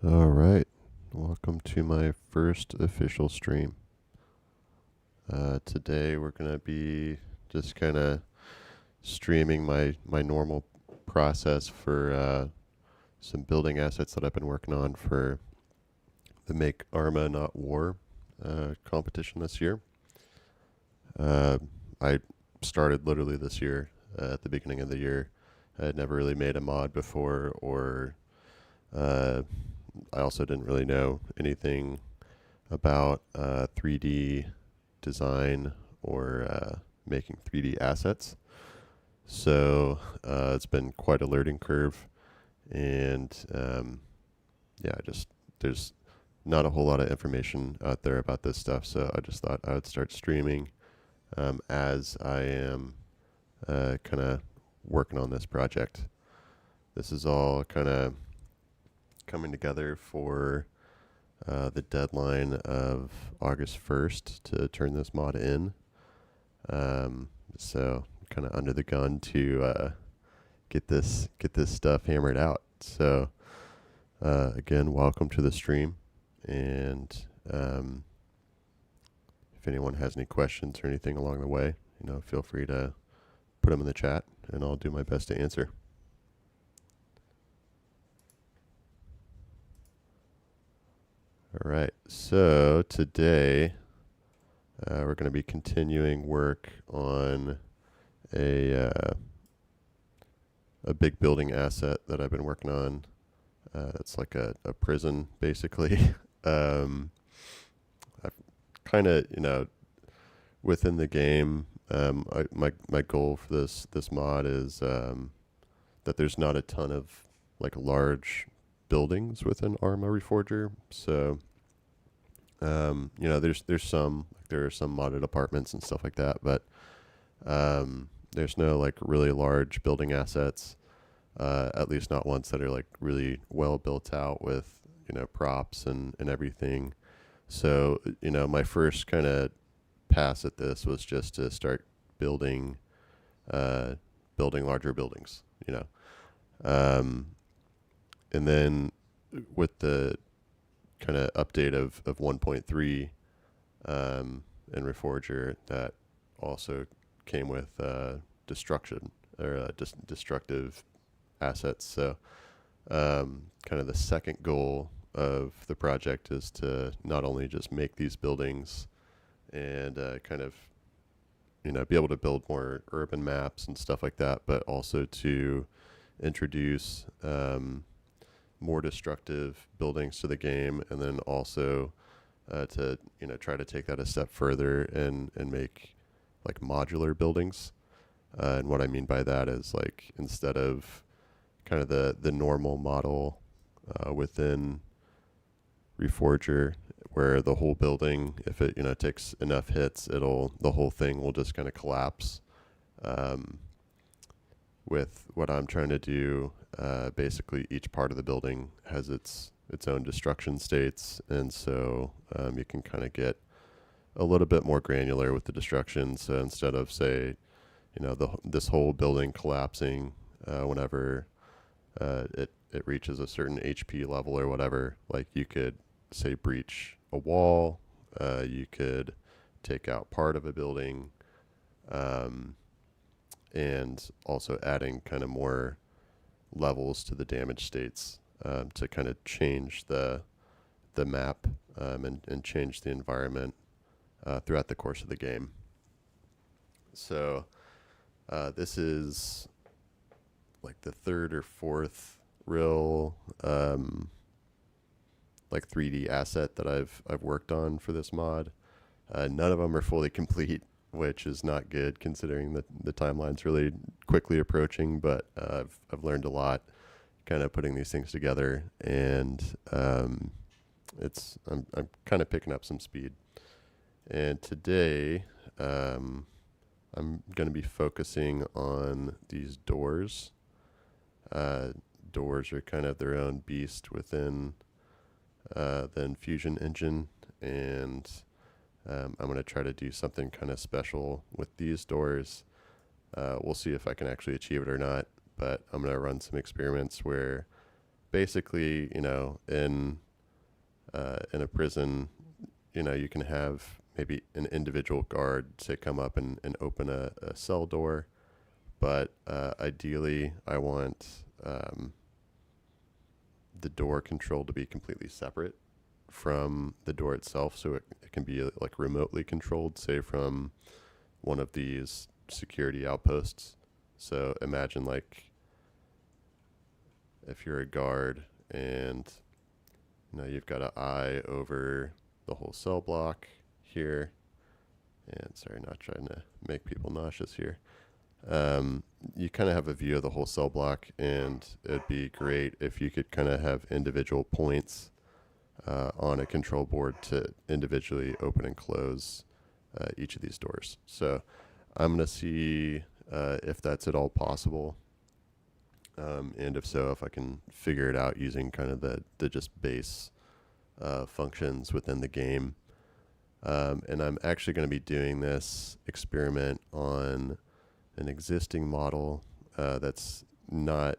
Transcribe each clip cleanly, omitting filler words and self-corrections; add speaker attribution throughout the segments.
Speaker 1: All right, welcome to my first official stream. Today we're gonna be just kind of streaming my normal process for some building assets that I've been working on for the Make Arma Not War competition this year. I started literally this year at the beginning of the year. I had never really made a mod before, or uh, I also didn't really know anything about 3D design or making 3D assets. So it's been quite a learning curve, and yeah, just there's not a whole lot of information out there about this stuff. So I just thought I would start streaming as I am kind of working on this project. This is all kind of coming together for the deadline of August 1st to turn this mod in. So kind of under the gun to get this stuff hammered out. So again, welcome to the stream, and if anyone has any questions or anything along the way, feel free to put them in the chat, and I'll do my best to answer. All right, so today we're going to be continuing work on a big building asset that I've been working on. It's like a prison, basically. I've kind of, within the game, my goal for this mod is that there's not a ton of like large buildings within Arma Reforger. So there's some, like, there are some modded apartments and stuff like that, but there's no like really large building assets, at least not ones that are like really well built out with props and everything. So my first kind of pass at this was just to start building building larger buildings, and then with the kind of update of 1.3 in Reforger, that also came with destruction or destructive assets. So kind of the second goal of the project is to not only just make these buildings and kind of be able to build more urban maps and stuff like that, but also to introduce more destructive buildings to the game, and then also to try to take that a step further and make like modular buildings. And what I mean by that is, like, instead of kind of the normal model within Reforger, where the whole building, if it takes enough hits, the whole thing will just kind of collapse. With what I'm trying to do, basically each part of the building has its own destruction states, and so you can kind of get a little bit more granular with the destruction. So instead of, say, this whole building collapsing whenever it reaches a certain HP level or whatever, like, you could, say, breach a wall, you could take out part of a building, and also adding kind of more levels to the damage states to kind of change the map and change the environment throughout the course of the game. So this is like the third or fourth real like 3D asset that I've worked on for this mod. None of them are fully complete, which is not good considering that the timeline's really quickly approaching. But I've learned a lot, kind of putting these things together, and I'm kind of picking up some speed. And today, I'm going to be focusing on these doors. Doors are kind of their own beast within the Enfusion engine, and I'm going to try to do something kind of special with these doors. We'll see if I can actually achieve it or not, but I'm going to run some experiments where basically, in a prison, you can have maybe an individual guard say come up and open a cell door, but ideally I want the door control to be completely separate from the door itself, so it can be like remotely controlled, say from one of these security outposts. So imagine like if you're a guard and you've got an eye over the whole cell block here, and sorry, not trying to make people nauseous here. You kind of have a view of the whole cell block, and it'd be great if you could kind of have individual points on a control board to individually open and close each of these doors. So I'm going to see if that's at all possible. And if so, if I can figure it out using kind of the just base functions within the game. And I'm actually going to be doing this experiment on an existing model that's not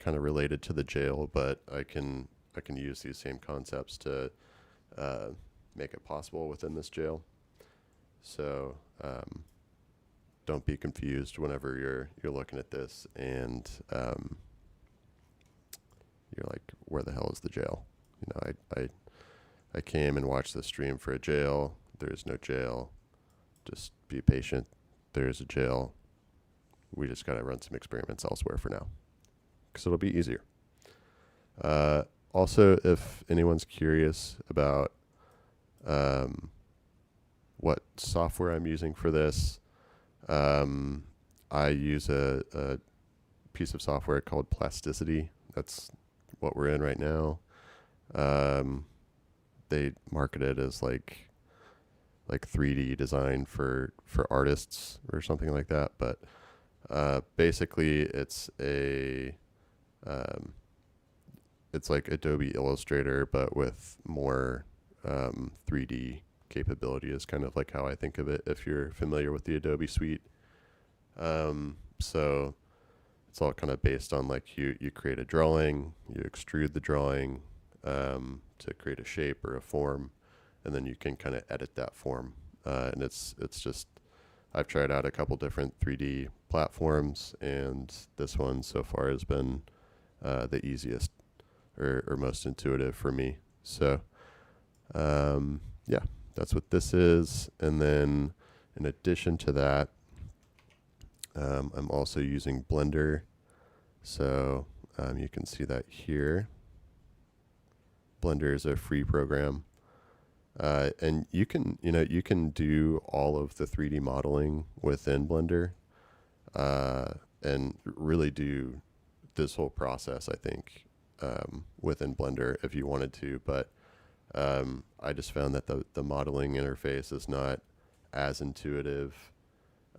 Speaker 1: kind of related to the jail, but I can use these same concepts to make it possible within this jail. So don't be confused whenever you're looking at this and you're like, where the hell is the jail? I came and watched the stream for a jail. There is no jail. Just be patient. There is a jail. We just got to run some experiments elsewhere for now, because it'll be easier. Also, if anyone's curious about what software I'm using for this, I use a piece of software called Plasticity. That's what we're in right now. They market it as like 3D design for artists or something like that. But basically, it's like Adobe Illustrator, but with more 3D capability is kind of like how I think of it, if you're familiar with the Adobe suite. So it's all kind of based on like you create a drawing, you extrude the drawing to create a shape or a form, and then you can kind of edit that form. And it's just, I've tried out a couple different 3D platforms, and this one so far has been the easiest or most intuitive for me. So yeah, that's what this is. And then in addition to that, I'm also using Blender. So you can see that here. Blender is a free program. And you can do all of the 3D modeling within Blender and really do this whole process, I think, within Blender if you wanted to. But I just found that the modeling interface is not as intuitive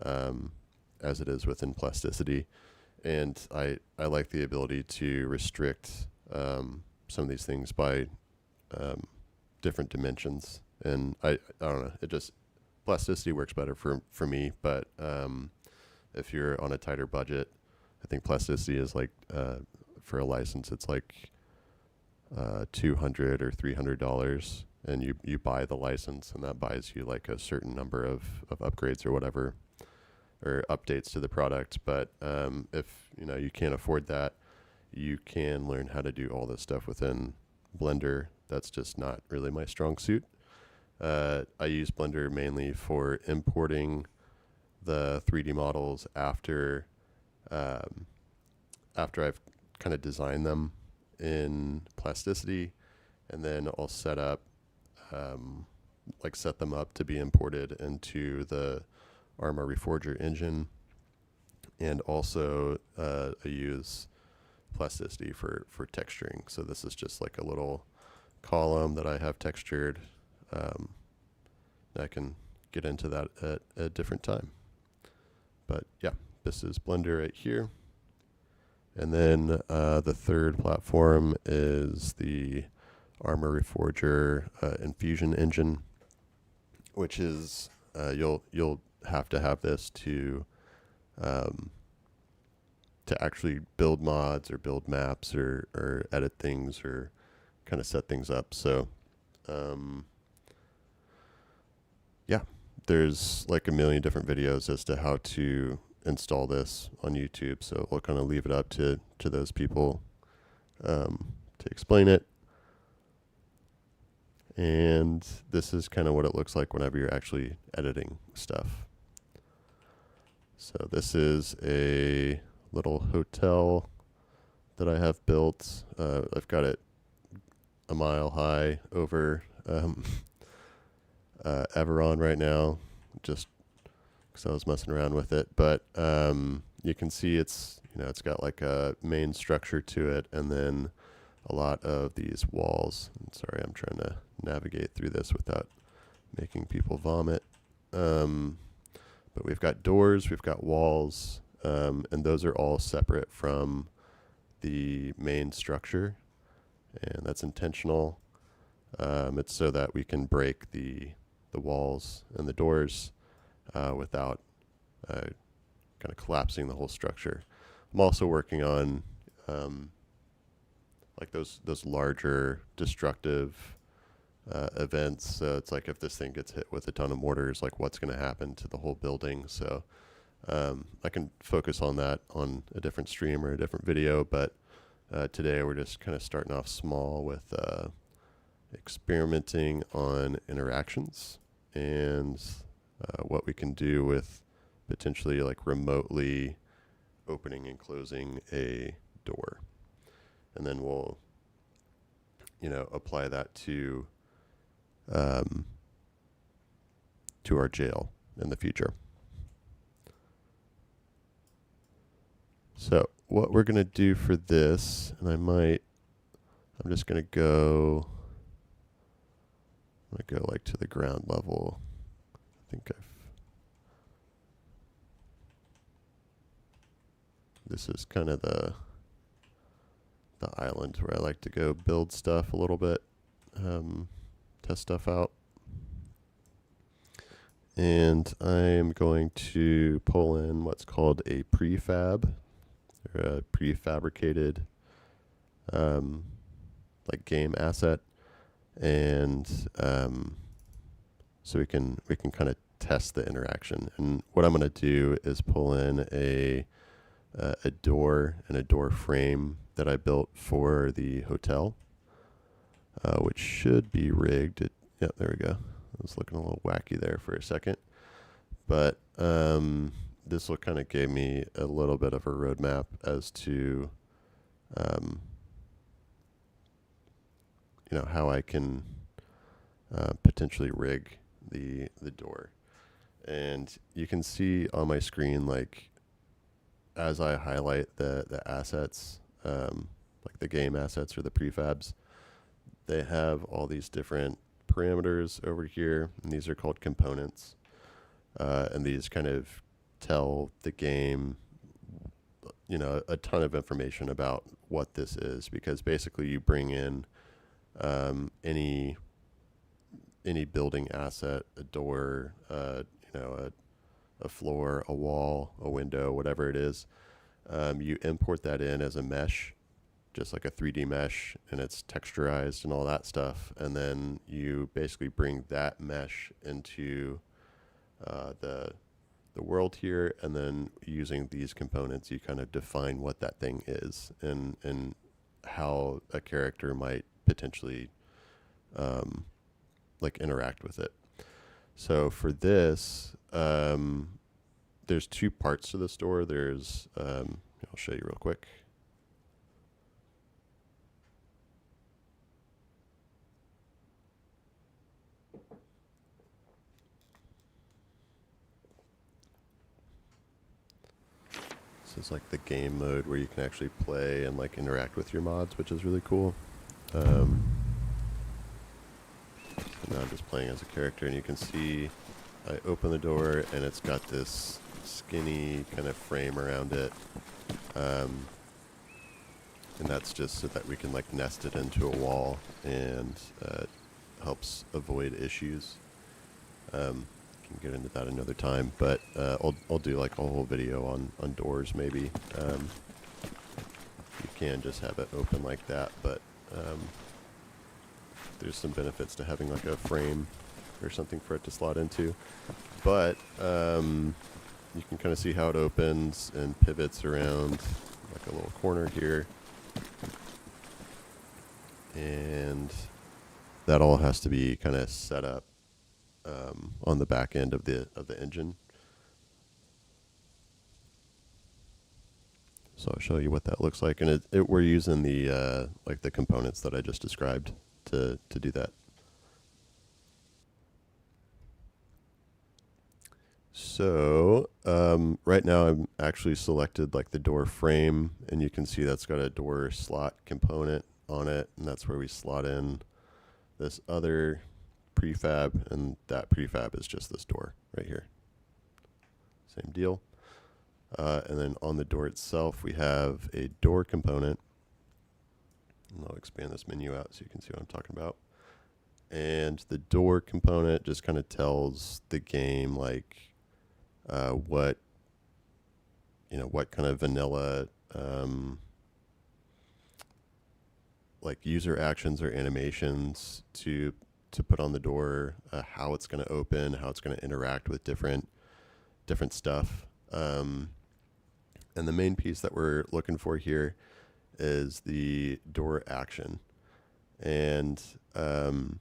Speaker 1: as it is within Plasticity. And I like the ability to restrict some of these things by different dimensions. And I don't know, it just, Plasticity works better for me. But if you're on a tighter budget, I think Plasticity is like, for a license, it's like $200 or $300, and you buy the license, and that buys you like a certain number of upgrades or whatever, or updates to the product. But if you can't afford that, you can learn how to do all this stuff within Blender. That's just not really my strong suit. I use Blender mainly for importing the 3D models after I've kind of designed them in Plasticity, and then I'll set them up to be imported into the Arma Reforger engine. And also I use Plasticity for texturing. So this is just like a little column that I have textured. I can get into that at a different time. But yeah, this is Blender right here. And then the third platform is the Arma Reforger Enfusion engine, which is you'll have to have this to to actually build mods or build maps or edit things or kind of set things up. So yeah, there's like a million different videos as to how to install this on YouTube. So we'll kind of leave it up to those people to explain it. And this is kind of what it looks like whenever you're actually editing stuff. So this is a little hotel that I have built. I've got it a mile high over Everon right now, just because I was messing around with it. But you can see it's got like a main structure to it, and then a lot of these walls. And sorry, I'm trying to navigate through this without making people vomit. But we've got doors, we've got walls, and those are all separate from the main structure, and that's intentional. It's so that we can break the walls and the doors without kind of collapsing the whole structure. I'm also working on like those larger destructive events. So it's like if this thing gets hit with a ton of mortars, like what's going to happen to the whole building. So I can focus on that on a different stream or a different video, but today we're just kind of starting off small with experimenting on interactions and what we can do with potentially like remotely opening and closing a door. And then we'll, apply that to our jail in the future. So what we're going to do for this, and I'm just going to go like to the ground level. I think this is kind of the island where I like to go build stuff a little bit, test stuff out. And I'm going to pull in what's called a prefab, or a prefabricated like game asset. And so we can kind of test the interaction. And what I'm going to do is pull in a door and a door frame that I built for the hotel, which should be rigged. Yep, there we go. I was looking a little wacky there for a second, but this will kind of give me a little bit of a roadmap as to how I can potentially rig the door. And you can see on my screen, like as I highlight the assets, like the game assets or the prefabs, they have all these different parameters over here, and these are called components. And these kind of tell the game, a ton of information about what this is, because basically you bring in any building asset, a door, a floor, a wall, a window, whatever it is. You import that in as a mesh, just like a 3D mesh, and it's texturized and all that stuff. And then you basically bring that mesh into the world here, and then using these components, you kind of define what that thing is and how a character might potentially like interact with it. So for this, there's two parts to the store. There's, I'll show you real quick. This is like the game mode where you can actually play and like interact with your mods, which is really cool. Now I'm just playing as a character, and you can see I open the door and it's got this skinny kind of frame around it. And that's just so that we can like nest it into a wall, and helps avoid issues. You can can get into that another time, but I'll do like a whole video on doors maybe. You can just have it open like that, but there's some benefits to having like a frame or something for it to slot into. But you can kind of see how it opens and pivots around like a little corner here. And that all has to be kind of set up on the back end of the engine. So I'll show you what that looks like, and we're using the like the components that I just described to do that. So right now I'm actually selected like the door frame, and you can see that's got a door slot component on it, and that's where we slot in this other prefab, and that prefab is just this door right here. Same deal. And then on the door itself, we have a door component. And I'll expand this menu out so you can see what I'm talking about. And the door component just kind of tells the game like what kind of vanilla like user actions or animations to put on the door, how it's going to open, how it's going to interact with different stuff. And the main piece that we're looking for here is the door action. And so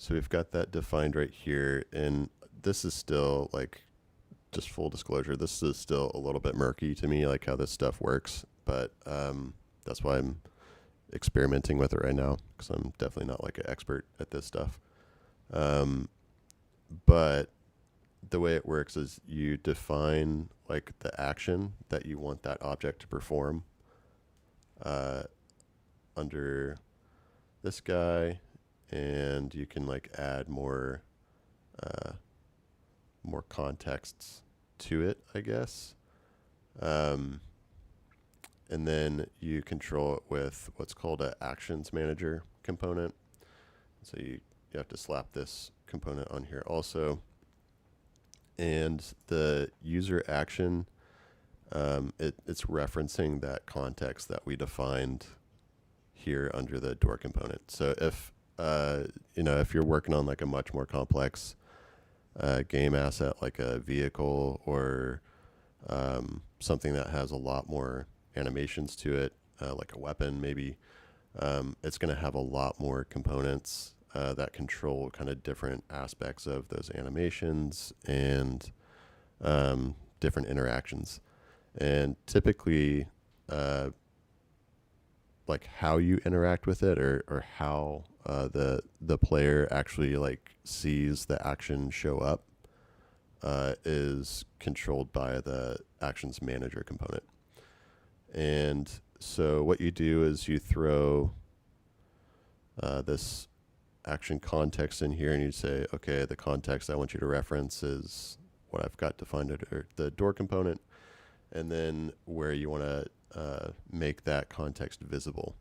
Speaker 1: we've got that defined right here. And this is still like, just full disclosure, this is still a little bit murky to me, like how this stuff works. But that's why I'm experimenting with it right now, because I'm definitely not like an expert at this stuff. But the way it works is you define like the action that you want that object to perform under this guy, and you can like add more contexts to it, I guess. And then you control it with what's called an actions manager component. So you have to slap this component on here also. And the user action, it's referencing that context that we defined here under the door component. So if if you're working on like a much more complex game asset, like a vehicle or something that has a lot more animations to it, like a weapon maybe, it's going to have a lot more components that control kind of different aspects of those animations and different interactions. And typically, like how you interact with it or how the player actually like sees the action show up is controlled by the actions manager component. And so what you do is you throw this action context in here, and you say, okay, the context I want you to reference is what I've got defined under the door component, and then where you want to make that context visible.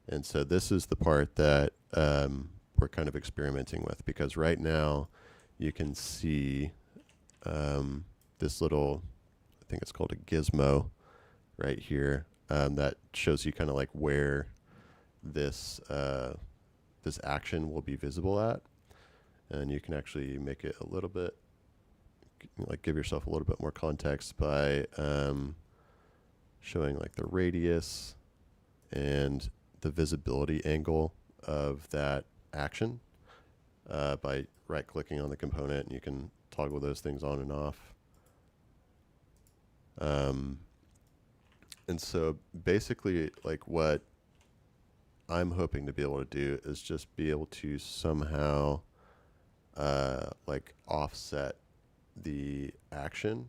Speaker 1: And so this is the part that we're kind of experimenting with, because right now you can see this little, I think it's called a gizmo right here, that shows you kind of like where this this action will be visible at. And you can actually make it a little bit, like give yourself a little bit more context by showing like the radius and the visibility angle of that action by right clicking on the component, and you can toggle those things on and off. And so basically like what I'm hoping to be able to do is just be able to somehow like offset the action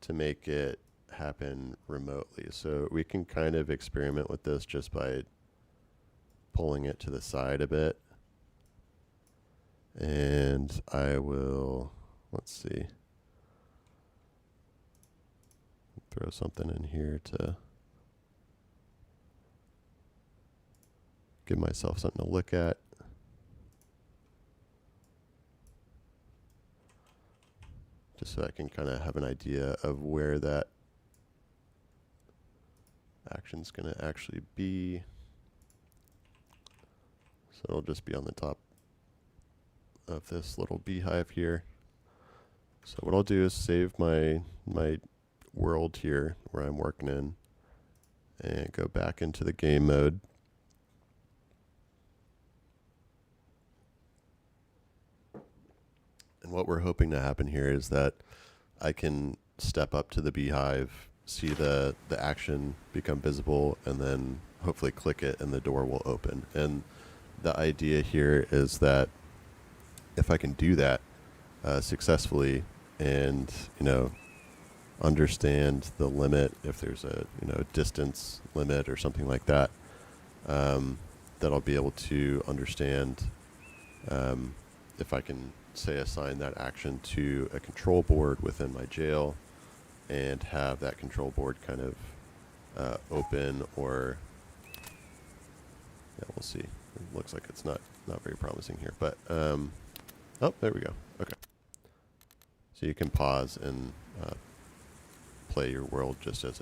Speaker 1: to make it happen remotely. So we can kind of experiment with this just by pulling it to the side a bit. And I will, let's see, throw something in here to give myself something to look at. so I can kind of have an idea of where that action's going to actually be. So it'll just be on the top of this little beehive here. So what I'll do is save my world here where I'm working in and go back into the game mode. And what we're hoping to happen here is that I can step up to the beehive, see the action become visible, and then hopefully click it and the door will open. And the idea here is that if I can do that successfully and, understand the limit, if there's a, distance limit or something like that, that I'll be able to understand if I can, say, assign that action to a control board within my jail and have that control board kind of open, or yeah, we'll see. It looks like it's not very promising here, but oh, there we go. Okay, so you can pause and play your world just as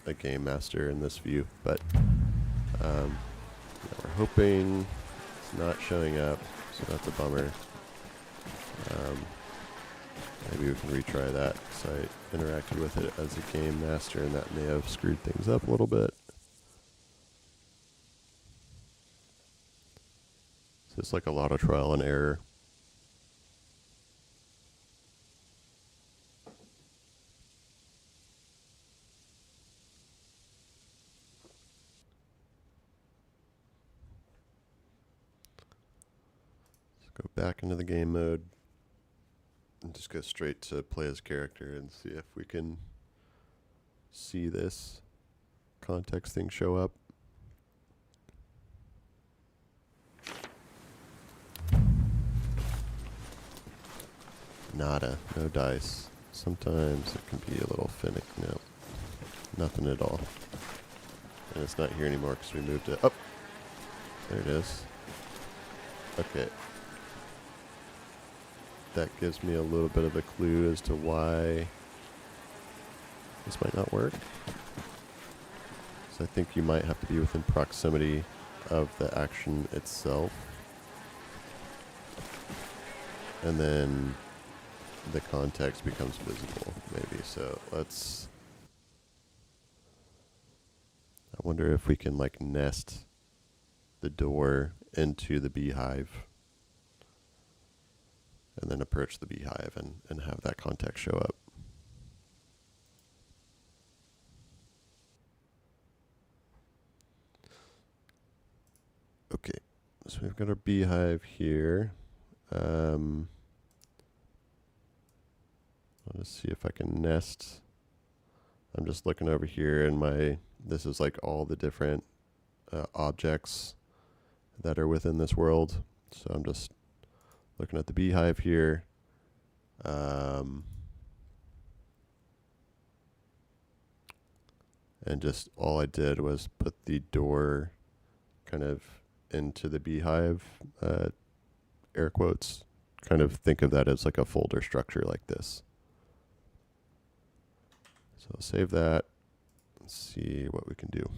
Speaker 1: a game master in this view, but we're hoping it's not showing up, so that's a bummer. Maybe we can retry that, because I interacted with it as a game master and that may have screwed things up a little bit. So it's like a lot of trial and error. Let's go back into the game mode and just go straight to play as character and see if we can see this context thing show up. Nada, no dice. Sometimes it can be a little finicky. No, nothing at all. And it's not here anymore because we moved it up. There it is. Okay. That gives me a little bit of a clue as to why this might not work. So I think you might have to be within proximity of the action itself. And then the context becomes visible, maybe. So let's... I wonder if we can, like, nest the door into the beehive and then approach the beehive and have that context show up. Okay, so we've got our beehive here. Let's see if I can nest. I'm just looking over here and this is like all the different objects that are within this world. So I'm just looking at the beehive here. And just all I did was put the door kind of into the beehive, air quotes. Kind of think of that as like a folder structure like this. So I'll save that and see what we can do.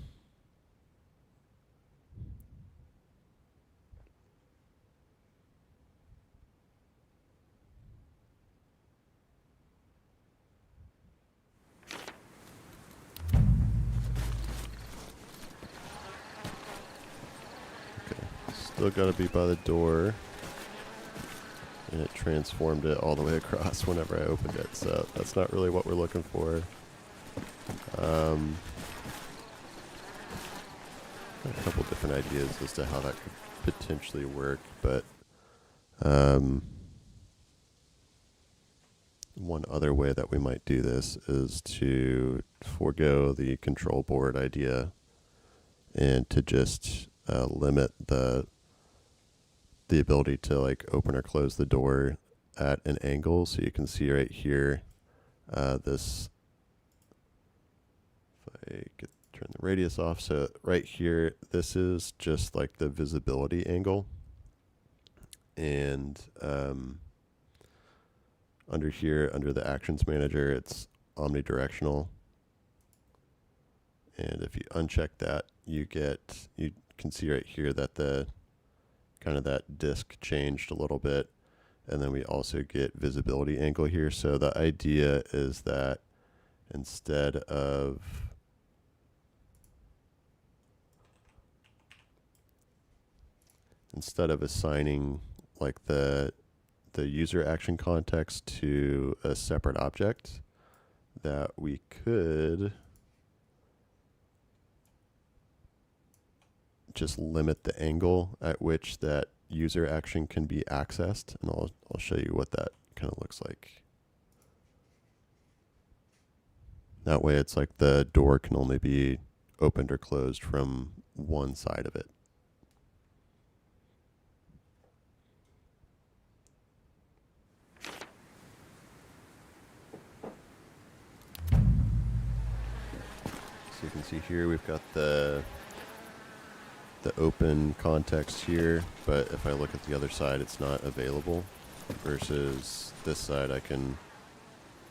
Speaker 1: Okay, still got to be by the door. And it transformed it all the way across whenever I opened it, so that's not really what we're looking for. A couple different ideas as to how that could potentially work, but one other way that we might do this is to forego the control board idea and to just limit the ability to like open or close the door at an angle. So you can see right here, this, if I could turn the radius off. So right here, this is just like the visibility angle. And under here, under the actions manager, it's omnidirectional. And if you uncheck that, you can see right here that the kind of that disk changed a little bit. And then we also get visibility angle here. So the idea is that instead of assigning like the user action context to a separate object, that we could just limit the angle at which that user action can be accessed, and I'll show you what that kind of looks like. That way it's like the door can only be opened or closed from one side of it. So you can see here we've got the open context here, but if I look at the other side, it's not available, versus this side I can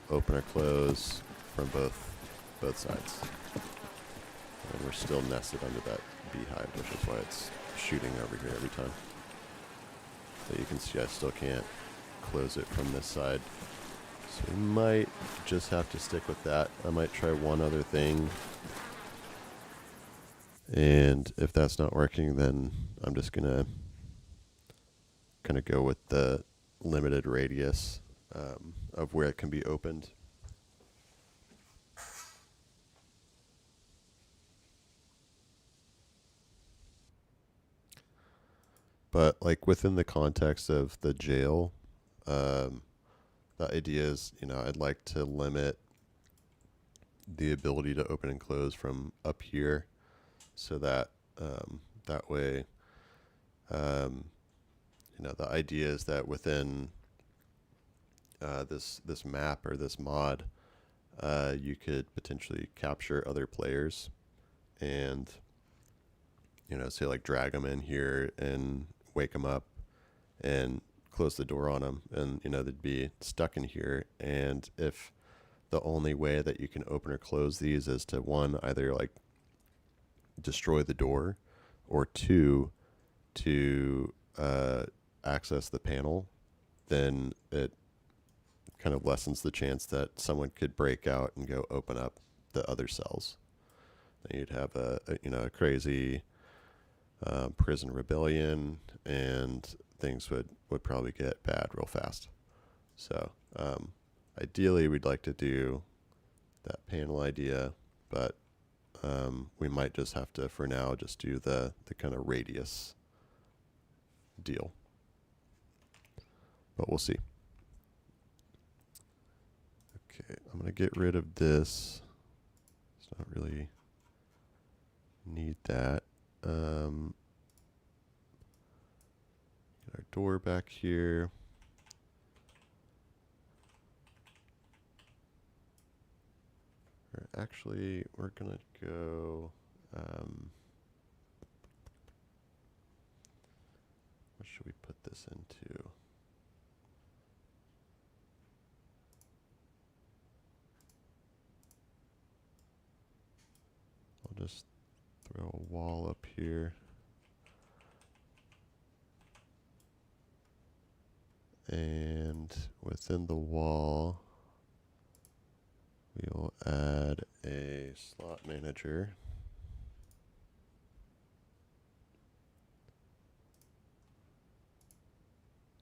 Speaker 1: open or close from both sides. And we're still nested under that beehive, which is why it's shooting over here every time. So you can see I still can't close it from this side. So we might just have to stick with that. I might try one other thing. And if that's not working, then I'm just going to kind of go with the limited radius of where it can be opened. But like within the context of the jail, the idea is, I'd like to limit the ability to open and close from up here, so that that way, the idea is that within this map or this mod, you could potentially capture other players, and say like drag them in here and wake them up and close the door on them, and they'd be stuck in here. And if the only way that you can open or close these is to, one, either like destroy the door, or two, to access the panel, then it kind of lessens the chance that someone could break out and go open up the other cells. Then you'd have a crazy prison rebellion, and things would probably get bad real fast. So ideally we'd like to do that panel idea, but we might just have to, for now, just do the kind of radius deal. But we'll see. Okay, I'm going to get rid of this. It's not really need that. Get our door back here. Actually, we're going to go, what should we put this into? I'll just throw a wall up here. And within the wall, we will add a slot manager.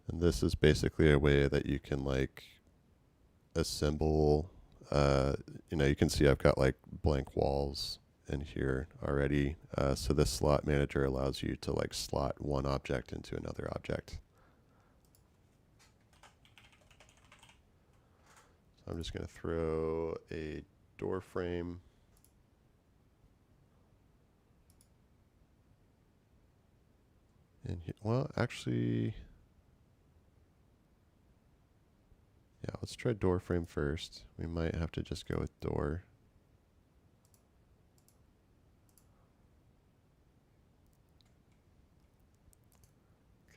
Speaker 1: And this is basically a way that you can like assemble, you can see I've got like blank walls in here already. So this slot manager allows you to like slot one object into another object. I'm just going to throw a door frame in here. Well, actually, yeah, let's try door frame first. We might have to just go with door.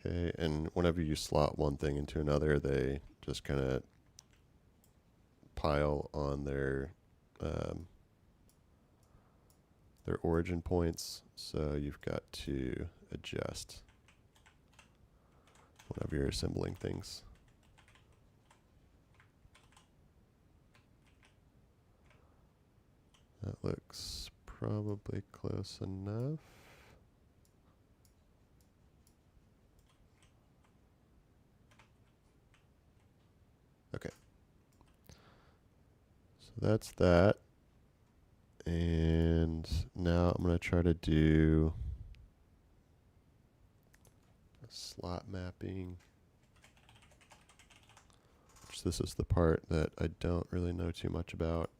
Speaker 1: Okay, and whenever you slot one thing into another, they just kind of pile on their origin points, so you've got to adjust whenever you're assembling things. That looks probably close enough. Okay. So that's that. And now I'm going to try to do a slot mapping. Which this is the part that I don't really know too much about.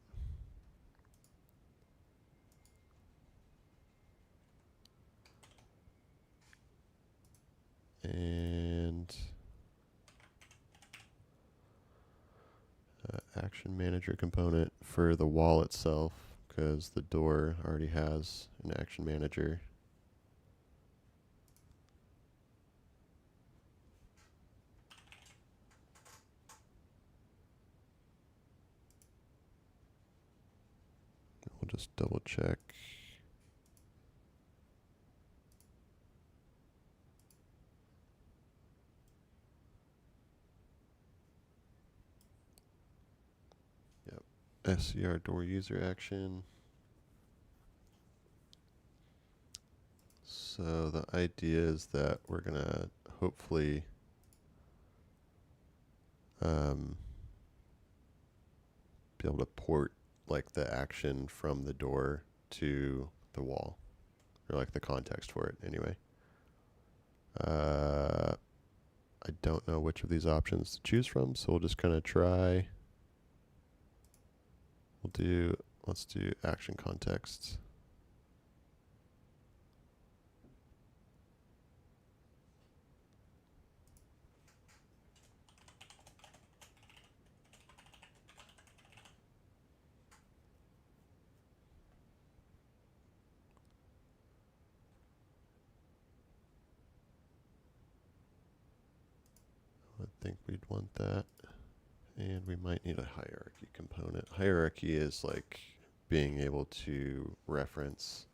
Speaker 1: And action manager component for the wall itself, because the door already has an action manager. We'll just double check. SCR door user action. So the idea is that we're going to hopefully be able to port like the action from the door to the wall, or like the context for it anyway. I don't know which of these options to choose from, so we'll just kind of try. Let's do action context. I think we'd want that. And we might need a hierarchy component. Hierarchy is like being able to reference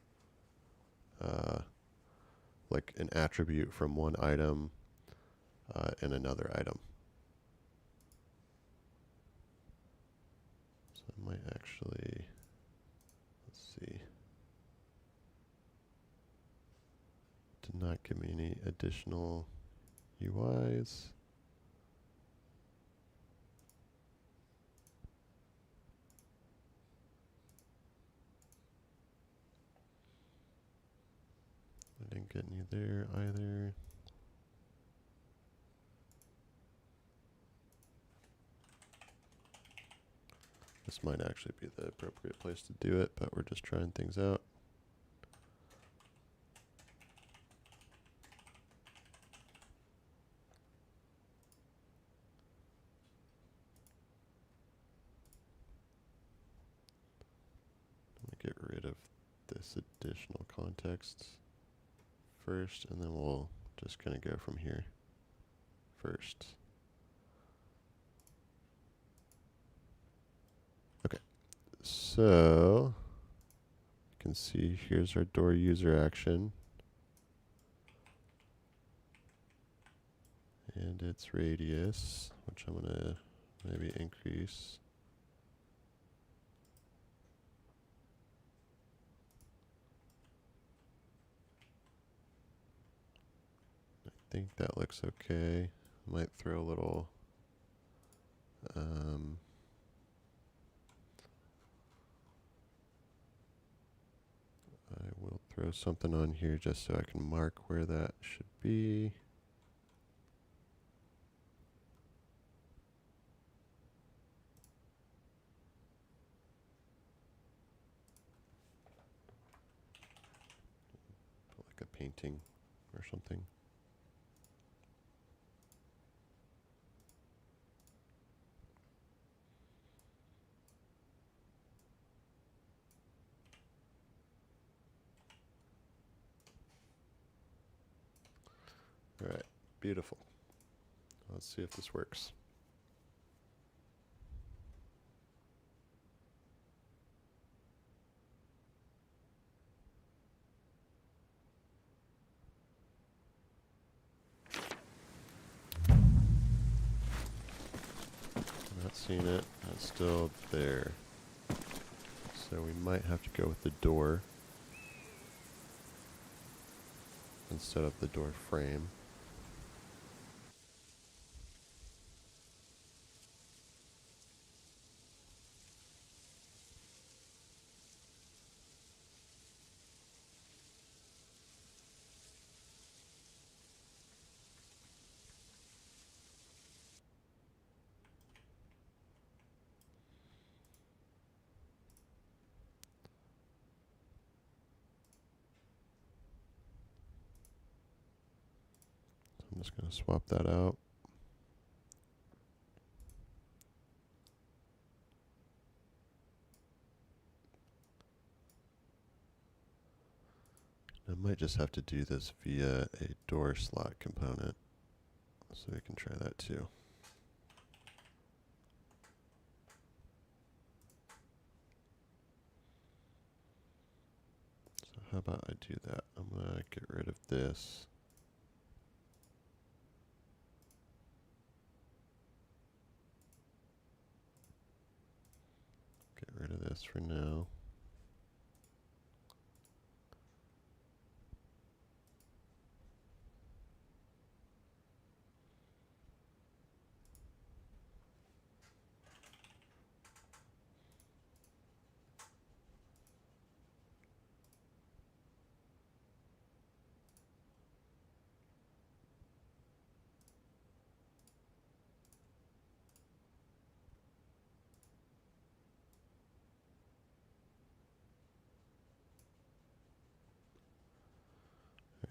Speaker 1: like an attribute from one item and another item. So I might actually, let's see. Did not give me any additional UIs. I didn't get any there either. This might actually be the appropriate place to do it, but we're just trying things out. Let me get rid of this additional context first, and then we'll just kind of go from here first. Okay, so you can see here's our door user action. And its radius, which I'm going to maybe increase. I think that looks okay. Might throw a little I will throw something on here just so I can mark where that should be. Put like a painting or something. All right, beautiful. Let's see if this works. seen it. That's still there. So we might have to go with the door instead of the door frame. I'm just going to swap that out. I might just have to do this via a door slot component, so we can try that too. So how about I do that? I'm going to get rid of this. Get rid of this for now.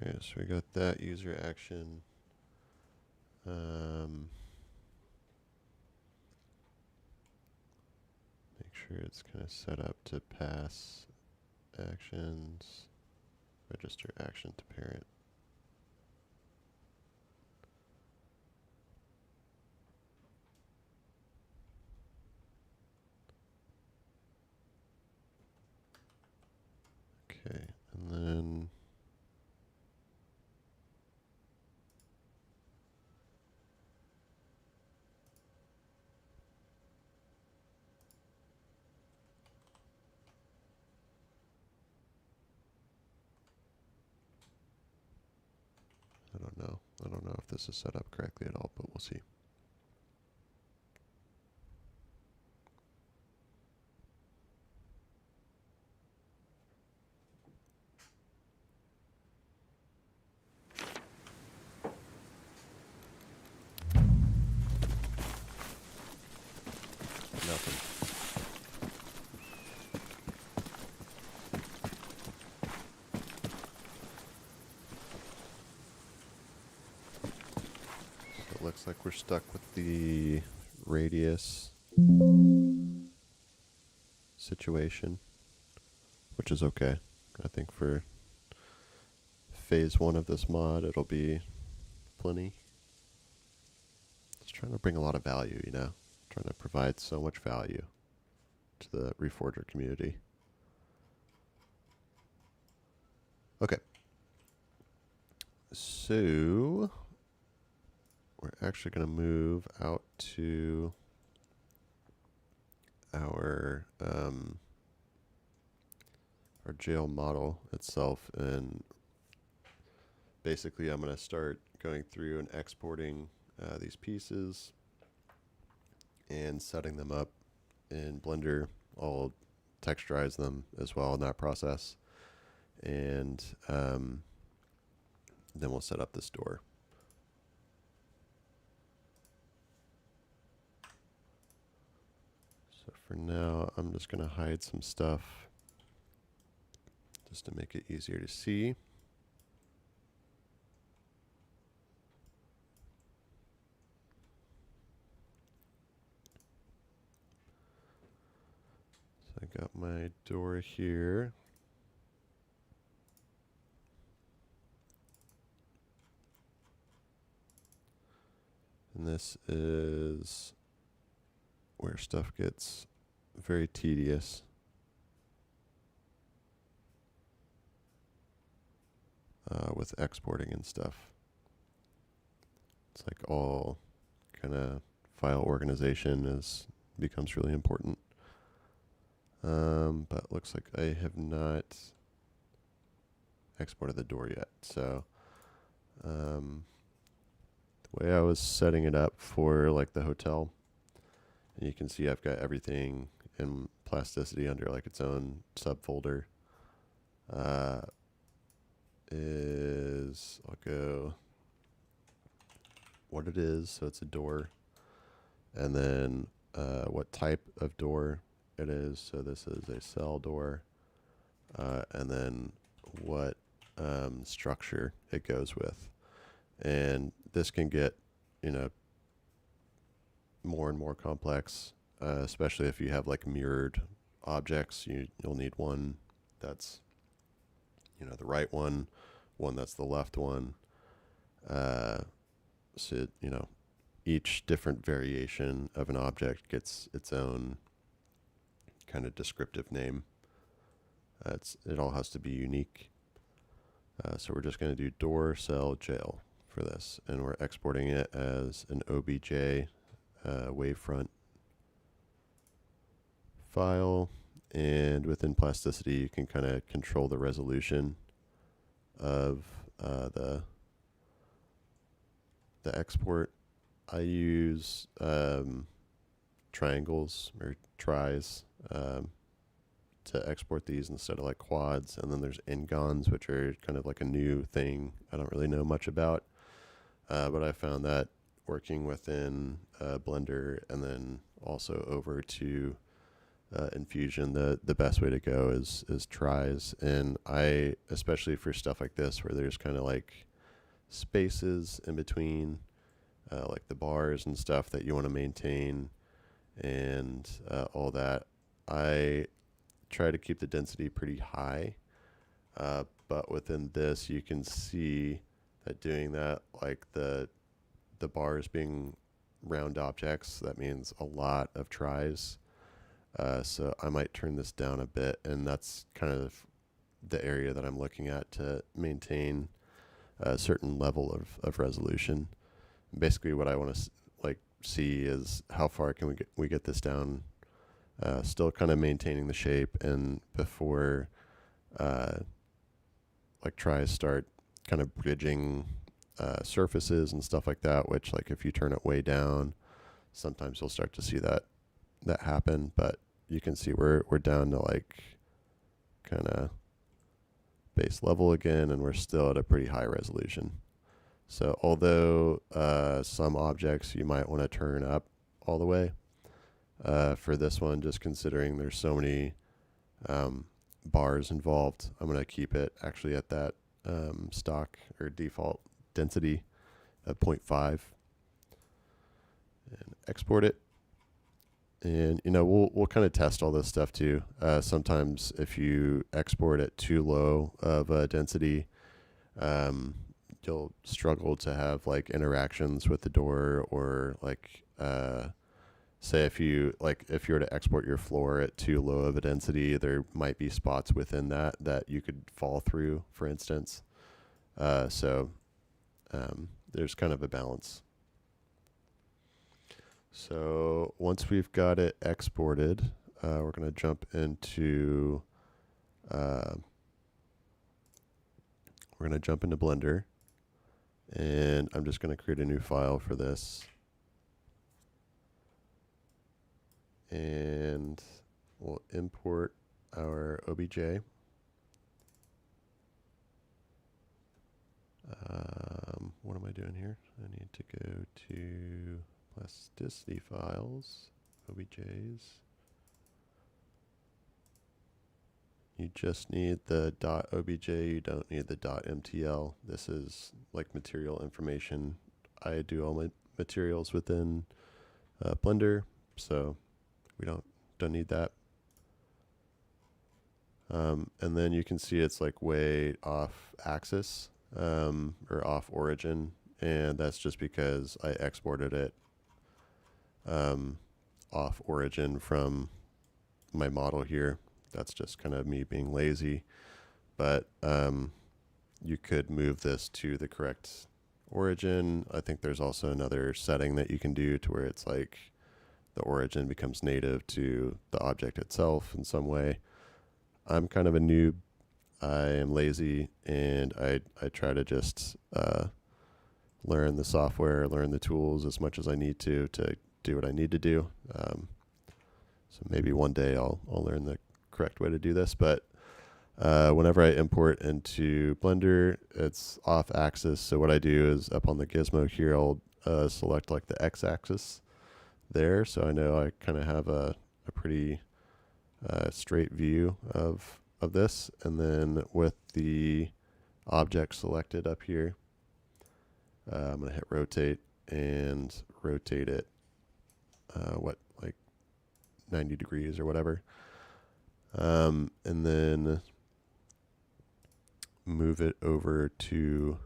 Speaker 1: Alright, so we got that user action. Make sure it's kind of set up to pass actions, register action to parent. Okay, and then I don't know. I don't know if this is set up correctly at all, but we'll see. Nothing. So it looks like we're stuck with the radius situation, which is okay. I think for phase 1 of this mod, it'll be plenty. Just trying to bring a lot of value, you know? Trying to provide so much value to the Reforger community. Okay. So we're actually going to move out to our jail model itself, and basically I'm going to start going through and exporting these pieces and setting them up in Blender. I'll texturize them as well in that process, and then we'll set up this door. So for now, I'm just going to hide some stuff just to make it easier to see. So I got my door here. And this is where stuff gets very tedious. With exporting and stuff. It's like all kind of file organization is becomes really important. But looks like I have not exported the door yet. So the way I was setting it up for like the hotel, and you can see I've got everything in Plasticity under like its own subfolder. I'll go what it is, so it's a door, and then what type of door it is, so this is a cell door, and then what structure it goes with. And this can get, more and more complex, especially if you have like mirrored objects. You'll need one that's, the right one that's the left one. So, each different variation of an object gets its own kind of descriptive name. It all has to be unique. So we're just going to do door, cell, jail for this, and we're exporting it as an OBJ wavefront file. And within Plasticity, you can kind of control the resolution of the export. I use triangles or tris to export these instead of like quads. And then there's n-gons, which are kind of like a new thing I don't really know much about, but I found that working within Blender and then also over to Enfusion, the best way to go is tris. And I, especially for stuff like this where there's kind of like spaces in between like the bars and stuff that you want to maintain and all that, I try to keep the density pretty high, but within this you can see that doing that, like the bars being round objects, that means a lot of tris. So I might turn this down a bit, and that's kind of the area that I'm looking at to maintain a certain level of resolution. Basically what I want to see is how far can we get this down, still kind of maintaining the shape, and before tris start kind of bridging surfaces and stuff like that, which like if you turn it way down, sometimes you'll start to see that happen. But you can see we're down to like kind of base level again, and we're still at a pretty high resolution. So although some objects you might want to turn up all the way, for this one, just considering there's so many bars involved, I'm going to keep it actually at that stock or default density of 0.5 and export it. And we'll kind of test all this stuff too. Sometimes if you export at too low of a density, you'll struggle to have like interactions with the door, or like say if you were to export your floor at too low of a density, there might be spots within that you could fall through, for instance. So there's kind of a balance. So once we've got it exported, we're going to jump into Blender, and I'm just going to create a new file for this, and we'll import our OBJ. What am I doing here? I need to go to Plasticity files, OBJs. You just need the .obj, you don't need the .mtl. This is like material information. I do all my materials within Blender, so we don't need that. And then you can see it's like way off axis, or off origin, and that's just because I exported it off origin from my model here. That's just kind of me being lazy, but you could move this to the correct origin. I think there's also another setting that you can do to where it's like the origin becomes native to the object itself in some way. I'm kind of a noob. I am lazy, and I try to just learn the software, learn the tools as much as I need to do what I need to do. So maybe one day I'll learn the correct way to do this, but whenever I import into Blender, it's off axis. So what I do is up on the gizmo here, I'll select like the X axis there. So I know I kind of have a pretty straight view of this. And then with the object selected up here, I'm going to hit rotate and rotate it, like 90 degrees or whatever. And then move it over to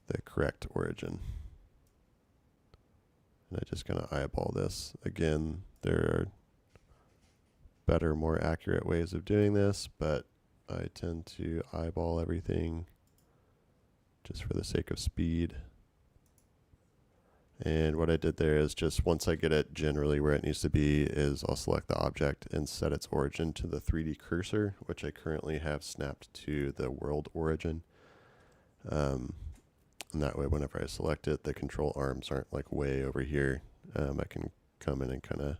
Speaker 1: the correct origin. And I just kind of eyeball this. Again, there are better, more accurate ways of doing this, but I tend to eyeball everything just for the sake of speed. And what I did there is just once I get it generally where it needs to be is I'll select the object and set its origin to the 3D cursor, which I currently have snapped to the world origin. And that way whenever I select it, the control arms aren't like way over here. I can come in and kind of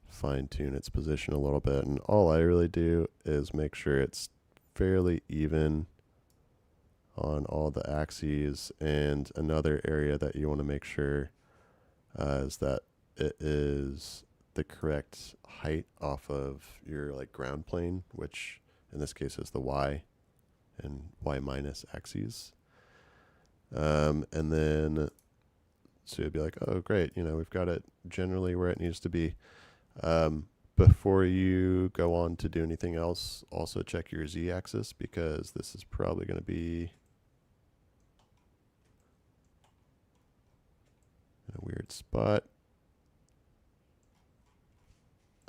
Speaker 1: fine tune its position a little bit. And all I really do is make sure it's fairly even on all the axes. And another area that you want to make sure is that it is the correct height off of your like ground plane, which in this case is the Y and Y minus axes. And then so you'd be like, oh great, we've got it generally where it needs to be. Before you go on to do anything else, also check your Z axis, because this is probably going to be in a weird spot.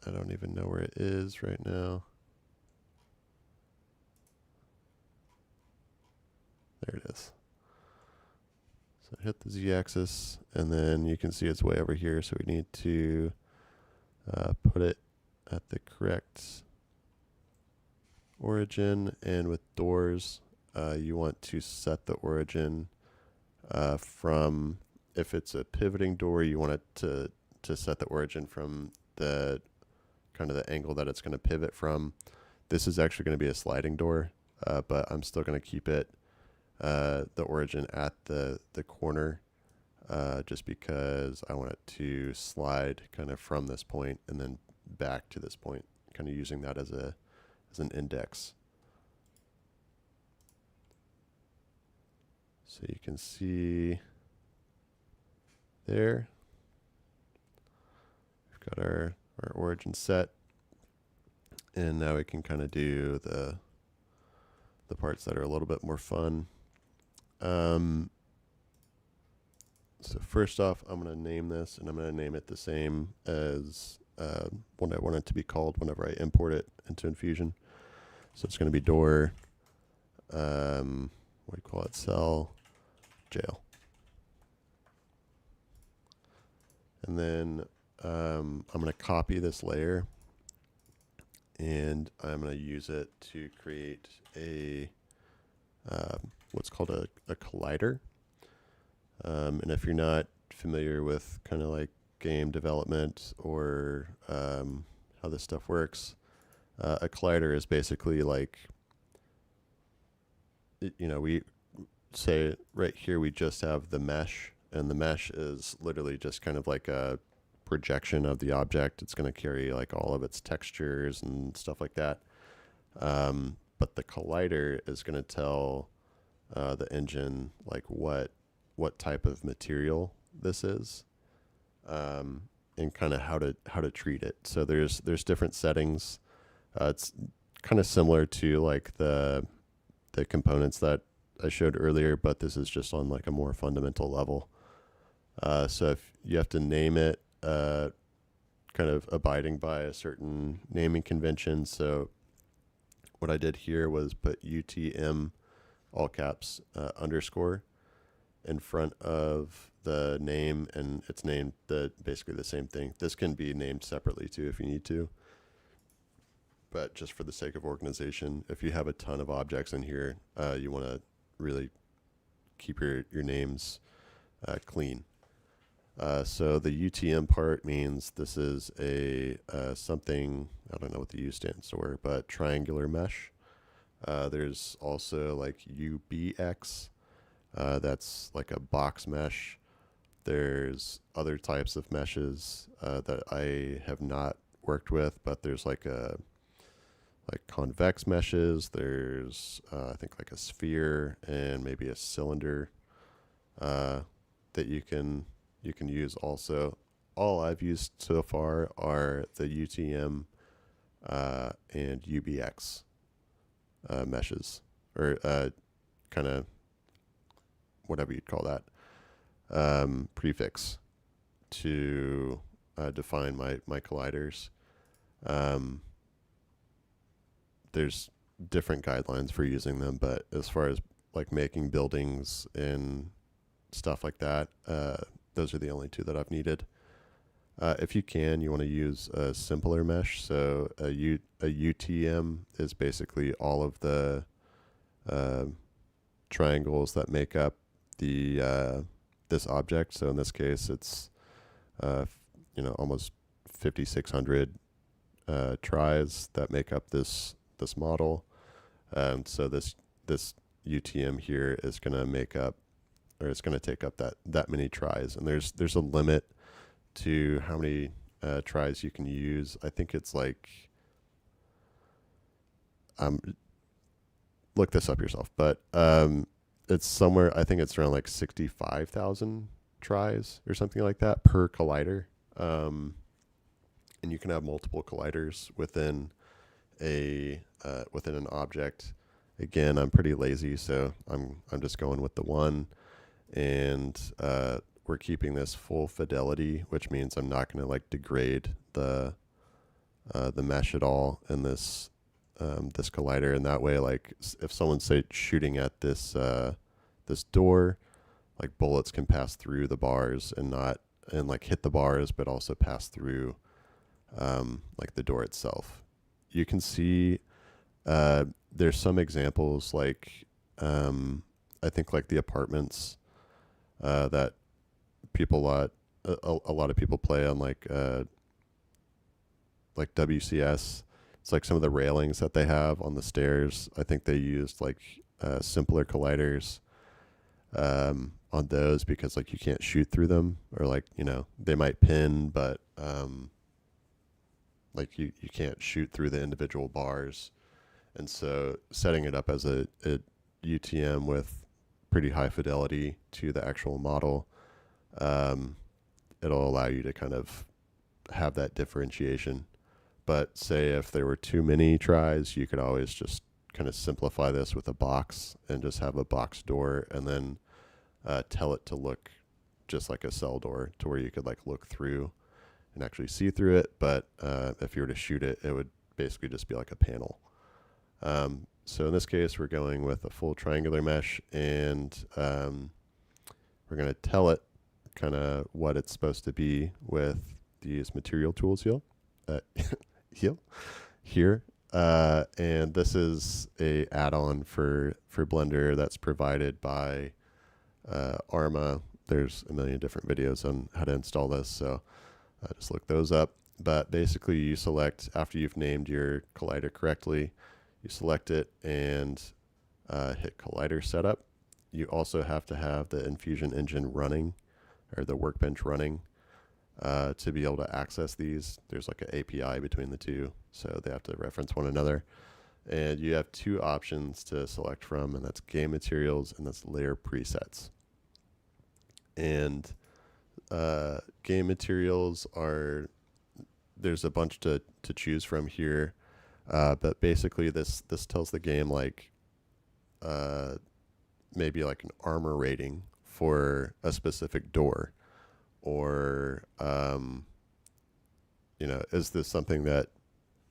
Speaker 1: I don't even know where it is right now. There it is. So hit the Z axis, and then you can see it's way over here, so we need to put it at the correct origin. And with doors, you want to set the origin from, if it's a pivoting door, you want it to set the origin from the kind of the angle that it's going to pivot from. This is actually going to be a sliding door, but I'm still going to keep it the origin at the corner, just because I want it to slide kind of from this point and then back to this point, kind of using that as an index. So you can see there, we've got our origin set, and now we can kind of do the parts that are a little bit more fun. So first off, I'm going to name this, and I'm going to name it the same as what I want it to be called whenever I import it into Enfusion. So it's going to be door, what do you call it, cell, jail. And then I'm going to copy this layer, and I'm going to use it to create a what's called a collider. And if you're not familiar with kind of like game development or how this stuff works, a collider is basically like, we say right here we just have the mesh, and the mesh is literally just kind of like a projection of the object. It's going to carry like all of its textures and stuff like that. But the collider is going to tell the engine like what type of material this is, and kind of how to treat it. So there's different settings. It's kind of similar to like the components that I showed earlier, but this is just on like a more fundamental level. So if you have to name it, kind of abiding by a certain naming convention. So what I did here was put UTM all caps underscore, in front of the name, and it's named basically the same thing. This can be named separately too if you need to. But just for the sake of organization, if you have a ton of objects in here, you want to really keep your names clean. So the UTM part means this is a something, I don't know what the U stands for, but triangular mesh. There's also like UBX, that's like a box mesh. There's other types of meshes that I have not worked with, but there's like convex meshes. There's I think like a sphere and maybe a cylinder that you can use also. All I've used so far are the UTM and UBX meshes, or kind of whatever you'd call that prefix to define my colliders. There's different guidelines for using them, but as far as like making buildings and stuff like that, those are the only two that I've needed. If you can, you want to use a simpler mesh. So a UTM is basically all of the triangles that make up the this object. So in this case, it's almost 5,600 tries that make up this model. So this UTM here is going to make up, or it's going to take up that many tries, and there's a limit to how many tries you can use. I think it's like look this up yourself, but it's somewhere, I think it's around like 65,000 tries or something like that per collider. And you can have multiple colliders within an object. Again, I'm pretty lazy, so I'm just going with the one, and we're keeping this full fidelity, which means I'm not going to like degrade the mesh at all in this collider. And that way, like if someone's say shooting at this door, like bullets can pass through the bars and like hit the bars, but also pass through like the door itself. You can see there's some examples like I think like the apartments that people a lot of people play on, like WCS. It's like some of the railings that they have on the stairs. I think they used like simpler colliders on those because like you can't shoot through them, or like they might pin, but like you can't shoot through the individual bars. And so setting it up as a UTM with pretty high fidelity to the actual model, it'll allow you to kind of have that differentiation. But say if there were too many tries, you could always just kind of simplify this with a box and just have a box door, and then tell it to look just like a cell door, to where you could like look through and actually see through it. But if you were to shoot it, it would basically just be like a panel. So in this case, we're going with a full triangular mesh, and we're going to tell it kind of what it's supposed to be with these material tools here. And this is a add-on for Blender that's provided by Arma. There's a million different videos on how to install this, so just look those up. But basically, you select, after you've named your collider correctly, you select it and hit collider setup. You also have to have the Enfusion engine running, or the workbench running, to be able to access these. There's like an API between the two, so they have to reference one another. And you have two options to select from, and that's game materials and that's layer presets. And game materials there's a bunch to choose from here. But basically this tells the game like maybe like an armor rating for a specific door, or is this something that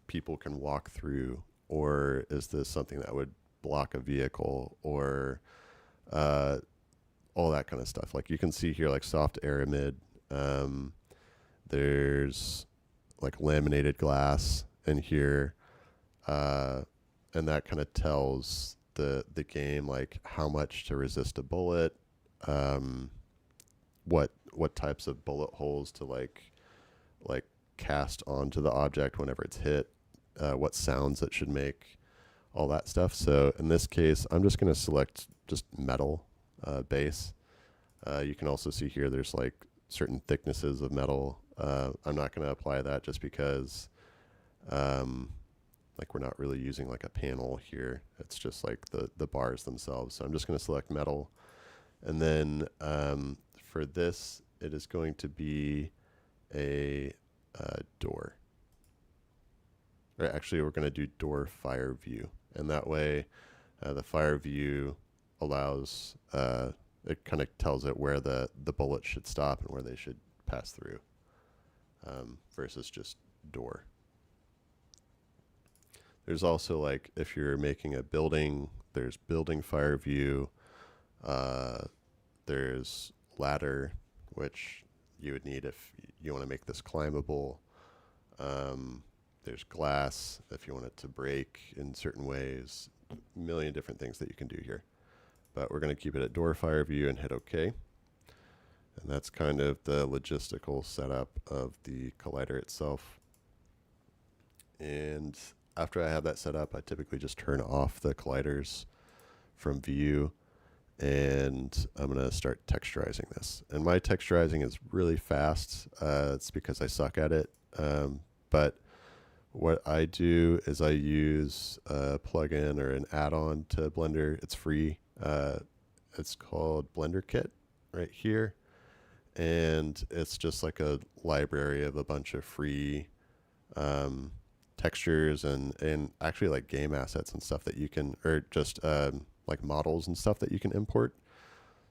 Speaker 1: people can walk through, or is this something that would block a vehicle, or all that kind of stuff. Like you can see here, like soft aramid. There's like laminated glass in here, and that kind of tells the game like how much to resist a bullet, what types of bullet holes to like cast onto the object whenever it's hit, what sounds it should make, all that stuff. So in this case, I'm just going to select just metal base. You can also see here there's like certain thicknesses of metal. I'm not going to apply that just because like we're not really using like a panel here. It's just like the bars themselves. So I'm just going to select metal. And then for this, it is going to be a door. Or actually, we're going to do door fire view. And that way, the fire view allows, it kind of tells it where the bullets should stop and where they should pass through, versus just door. There's also like, if you're making a building, there's building fire view. There's ladder, which you would need if you want to make this climbable. There's glass if you want it to break in certain ways. A million different things that you can do here. But we're going to keep it at door fire view and hit OK. And that's kind of the logistical setup of the collider itself. And after I have that set up, I typically just turn off the colliders from view, and I'm going to start texturizing this. And my texturizing is really fast. It's because I suck at it. But what I do is I use a plugin or an add-on to Blender. It's free. It's called Blender Kit right here. And it's just like a library of a bunch of free textures and actually like game assets and stuff that you can, or just like models and stuff that you can import.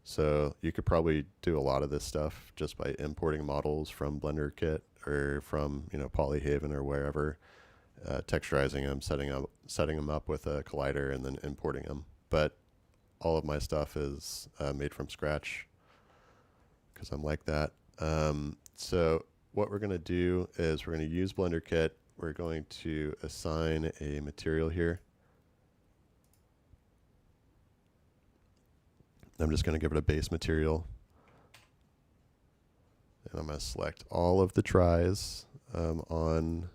Speaker 1: So you could probably do a lot of this stuff just by importing models from Blender Kit or from, you know, Polyhaven or wherever, texturizing them, setting them up with a collider, and then importing them. But all of my stuff is made from scratch because I'm like that. So what we're going to do is we're going to use Blender Kit. We're going to assign a material here. I'm just going to give it a base material. And I'm going to select all of the tries on,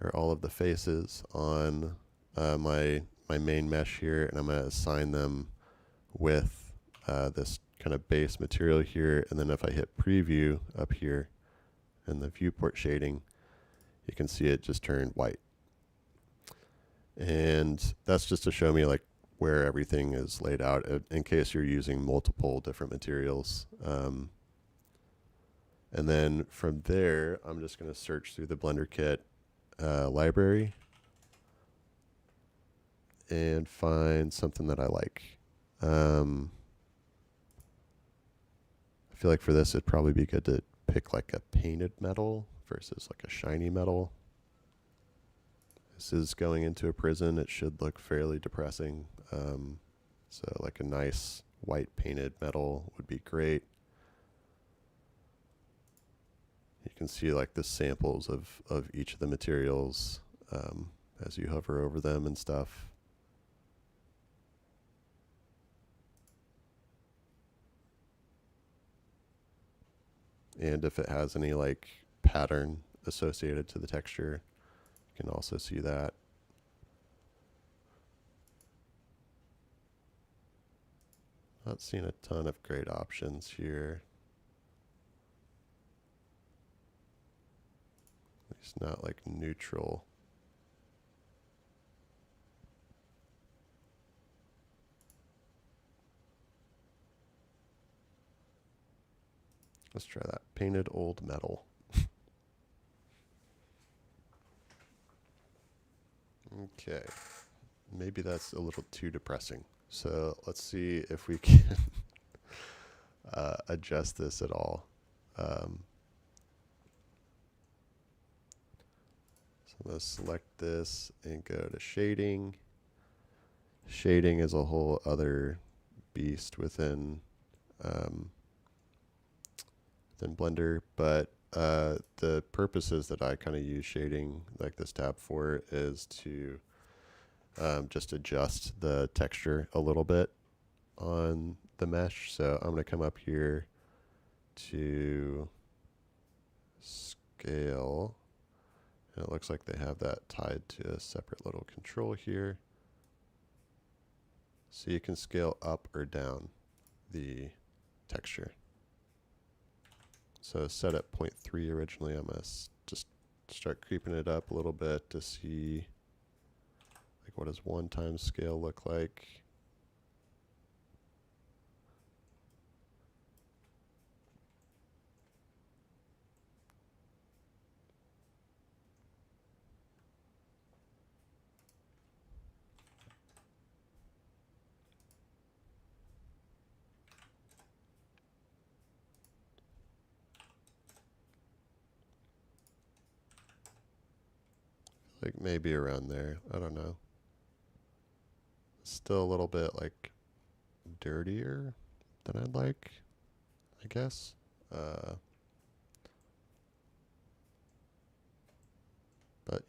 Speaker 1: or all of the faces on my main mesh here, and I'm going to assign them with this kind of base material here. And then if I hit preview up here in the viewport shading, you can see it just turned white. And that's just to show me like where everything is laid out in case you're using multiple different materials. And then from there, I'm just going to search through the Blender Kit library and find something that I like. I feel like for this, it'd probably be good to pick like a painted metal versus like a shiny metal. This is going into a prison. It should look fairly depressing. So like a nice white painted metal would be great. You can see like the samples of each of the materials as you hover over them and stuff. And if it has any like pattern associated to the texture, you can also see that. Not seeing a ton of great options here. At least not like neutral. Let's try that. Painted old metal. Okay. Maybe that's a little too depressing. So let's see if we can adjust this at all. So I'm going to select this and go to shading. Shading is a whole other beast within within Blender, but the purposes that I kind of use shading like this tab for is to just adjust the texture a little bit on the mesh. So I'm going to come up here to scale, and it looks like they have that tied to a separate little control here. So you can scale up or down the texture. So set at 0.3 originally. I'm going to just start creeping it up a little bit to see like what does 1 times scale look like. Like maybe around there. I don't know. Still a little bit like dirtier than I'd like, I guess. But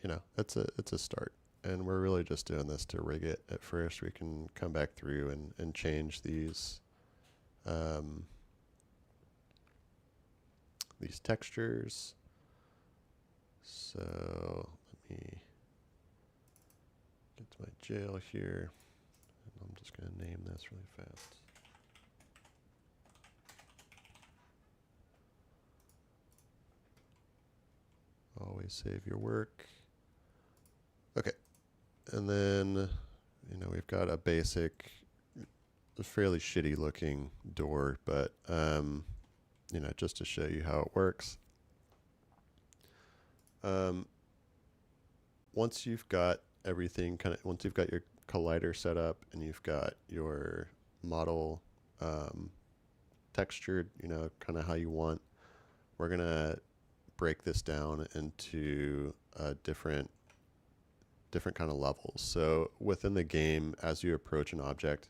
Speaker 1: you know, it's a start, and we're really just doing this to rig it at first. We can come back through and change these textures. So let me get to my jail here, and I'm just going to name this really fast. Always save your work. Okay, and then you know we've got a basic, fairly shitty looking door, but you know, just to show you how it works. Once you've got everything once you've got your collider set up and you've got your model textured, you know, kind of how you want, we're gonna break this down into different kind of levels. So within the game, as you approach an object,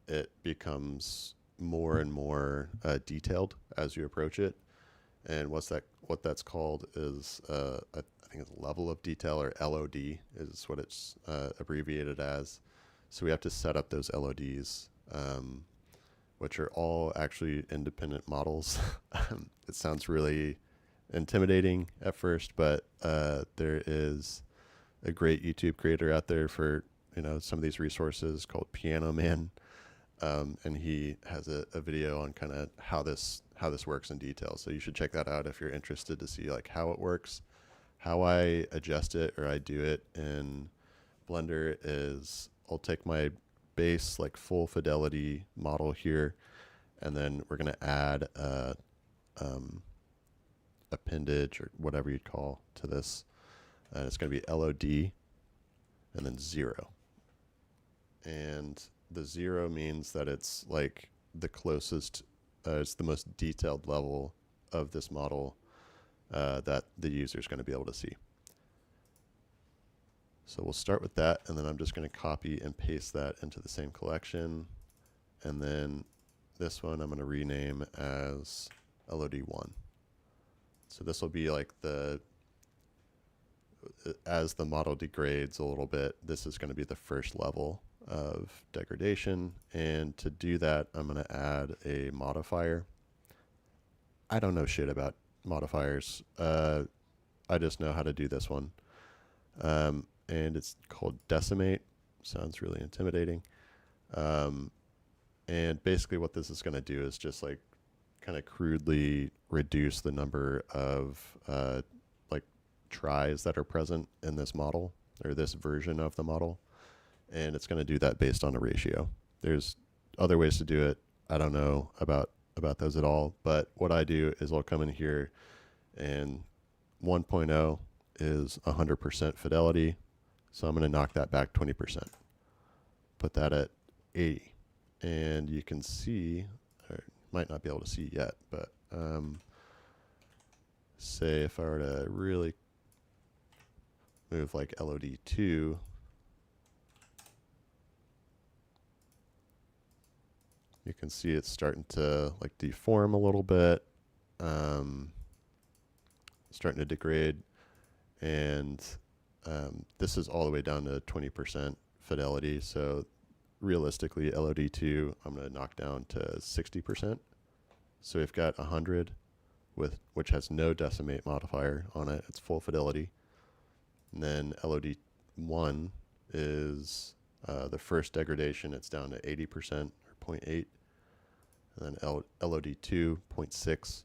Speaker 1: it becomes more and more detailed as you approach it. And what that's called is I think it's level of detail, or LOD is what it's abbreviated as. So we have to set up those LODs, which are all actually independent models. It sounds really intimidating at first, but there is a great YouTube creator out there for, you know, some of these resources called Piano Man, and he has a video on kind of how this works in detail. So you should check that out if you're interested to see like how it works. How I adjust it, or I do it in Blender, is I'll take my base like full fidelity model here, and then we're going to add a appendage or whatever you'd call to this, and it's going to be LOD and then 0. And the 0 means that it's like the closest, it's the most detailed level of this model that the user is going to be able to see. So we'll start with that, and then I'm just going to copy and paste that into the same collection. And then this one I'm going to rename as LOD1. So this will be like as the model degrades a little bit, this is going to be the first level of degradation. And to do that, I'm going to add a modifier. I don't know shit about modifiers. I just know how to do this one. And it's called decimate. Sounds really intimidating. And basically what this is going to do is just like kind of crudely reduce the number of like tries that are present in this model, or this version of the model. And it's going to do that based on a ratio. There's other ways to do it. I don't know about those at all, but what I do is I'll come in here, and 1.0 is 100% fidelity. So I'm going to knock that back 20%. Put that at 80. And you can see, or might not be able to see yet, but say if I were to really move like LOD2, You can see it's starting to like deform a little bit, starting to degrade, and this is all the way down to 20% fidelity. So realistically, LOD2, I'm going to knock down to 60%. So we've got 100 which has no decimate modifier on it. It's full fidelity. And then LOD1 is the first degradation. It's down to 80% or 0.8. And then LOD2, 0.6.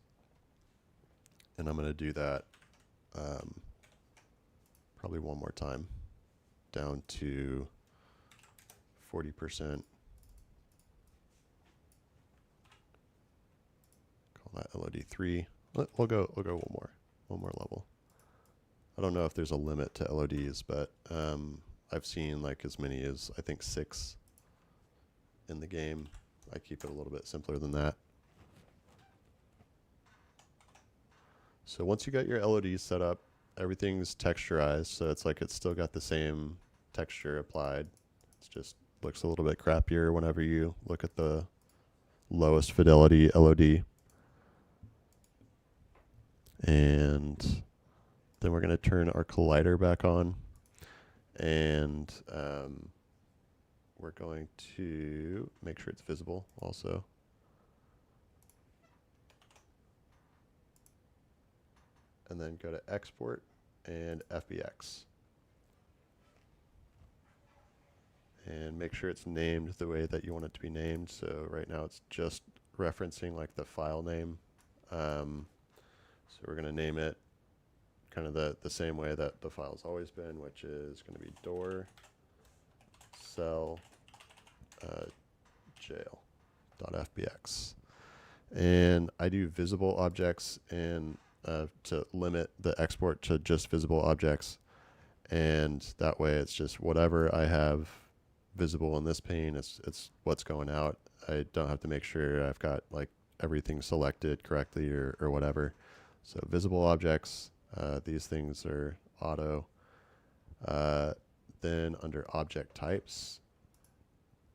Speaker 1: And I'm going to do that probably one more time, down to 40%. Call that LOD3. We'll go one more level. I don't know if there's a limit to LODs, but I've seen like as many as I think 6 in the game. I keep it a little bit simpler than that. So once you got your LODs set up, everything's texturized, so it's like it's still got the same texture applied. It just looks a little bit crappier whenever you look at the lowest fidelity LOD. And then we're going to turn our collider back on, and we're going to make sure it's visible also. And then go to export and FBX. And make sure it's named the way that you want it to be named. So right now it's just referencing like the file name. So we're going to name it kind of the same way that the file's always been, which is going to be door cell jail.fbx. And I do visible objects and to limit the export to just visible objects. And that way it's just whatever I have visible in this pane, it's what's going out. I don't have to make sure I've got like everything selected correctly or whatever. So visible objects, these things are auto. Then under object types,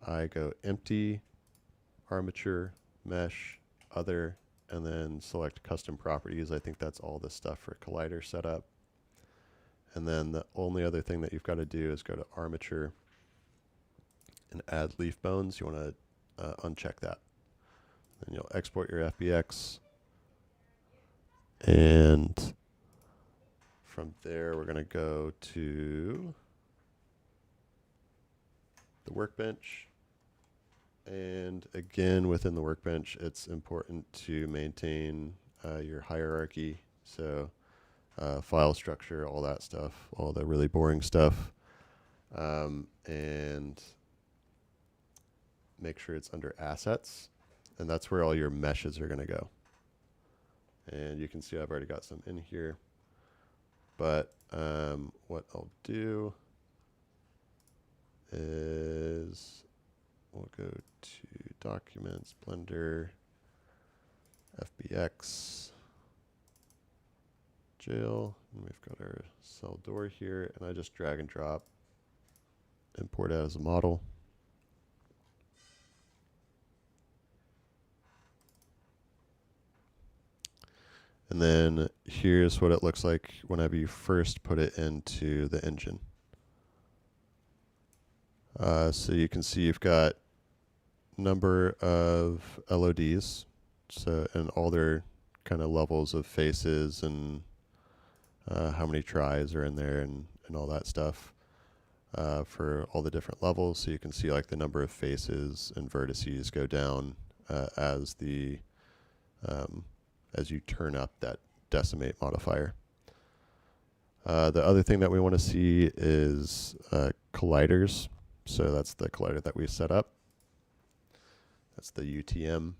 Speaker 1: I go empty, armature, mesh, other, and then select custom properties. I think that's all the stuff for collider setup. And then the only other thing that you've got to do is go to armature and add leaf bones. You want to uncheck that. Then you'll export your FBX. And from there, we're going to go to the workbench. And again, within the workbench, it's important to maintain your hierarchy. So file structure, all that stuff, all the really boring stuff. And make sure it's under assets. And that's where all your meshes are going to go. And you can see I've already got some in here. But what I'll do is we'll go to Documents, Blender, FBX, Jail, and we've got our cell door here, and I just drag and drop, import it as a model. And then here's what it looks like whenever you first put it into the engine. So you can see you've got number of LODs, so and all their kind of levels of faces and how many tries are in there and all that stuff for all the different levels. So you can see like the number of faces and vertices go down as the as you turn up that decimate modifier. The other thing that we want to see is colliders. So that's the collider that we set up. That's the UTM.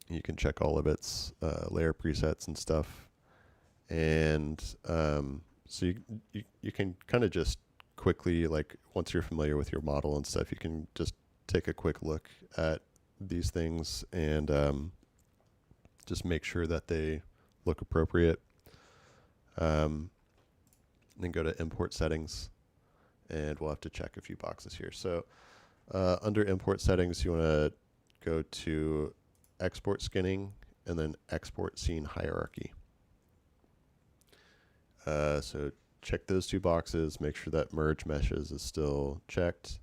Speaker 1: You can check all of its layer presets and stuff. And so you can kind of just quickly, like once you're familiar with your model and stuff, you can just take a quick look at these things and just make sure that they look appropriate. Then go to import settings, and we'll have to check a few boxes here. So under import settings, you want to go to export skinning and then export scene hierarchy. So check those two boxes, make sure that merge meshes is still checked.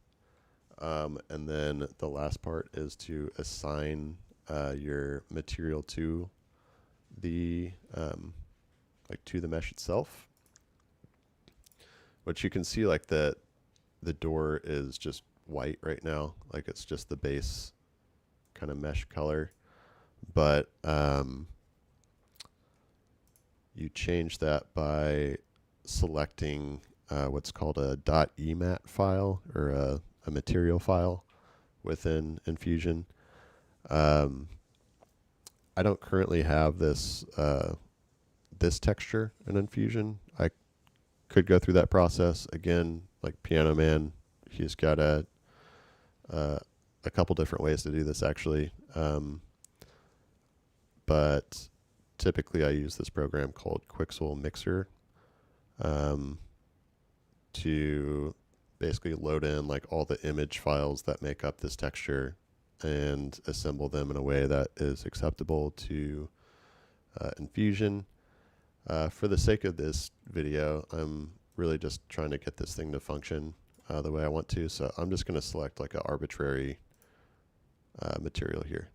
Speaker 1: And then the last part is to assign your material to the to the mesh itself. Which you can see, like, the door is just white right now, like it's just the base kind of mesh color. But you change that by selecting what's called a .emat file, or a material file within Enfusion. I don't currently have this this texture in Enfusion. I could go through that process again, like Piano Man. He's got a couple different ways to do this, actually. But typically I use this program called Quixel Mixer to basically load in like all the image files that make up this texture and assemble them in a way that is acceptable to Enfusion. For the sake of this video, I'm really just trying to get this thing to function the way I want to, so I'm just going to select like an arbitrary material here.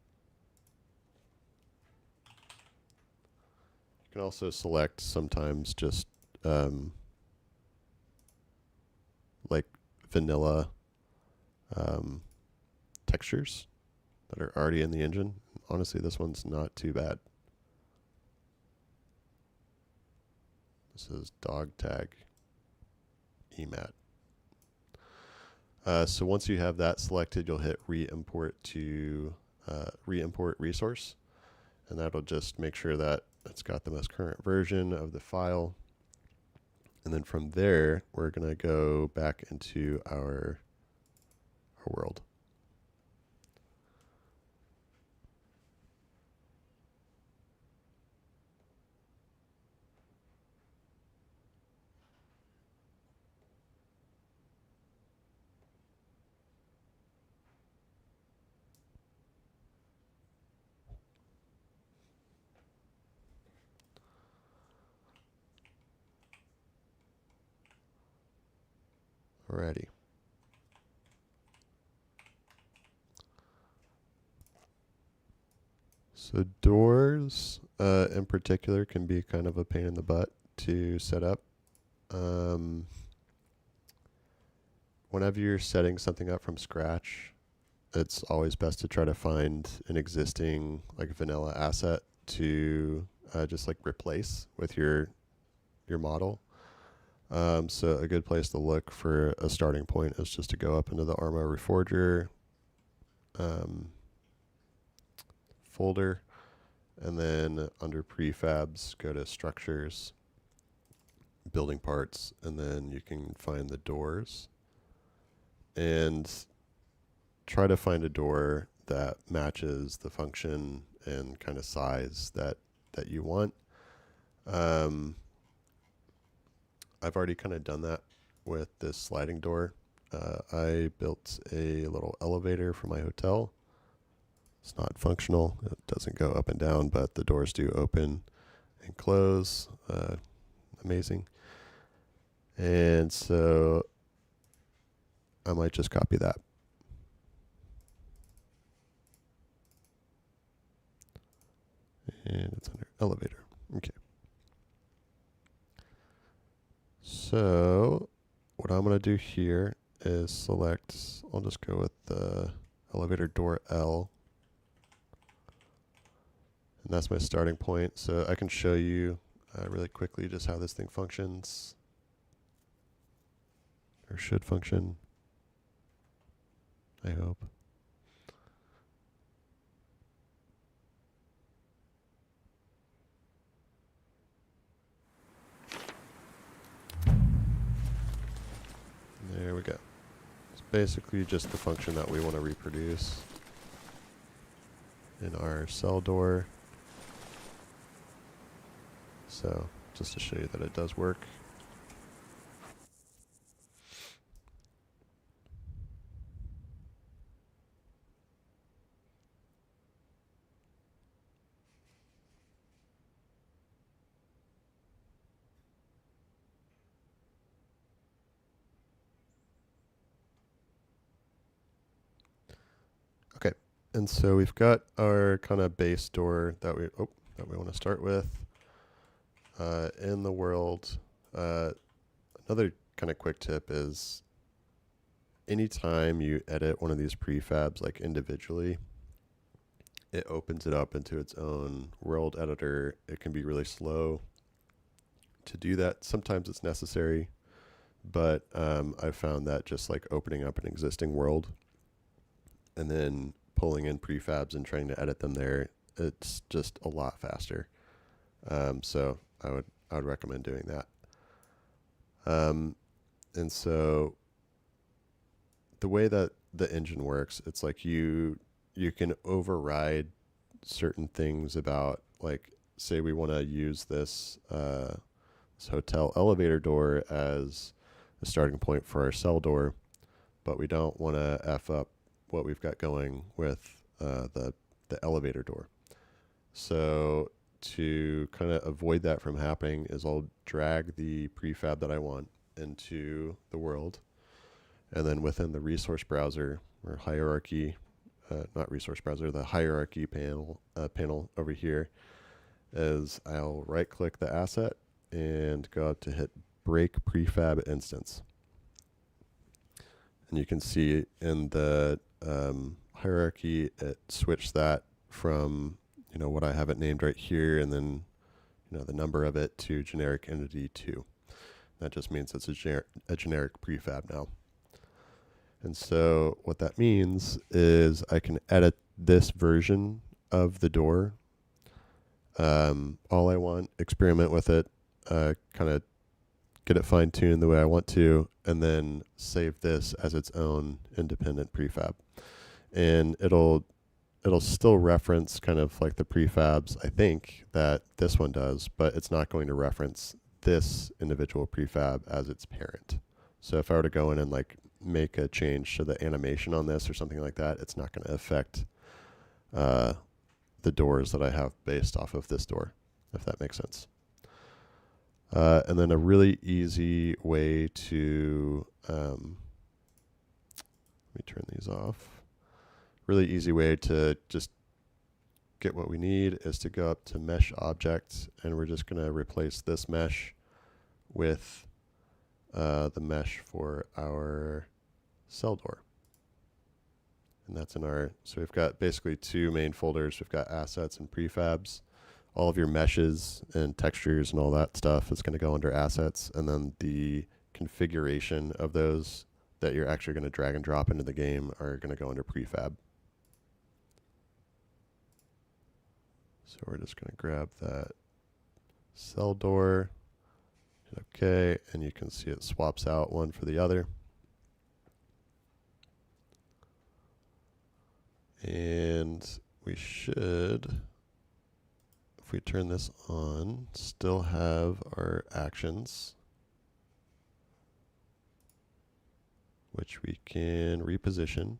Speaker 1: You can also select sometimes just like vanilla textures that are already in the engine. Honestly, this one's not too bad. This is dog tag emat. So once you have that selected, you'll hit re-import to re-import resource, and that'll just make sure that it's got the most current version of the file. And then from there, we're going to go back into our world. Alrighty. So doors in particular can be kind of a pain in the butt to set up. Whenever you're setting something up from scratch, it's always best to try to find an existing like vanilla asset to just like replace with your model. So a good place to look for a starting point is just to go up into the Arma Reforger folder, and then under prefabs, go to structures, building parts, and then you can find the doors. And try to find a door that matches the function and kind of size that you want. I've already kind of done that with this sliding door. I built a little elevator for my hotel. It's not functional. It doesn't go up and down, but the doors do open and close. Amazing. And so I might just copy that. And it's under elevator. Okay. So what I'm going to do here is select, I'll just go with the elevator door L. And that's my starting point. So I can show you really quickly just how this thing functions, or should function, I hope. There we go. It's basically just the function that we want to reproduce in our cell door. So just to show you that it does work. And so we've got our kind of base door that we want to start with in the world. Another kind of quick tip is anytime you edit one of these prefabs like individually, it opens it up into its own world editor. It can be really slow to do that. Sometimes it's necessary, but I've found that just like opening up an existing world and then pulling in prefabs and trying to edit them there, it's just a lot faster. So I would recommend doing that. And so the way that the engine works, it's like you can override certain things about, like, say we want to use this hotel elevator door as a starting point for our cell door, but we don't want to F up what we've got going with the elevator door. So to kind of avoid that from happening is I'll drag the prefab that I want into the world, and then within the resource browser or hierarchy, not resource browser, the hierarchy panel over here, is I'll right click the asset and go out to hit break prefab instance. And you can see in the hierarchy, it switched that from, what I have it named right here, and then, the number of it, to generic entity 2. That just means it's a generic prefab now. And so what that means is I can edit this version of the door all I want, experiment with it, kind of get it fine-tuned the way I want to, and then save this as its own independent prefab. And it'll still reference kind of like the prefabs, I think, that this one does, but it's not going to reference this individual prefab as its parent. So if I were to go in and like make a change to the animation on this or something like that, it's not going to affect the doors that I have based off of this door, if that makes sense. And then a really easy way to, let me turn these off. Really easy way to just get what we need is to go up to mesh objects, and we're just going to replace this mesh with the mesh for our cell door. And that's in our, so we've got basically two main folders. We've got assets and prefabs. All of your meshes and textures and all that stuff is going to go under assets, and then the configuration of those that you're actually going to drag and drop into the game are going to go under prefab. So we're just going to grab that cell door, hit OK, and you can see it swaps out one for the other. And we should, if we turn this on, still have our actions, which we can reposition.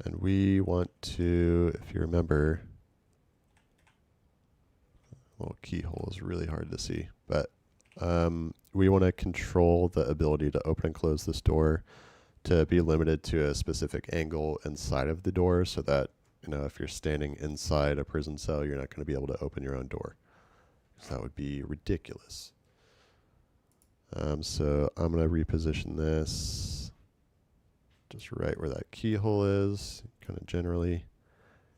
Speaker 1: And we want to, if you remember, a little keyhole is really hard to see, but we want to control the ability to open and close this door to be limited to a specific angle inside of the door, so that, if you're standing inside a prison cell, you're not going to be able to open your own door, because that would be ridiculous. So I'm going to reposition this just right where that keyhole is, kind of generally.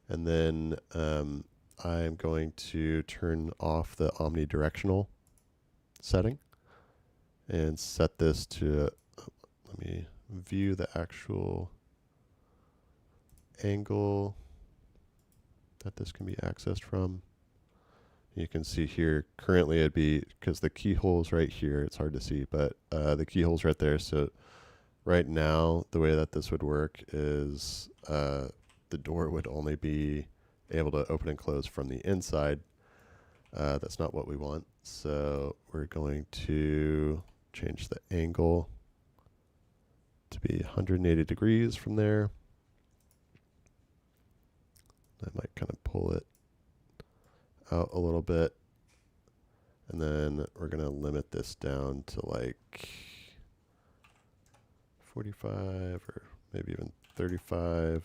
Speaker 1: And then I'm going to turn off the omnidirectional setting and set this to, let me view the actual angle that this can be accessed from. You can see here, currently it'd be, because the keyhole's right here, it's hard to see, but the keyhole's right there. So right now, the way that this would work is the door would only be able to open and close from the inside. That's not what we want. So we're going to change the angle to be 180 degrees from there. I might kind of pull it out a little bit. And then we're going to limit this down to like 45 or maybe even 35.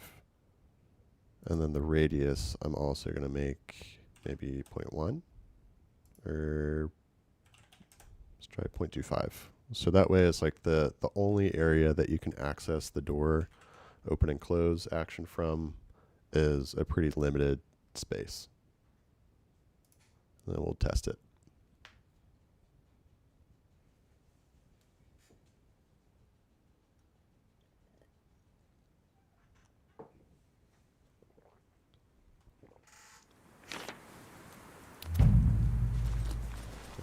Speaker 1: And then the radius, I'm also going to make maybe 0.1 or let's try 0.25. So that way it's like the only area that you can access the door open and close action from is a pretty limited space. And then we'll test it.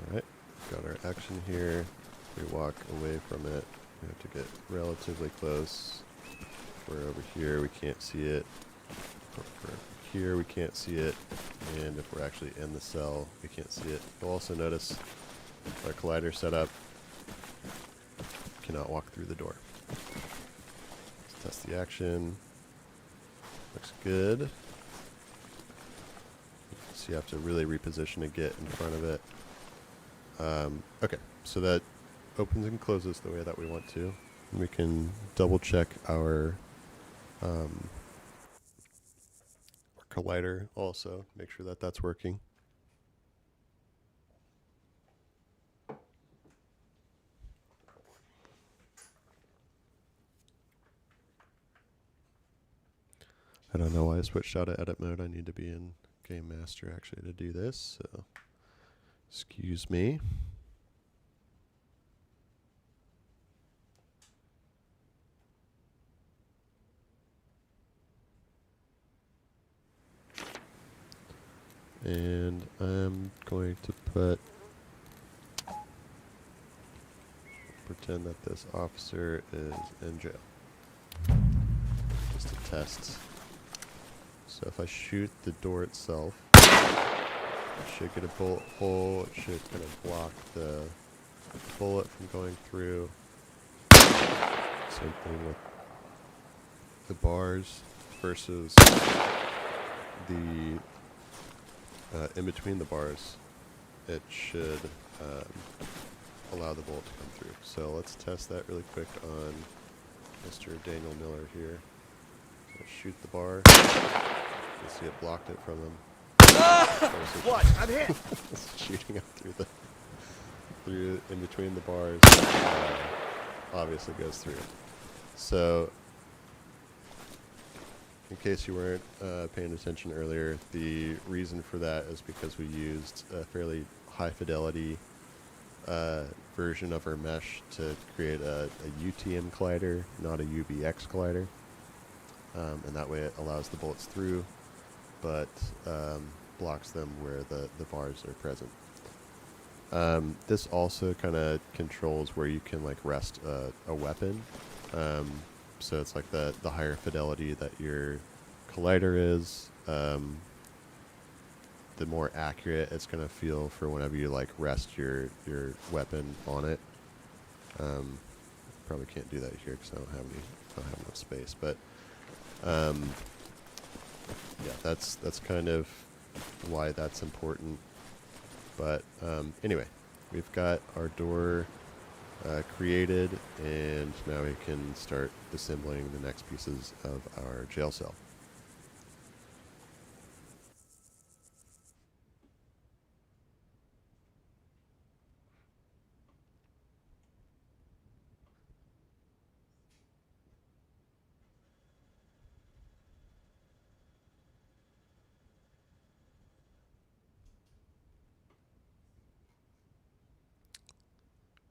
Speaker 1: Alright, got our action here. We walk away from it. We have to get relatively close. We're over here, we can't see it. Over here, we can't see it. And if we're actually in the cell, we can't see it. You'll also notice our collider setup cannot walk through the door. Let's test the action. Looks good. So you have to really reposition to get in front of it. Okay, so that opens and closes the way that we want to. And we can double check our collider also, make sure that that's working. I don't know why I switched out of edit mode. I need to be in Game Master actually to do this, so excuse me. And I'm going to pretend that this officer is in jail. Just to test. So if I shoot the door itself, it should get a bullet hole. It should kind of block the bullet from going through. Same thing with the bars versus the in between the bars. It should allow the bullet to come through. So let's test that really quick on Mr. Daniel Miller here. So shoot the bar. You see it blocked it from him.
Speaker 2: What? I'm hit.
Speaker 1: It's shooting up through in between the bars. Obviously goes through. So, in case you weren't paying attention earlier, the reason for that is because we used a fairly high fidelity version of our mesh to create a UTM collider, not a UBX collider. And that way it allows the bullets through, but blocks them where the bars are present. This also kind of controls where you can like rest a weapon. So it's like the higher fidelity that your collider is, the more accurate it's going to feel for whenever you like rest your weapon on it. Probably can't do that here because I don't have enough space, but yeah, that's kind of why that's important. But anyway, we've got our door created, and now we can start assembling the next pieces of our jail cell.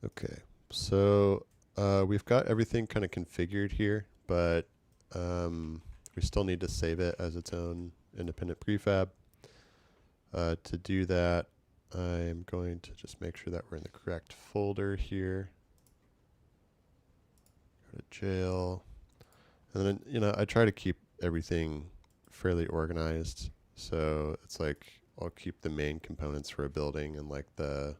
Speaker 1: Okay, so we've got everything kind of configured here, but we still need to save it as its own independent prefab. To do that, I'm going to just make sure that we're in the correct folder here. Go to jail. And then, you know, I try to keep everything fairly organized. So it's like I'll keep the main components for a building and like a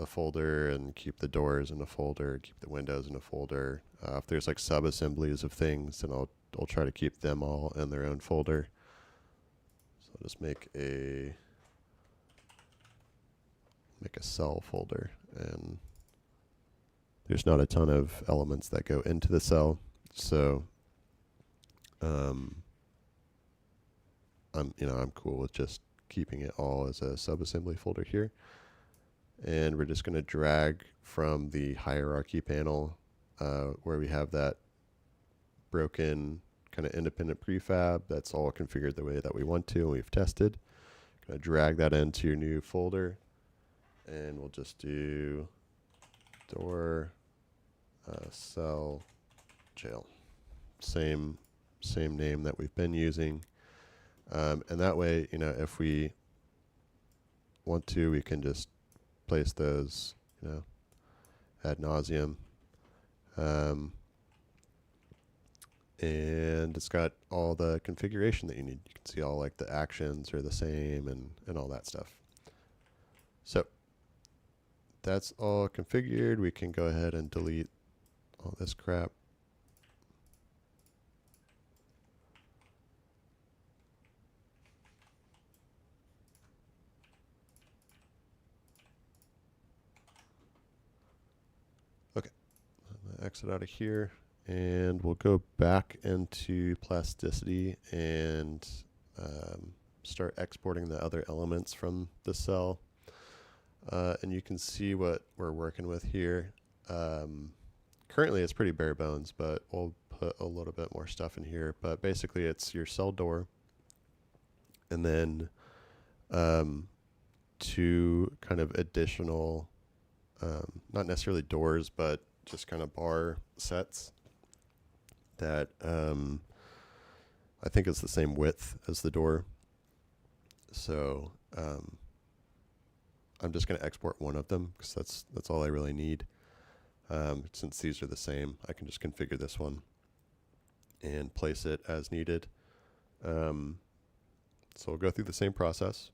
Speaker 1: folder, and keep the doors in a folder, keep the windows in a folder. If there's like sub-assemblies of things, then I'll try to keep them all in their own folder. So I'll just make a cell folder, and there's not a ton of elements that go into the cell. So I'm cool with just keeping it all as a subassembly folder here. And we're just going to drag from the hierarchy panel where we have that broken kind of independent prefab that's all configured the way that we want to and we've tested. Going to drag that into your new folder, and we'll just do door cell jail. Same name that we've been using. And that way, if we want to, we can just place those, ad nauseum. And it's got all the configuration that you need. You can see all like the actions are the same and all that stuff. So that's all configured. We can go ahead and delete all this crap. Okay, I'm gonna exit out of here. And we'll go back into Plasticity and start exporting the other elements from the cell. And you can see what we're working with here. Currently it's pretty bare bones, but we'll put a little bit more stuff in here. But basically it's your cell door, and then two kind of additional, not necessarily doors, but just kind of bar sets that I think it's the same width as the door. So I'm just going to export one of them because that's all I really need. Since these are the same, I can just configure this one and place it as needed. So we'll go through the same process.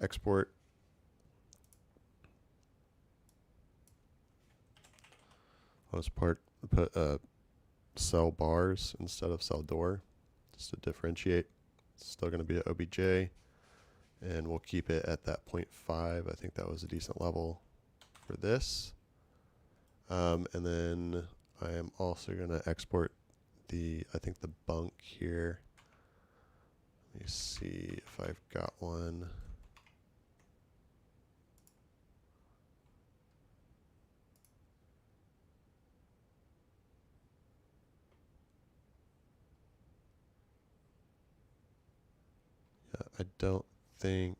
Speaker 1: Export. I'll just put cell bars instead of cell door, just to differentiate. It's still going to be an OBJ, and we'll keep it at that 0.5. I think that was a decent level for this. And then I am also going to export the bunk here. Let me see if I've got one. I don't think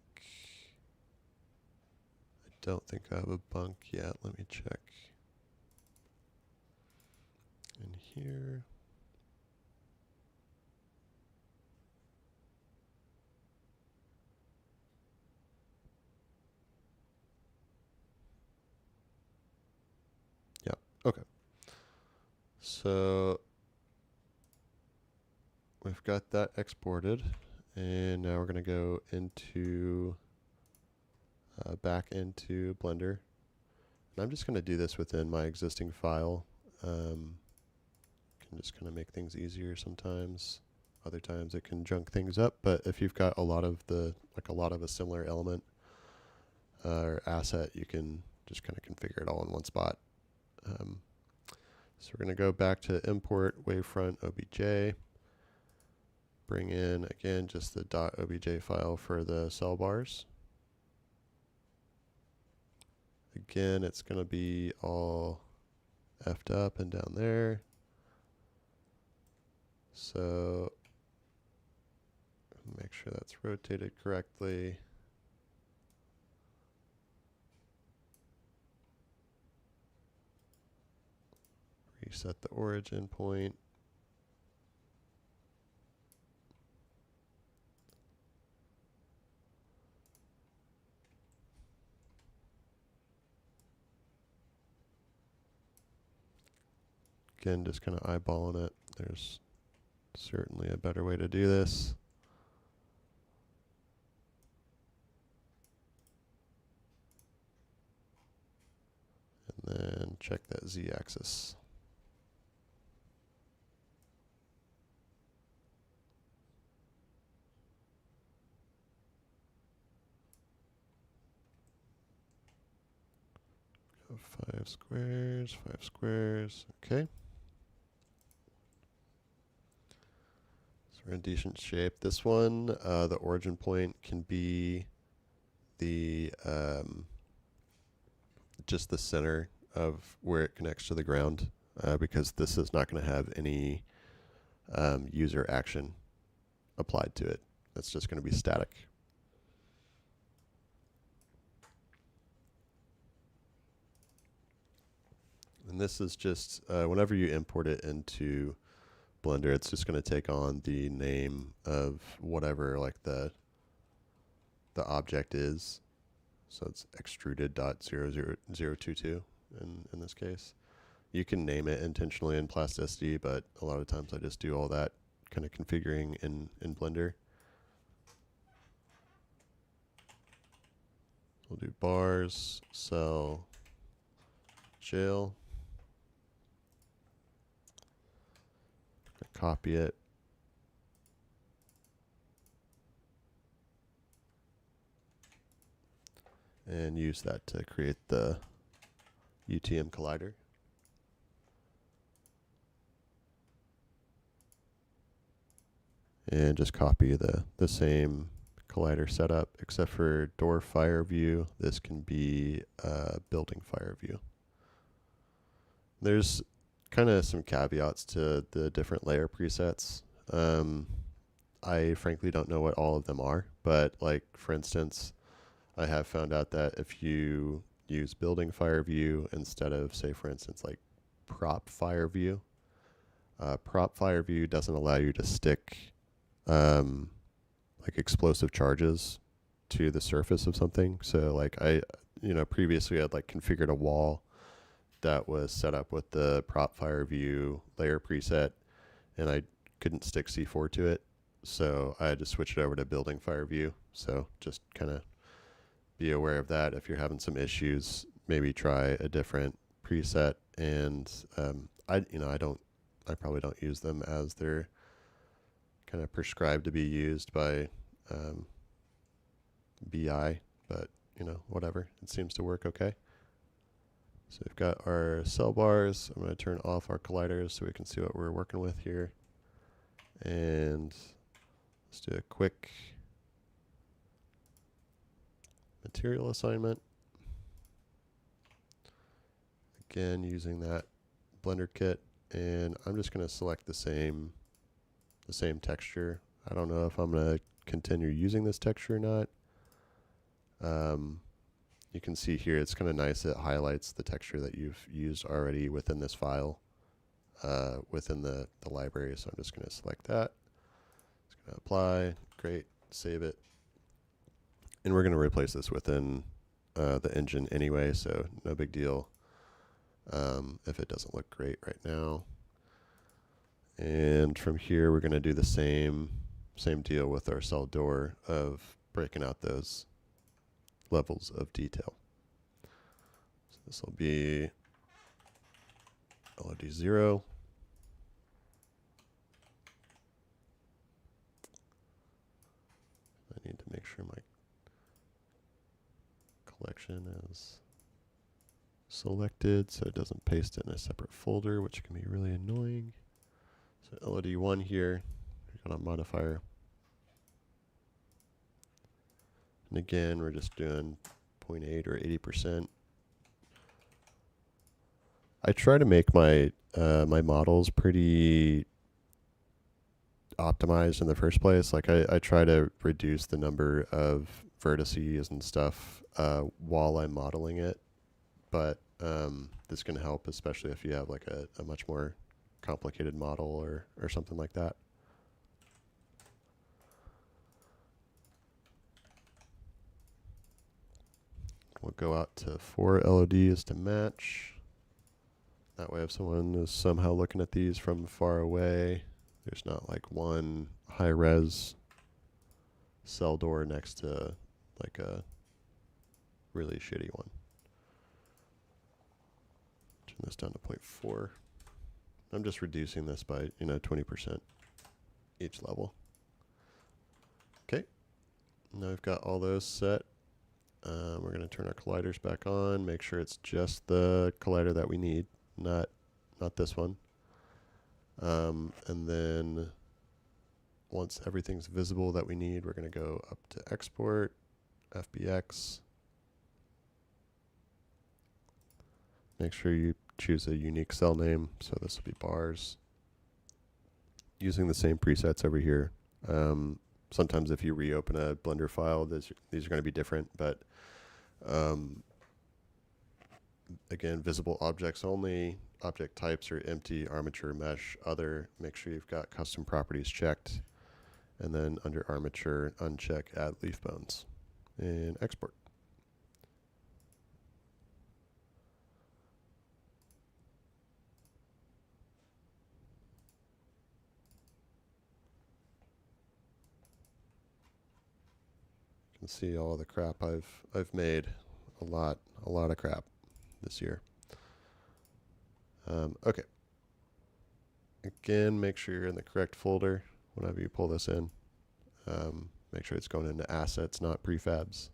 Speaker 1: I have a bunk yet. Let me check. In here. Yeah, okay. So we've got that exported. And now we're going to go into back into Blender. And I'm just going to do this within my existing file. Can just kind of make things easier sometimes. Other times it can junk things up. But if you've got a lot of a similar element or asset, you can just kind of configure it all in one spot. So we're going to go back to import wavefront obj. Bring in, again, just the .obj file for the cell bars. Again, it's going to be all effed up and down there. So make sure that's rotated correctly. Reset the origin point. Again, just kind of eyeballing it. There's certainly a better way to do this. And then check that z-axis. 5 squares, 5 squares. Okay. So we're in decent shape. This one, the origin point can be the just the center of where it connects to the ground, because this is not going to have any user action applied to it. It's just going to be static. And this is just, whenever you import it into Blender, it's just going to take on the name of whatever like the object is. So it's extruded.00022 in this case. You can name it intentionally in Plasticity, but a lot of times I just do all that kind of configuring in Blender. We'll do bars, cell, jail. Copy it. And use that to create the UTM collider. And just copy the same collider setup, except for door fire view. This can be building fire view. There's kind of some caveats to the different layer presets. I frankly don't know what all of them are, but like for instance, I have found out that if you use building fire view instead of, say for instance, like prop fire view doesn't allow you to stick like explosive charges to the surface of something. So like previously I'd like configured a wall that was set up with the prop fire view layer preset, and I couldn't stick C4 to it. So I had to switch it over to building fire view. So just kind of be aware of that. If you're having some issues, maybe try a different preset. And I probably don't use them as they're kind of prescribed to be used by BI, but whatever. It seems to work okay. So we've got our cell bars. I'm going to turn off our colliders so we can see what we're working with here. And let's do a quick material assignment. Again, using that Blender kit, and I'm just going to select the same texture. I don't know if I'm going to continue using this texture or not. You can see here it's kind of nice. It highlights the texture that you've used already within this file, within the library. So I'm just going to select that. It's going to apply. Great. Save it. And we're going to replace this within the engine anyway, so no big deal if it doesn't look great right now. And from here, we're going to do the same deal with our cell door of breaking out those levels of detail. So this will be LOD 0. I need to make sure my collection is selected so it doesn't paste it in a separate folder, which can be really annoying. So LOD 1 here, we've got a modifier. And again, we're just doing 0.8 or 80%. I try to make my my models pretty optimized in the first place. Like I try to reduce the number of vertices and stuff while I'm modeling it. But this can help, especially if you have like a much more complicated model or something like that. We'll go out to 4 LODs to match. That way if someone is somehow looking at these from far away, there's not like one high-res cell door next to like a really shitty one. Turn this down to 0.4. I'm just reducing this by 20% each level. Okay, now we've got all those set. We're going to turn our colliders back on, make sure it's just the collider that we need, not this one. And then once everything's visible that we need, we're going to go up to export, FBX. Make sure you choose a unique cell name, so this will be bars. Using the same presets over here. Sometimes if you reopen a Blender file, these are going to be different, but again, visible objects only, object types are empty, armature, mesh, other. Make sure you've got custom properties checked. And then under armature, uncheck add leaf bones and export. You can see all the crap I've made, a lot of crap this year. Okay. Again, make sure you're in the correct folder whenever you pull this in. Make sure it's going into assets, not prefabs.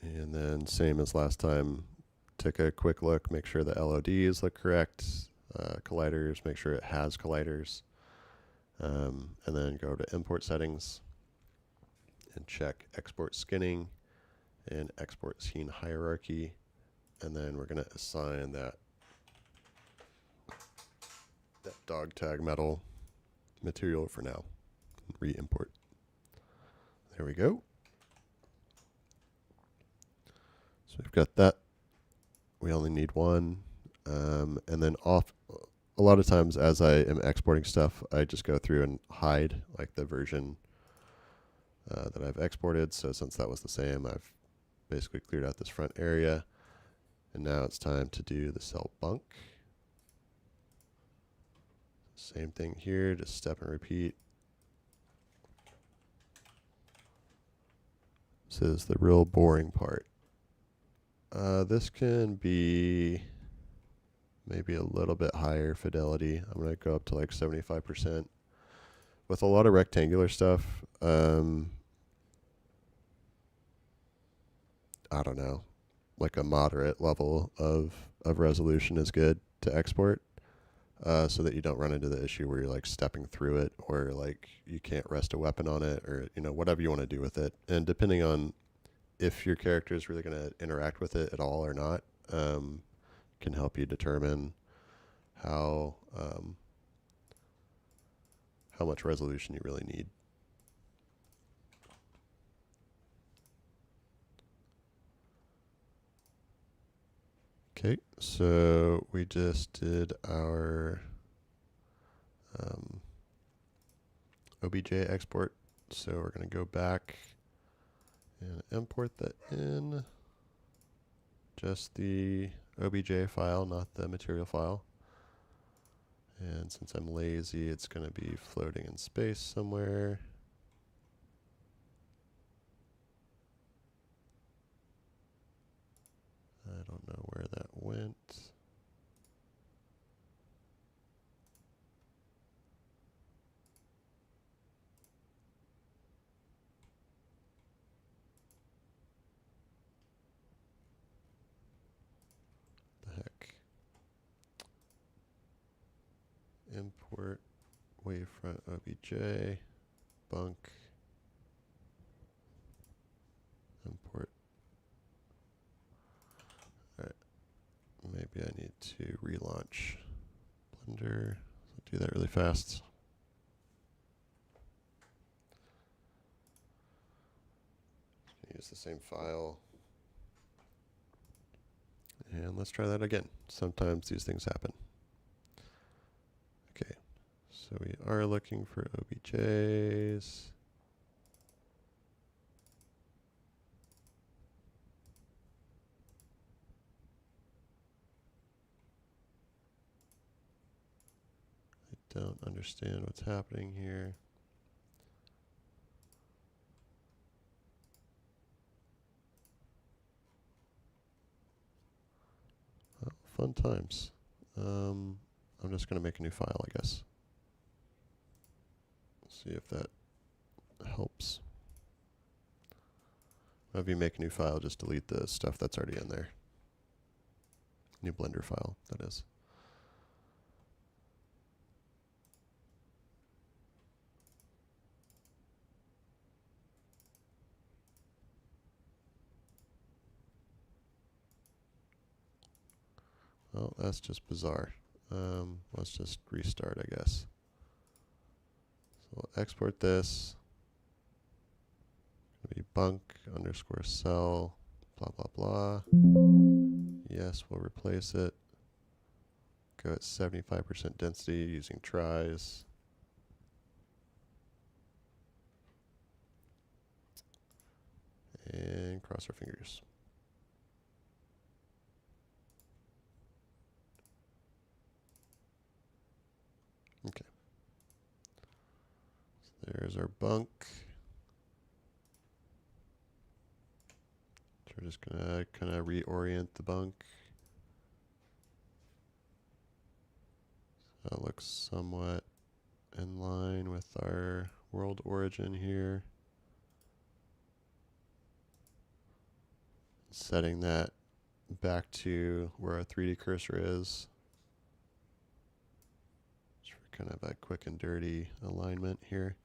Speaker 1: And then same as last time, take a quick look, make sure the LODs look correct. Colliders, make sure it has colliders. And then go to import settings and check export skinning and export scene hierarchy. And then we're going to assign that dog tag metal material for now. Re-import. There we go. So we've got that. We only need one. And then a lot of times as I am exporting stuff, I just go through and hide like the version that I've exported. So since that was the same, I've basically cleared out this front area. And now it's time to do the cell bunk. Same thing here, just step and repeat. This is the real boring part. This can be maybe a little bit higher fidelity. I'm going to go up to like 75%. With a lot of rectangular stuff, I don't know, like a moderate level of resolution is good to export. So that you don't run into the issue where you're like stepping through it, or like you can't rest a weapon on it, or whatever you want to do with it. And depending on if your character is really going to interact with it at all or not, can help you determine how much resolution you really need. Okay, so we just did our OBJ export. So we're going to go back and import that in. Just the OBJ file, not the material file. And since I'm lazy, it's going to be floating in space somewhere. I don't know where that went. The heck. Import wavefront OBJ, bunk, import. Alright, maybe I need to relaunch Blender. So do that really fast. Use the same file. And let's try that again. Sometimes these things happen. Okay, so we are looking for OBJs. I don't understand what's happening here. Oh, fun times. I'm just going to make a new file, I guess. See if that helps. If you make a new file, just delete the stuff that's already in there. New Blender file, that is. Well, that's just bizarre. Let's just restart, I guess. So we'll export this. It'll be bunk underscore cell, blah, blah, blah. Yes, we'll replace it. Go at 75% density using tries. And cross our fingers. Okay. So there's our bunk. So we're just gonna kind of reorient the bunk. So it looks somewhat in line with our world origin here. Setting that back to where our 3D cursor is. Just for kind of a quick and dirty alignment here.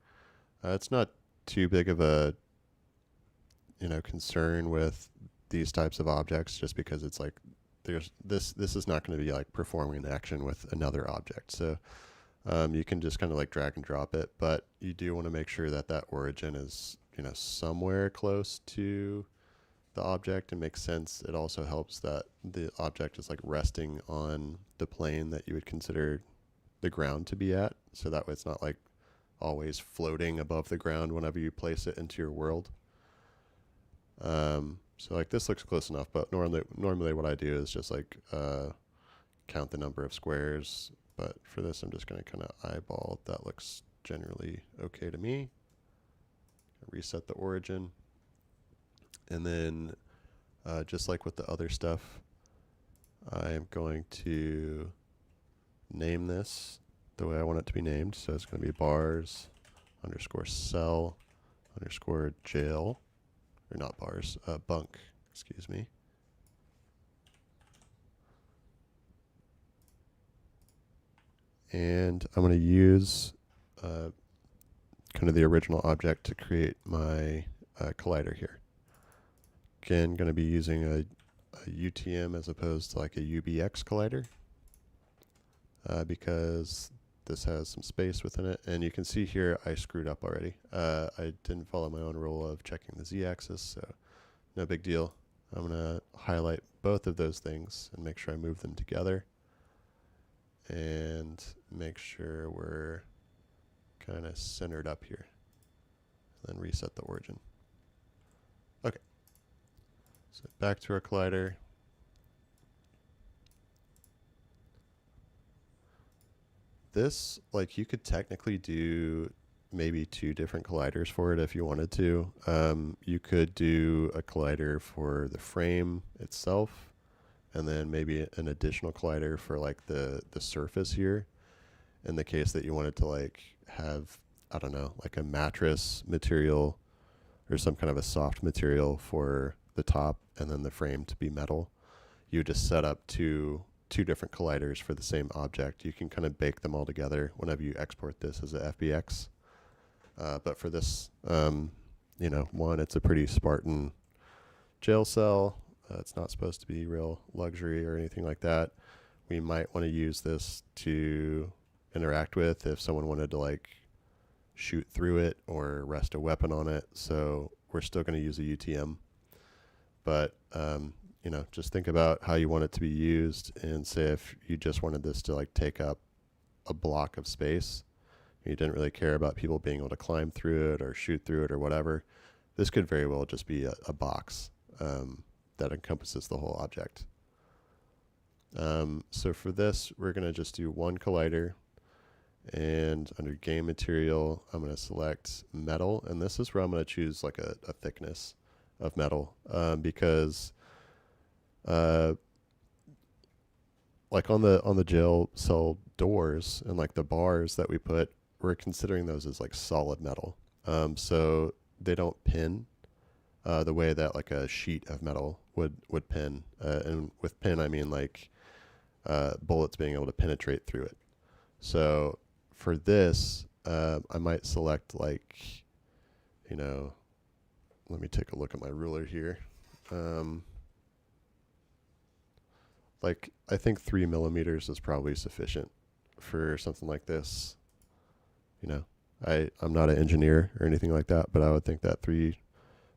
Speaker 1: It's not too big of a concern with these types of objects, just because it's like there's this is not going to be like performing an action with another object. So you can just kind of like drag and drop it, but you do want to make sure that that origin is somewhere close to the object and makes sense. It also helps that the object is like resting on the plane that you would consider the ground to be at, so that way it's not like always floating above the ground whenever you place it into your world. So like this looks close enough, but normally what I do is just like count the number of squares, but for this I'm just going to kind of eyeball. That looks generally okay to me. Reset the origin. And then just like with the other stuff, I am going to name this the way I want it to be named. So it's going to be bars underscore cell underscore jail, or not bars, bunk, excuse me. And I'm going to use kind of the original object to create my collider here. Again, going to be using a UTM as opposed to like a UBX collider because this has some space within it. And you can see here I screwed up already. I didn't follow my own rule of checking the Z-axis, so no big deal. I'm going to highlight both of those things and make sure I move them together and make sure we're kind of centered up here. Then reset the origin. Okay. So back to our collider. This, like, you could technically do maybe 2 different colliders for it if you wanted to. You could do a collider for the frame itself, and then maybe an additional collider for like the surface here, in the case that you wanted to like have, I don't know, like a mattress material or some kind of a soft material for the top and then the frame to be metal. You just set up two different colliders for the same object. You can kind of bake them all together whenever you export this as a FBX. But for this, one, it's a pretty Spartan jail cell. It's not supposed to be real luxury or anything like that. We might want to use this to interact with if someone wanted to like shoot through it or rest a weapon on it. So we're still going to use a UTM. But, just think about how you want it to be used, and say if you just wanted this to like take up a block of space, you didn't really care about people being able to climb through it or shoot through it or whatever, this could very well just be a box that encompasses the whole object. So for this, we're going to just do one collider, and under game material, I'm going to select metal, and this is where I'm going to choose like a thickness of metal, because like on the jail cell doors and like the bars that we put we're considering those as like solid metal. So they don't pin the way that like a sheet of metal would pin. And with pin, I mean like bullets being able to penetrate through it. So for this, I might select like, you know, let me take a look at my ruler here. Like I think 3 millimeters is probably sufficient for something like this. You know, I'm not an engineer or anything like that, but I would think that 3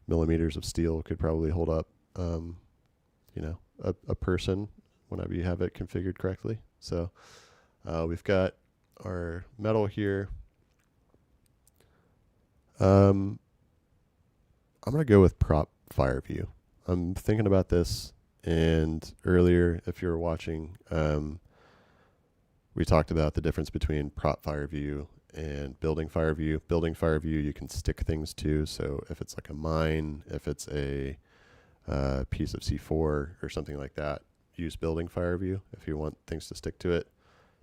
Speaker 1: millimeters of steel could probably hold up, you know, a person whenever you have it configured correctly. So we've got our metal here. I'm going to go with prop fire view. I'm thinking about this, and earlier, if you were watching, we talked about the difference between prop fire view and building fire view. Building fire view, you can stick things to. So if it's like a mine, if it's a piece of C4 or something like that, use building fire view if you want things to stick to it.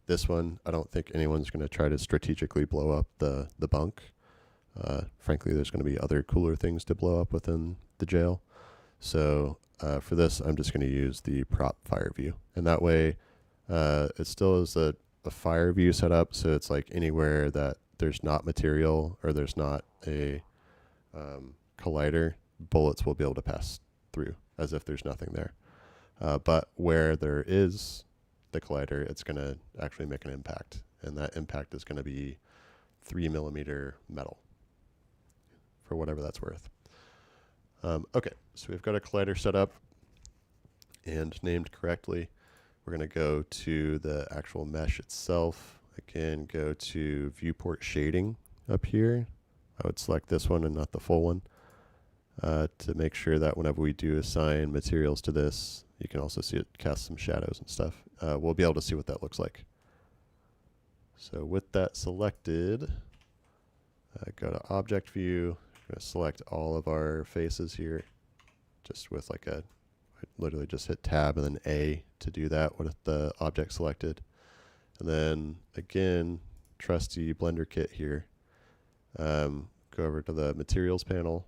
Speaker 1: This one, I don't think anyone's going to try to strategically blow up the bunk. Frankly, there's going to be other cooler things to blow up within the jail. So for this, I'm just going to use the prop fire view. And that way, it still is a fire view setup. So it's like anywhere that there's not material or there's not a collider, bullets will be able to pass through as if there's nothing there. But where there is the collider, it's going to actually make an impact. And that impact is going to be 3 millimeter metal, for whatever that's worth. Okay, so we've got a collider set up and named correctly. We're going to go to the actual mesh itself. Again, go to viewport shading up here. I would select this one and not the full one to make sure that whenever we do assign materials to this, you can also see it cast some shadows and stuff. We'll be able to see what that looks like. So with that selected, go to object view. We're going to select all of our faces here, just with like I literally just hit tab and then A to do that with the object selected. And then again, trusty Blender kit here. Go over to the materials panel,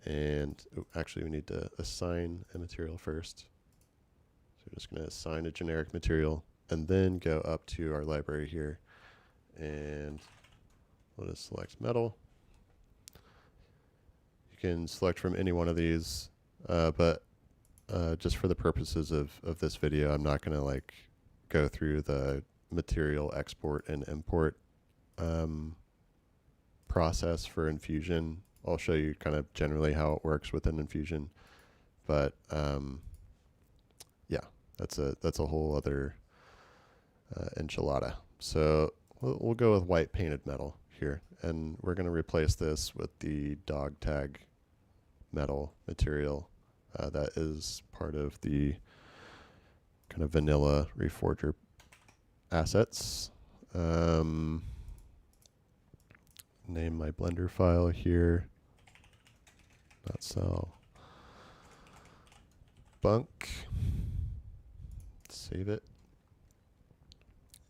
Speaker 1: and actually we need to assign a material first. So we're just going to assign a generic material and then go up to our library here, and we'll just select metal. You can select from any one of these, but just for the purposes of this video, I'm not going to like go through the material export and import process for Enfusion. I'll show you kind of generally how it works within Enfusion, but yeah, that's a whole other enchilada. So we'll go with white painted metal here, and we're going to replace this with the dog tag metal material that is part of the kind of vanilla Reforger assets. Name my Blender file here. Not cell. Bunk. Save it.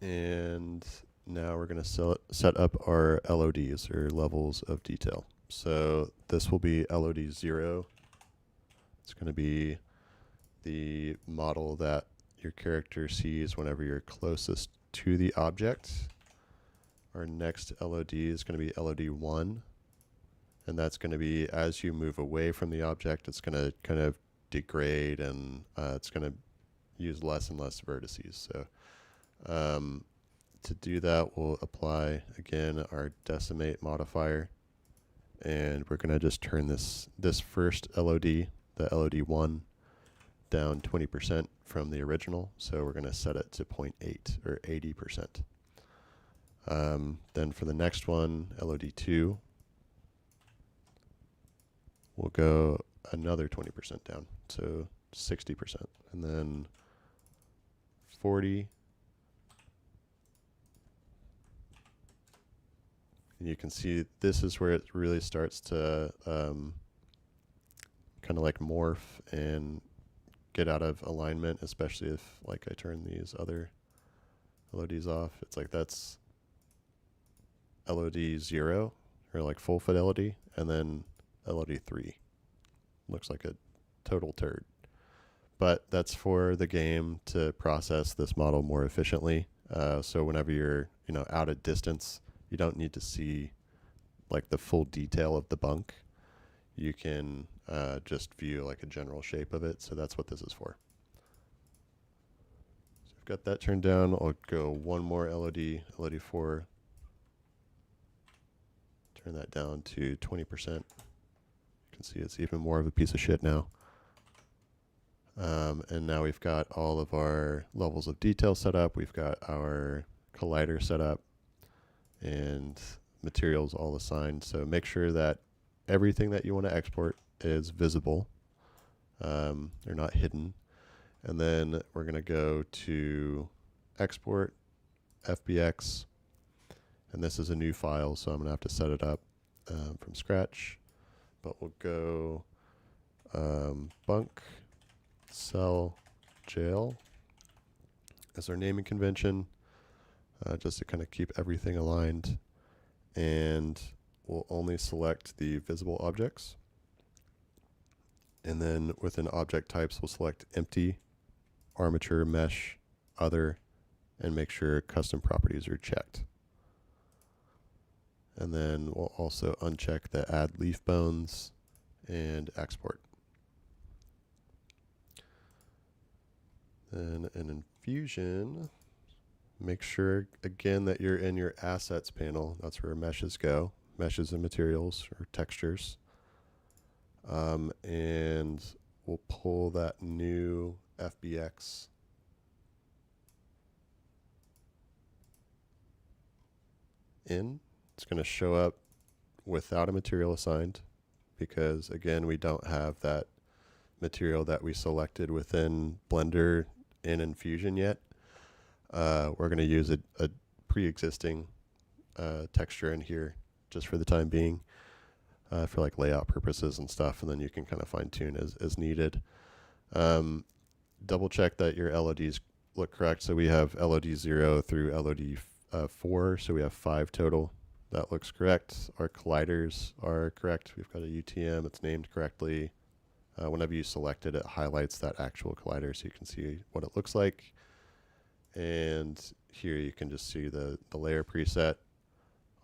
Speaker 1: And now we're going to set up our LODs, or levels of detail. So this will be LOD 0. It's going to be the model that your character sees whenever you're closest to the object. Our next LOD is going to be LOD 1. And that's going to be as you move away from the object, it's going to kind of degrade, and it's going to use less and less vertices. So to do that, we'll apply, again, our decimate modifier. And we're going to just turn this first LOD, the LOD 1, down 20% from the original. So we're going to set it to 0.8 or 80%. Then for the next one, LOD 2, we'll go another 20% down, so 60%. And then 40. And you can see this is where it really starts to kind of like morph and get out of alignment, especially if like I turn these other LODs off. It's like that's LOD 0, or like full fidelity, and then LOD 3. Looks like a total turd. But that's for the game to process this model more efficiently. So whenever you're, out at distance, you don't need to see like the full detail of the bunk. You can just view like a general shape of it. So that's what this is for. So I've got that turned down. I'll go one more LOD, LOD 4. Turn that down to 20%. You can see it's even more of a piece of shit now. And now we've got all of our levels of detail set up. We've got our collider set up and materials all assigned. So make sure that everything that you want to export is visible. They're not hidden. And then we're going to go to export FBX. And this is a new file, so I'm going to have to set it up from scratch. But we'll go bunk cell jail as our naming convention, just to kind of keep everything aligned. And we'll only select the visible objects. And then within object types, we'll select empty, armature, mesh, other, and make sure custom properties are checked. And then we'll also uncheck the add leaf bones and export. Then in Enfusion, make sure again that you're in your assets panel. That's where meshes go. Meshes and materials or textures. And we'll pull that new FBX in. It's going to show up without a material assigned because, again, we don't have that material that we selected within Blender in Enfusion yet. We're going to use a pre-existing texture in here just for the time being for like layout purposes and stuff, and then you can kind of fine-tune as needed. Double check that your LODs look correct. So we have LOD 0 through LOD 4, so we have 5 total. That looks correct. Our colliders are correct. We've got a UTM. It's named correctly. Whenever you select it, it highlights that actual collider so you can see what it looks like. And here you can just see the layer preset.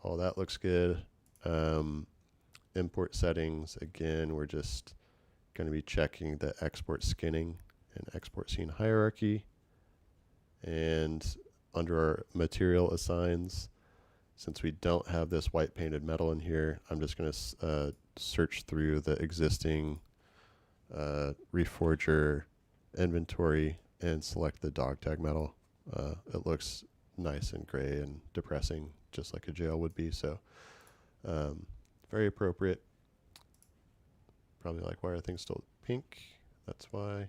Speaker 1: All that looks good. Import settings, again, we're just going to be checking the export skinning and export scene hierarchy. And under our material assigns, since we don't have this white painted metal in here, I'm just going to search through the existing Reforger inventory and select the dog tag metal. It looks nice and gray and depressing, just like a jail would be. So very appropriate. Probably like, why are things still pink? That's why.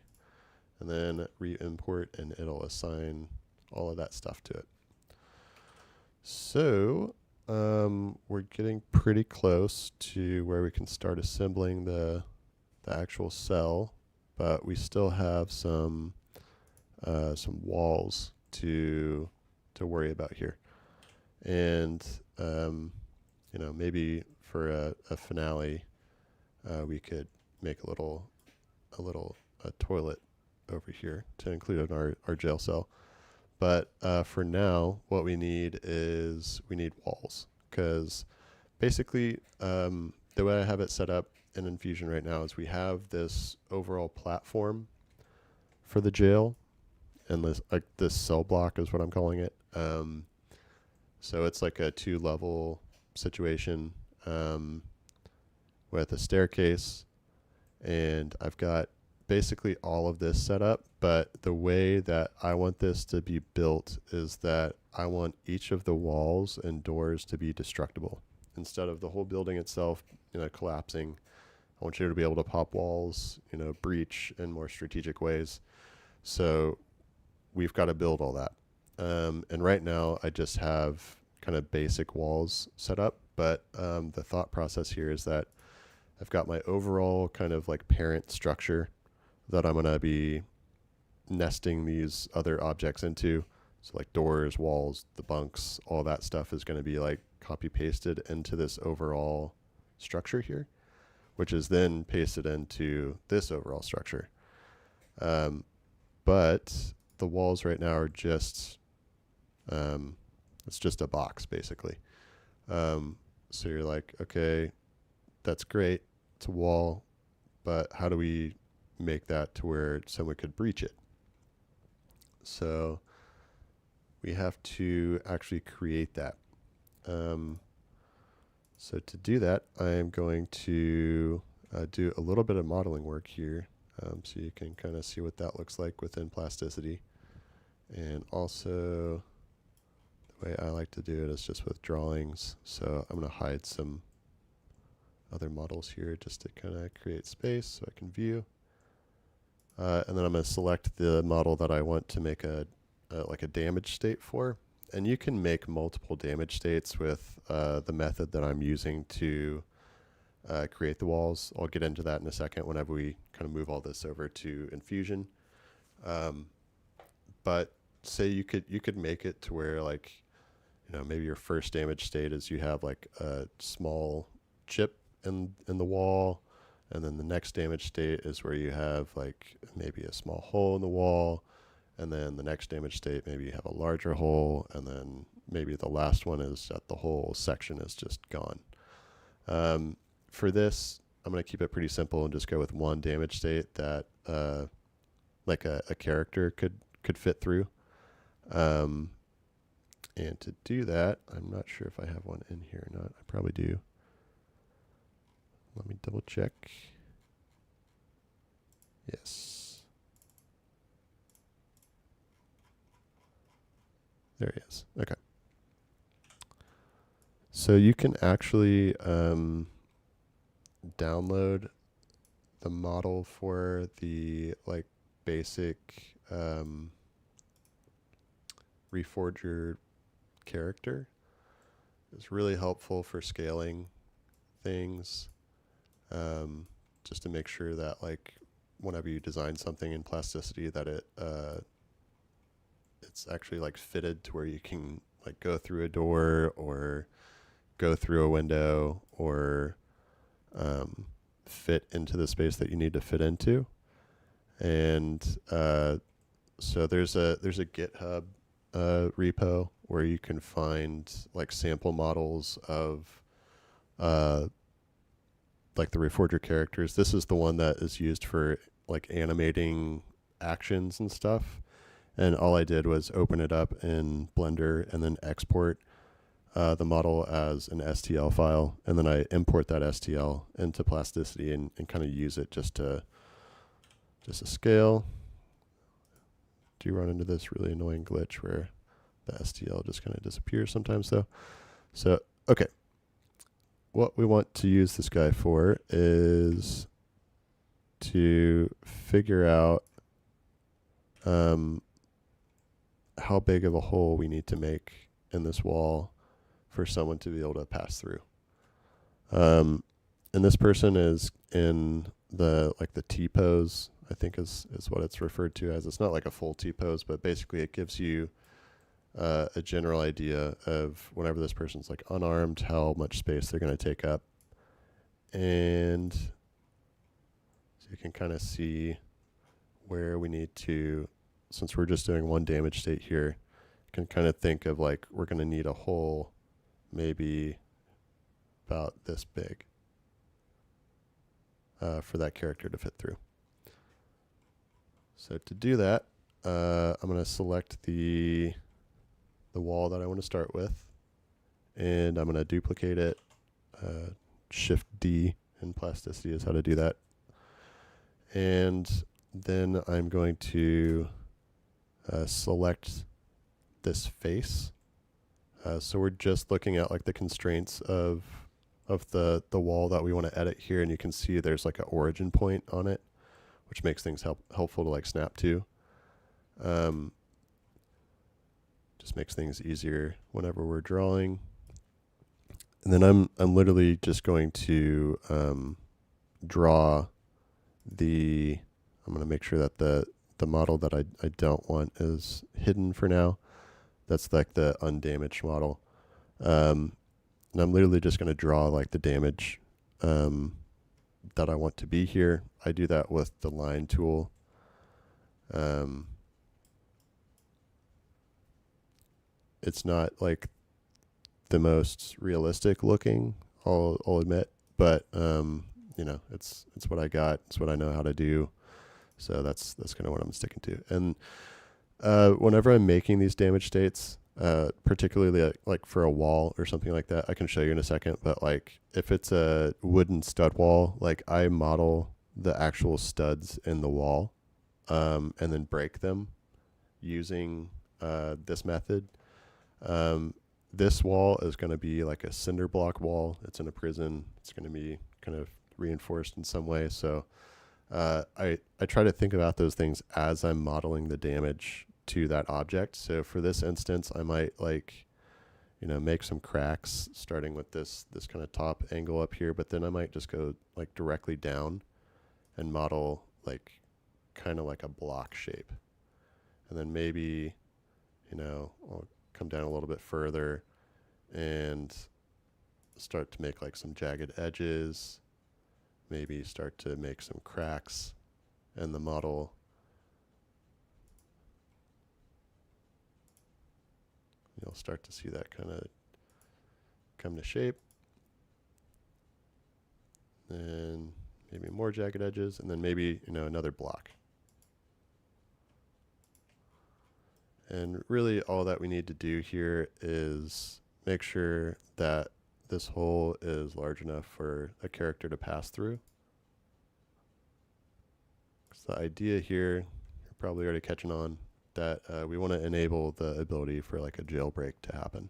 Speaker 1: And then re-import, and it'll assign all of that stuff to it. So we're getting pretty close to where we can start assembling the actual cell, but we still have some walls to worry about here. And maybe for a finale, we could make a toilet over here to include in our jail cell. But for now, what we need is walls, because basically the way I have it set up in Enfusion right now is we have this overall platform for the jail, and this cell block is what I'm calling it. So it's like a 2-level situation with a staircase, and I've got basically all of this set up, but the way that I want this to be built is that I want each of the walls and doors to be destructible. Instead of the whole building itself, collapsing, I want you to be able to pop walls, breach in more strategic ways. So we've got to build all that. And right now I just have kind of basic walls set up, but the thought process here is that I've got my overall kind of like parent structure that I'm going to be nesting these other objects into. So like doors, walls, the bunks, all that stuff is going to be like copy pasted into this overall structure here, which is then pasted into this overall structure. But the walls right now are just, it's just a box basically. So you're like, okay, that's great. It's a wall, but how do we make that to where someone could breach it? So we have to actually create that. So to do that, I am going to do a little bit of modeling work here, so you can kind of see what that looks like within Plasticity. And also, the way I like to do it is just with drawings. So I'm going to hide some other models here just to kind of create space so I can view. And then I'm going to select the model that I want to make like a damage state for. And you can make multiple damage states with the method that I'm using to create the walls. I'll get into that in a second whenever we kind of move all this over to Enfusion. But say you could make it to where, like, maybe your first damage state is you have like a small chip in the wall, and then the next damage state is where you have like maybe a small hole in the wall, and then the next damage state maybe you have a larger hole, and then maybe the last one is that the whole section is just gone. For this, I'm going to keep it pretty simple and just go with one damage state that like a character could fit through. And to do that, I'm not sure if I have one in here or not. I probably do. Let me double check. Yes. There he is. Okay. So you can actually download the model for the like basic Reforger character. It's really helpful for scaling things, just to make sure that like whenever you design something in Plasticity that it's actually like fitted to where you can like go through a door or go through a window or fit into the space that you need to fit into. And so there's a GitHub repo where you can find like sample models of like the Reforger characters. This is the one that is used for like animating actions and stuff. And all I did was open it up in Blender and then export the model as an STL file. And then I import that STL into Plasticity and kind of use it just to scale. Do run into this really annoying glitch where the STL just kind of disappears sometimes though. So, okay. What we want to use this guy for is to figure out how big of a hole we need to make in this wall for someone to be able to pass through. And this person is in the T-pose, I think is what it's referred to as. It's not like a full T-pose, but basically it gives you a general idea of whenever this person's like unarmed, how much space they're going to take up. And so you can kind of see where we need to, since we're just doing one damage state here, you can kind of think of like we're going to need a hole maybe about this big for that character to fit through. So to do that, I'm going to select the wall that I want to start with, and I'm going to duplicate it. Shift D in Plasticity is how to do that. And then I'm going to select this face. So we're just looking at like the constraints of the wall that we want to edit here, and you can see there's like an origin point on it, which makes things helpful to like snap to. Just makes things easier whenever we're drawing. And then I'm literally just going to draw I'm going to make sure that the model that I don't want is hidden for now. That's like the undamaged model. And And I'm literally just going to draw like the damage that I want to be here. I do that with the line tool. It's not like the most realistic looking, I'll admit, but you know, it's what I got. It's what I know how to do. So that's kind of what I'm sticking to. And whenever I'm making these damage states, particularly like for a wall or something like that, I can show you in a second, but like if it's a wooden stud wall, like I model the actual studs in the wall, and then break them using this method. This wall is going to be like a cinder block wall. It's in a prison. It's going to be kind of reinforced in some way. So I try to think about those things as I'm modeling the damage to that object. So for this instance, I might like, you know, make some cracks starting with this kind of top angle up here, but then I might just go like directly down and model like kind of like a block shape. And then maybe, you know, I'll come down a little bit further and start to make like some jagged edges, maybe start to make some cracks in the model. You'll start to see that kind of come to shape. And maybe more jagged edges, and then maybe, you know, another block. And really all that we need to do here is make sure that this hole is large enough for a character to pass through. So the idea here, you're probably already catching on, that we want to enable the ability for like a jailbreak to happen.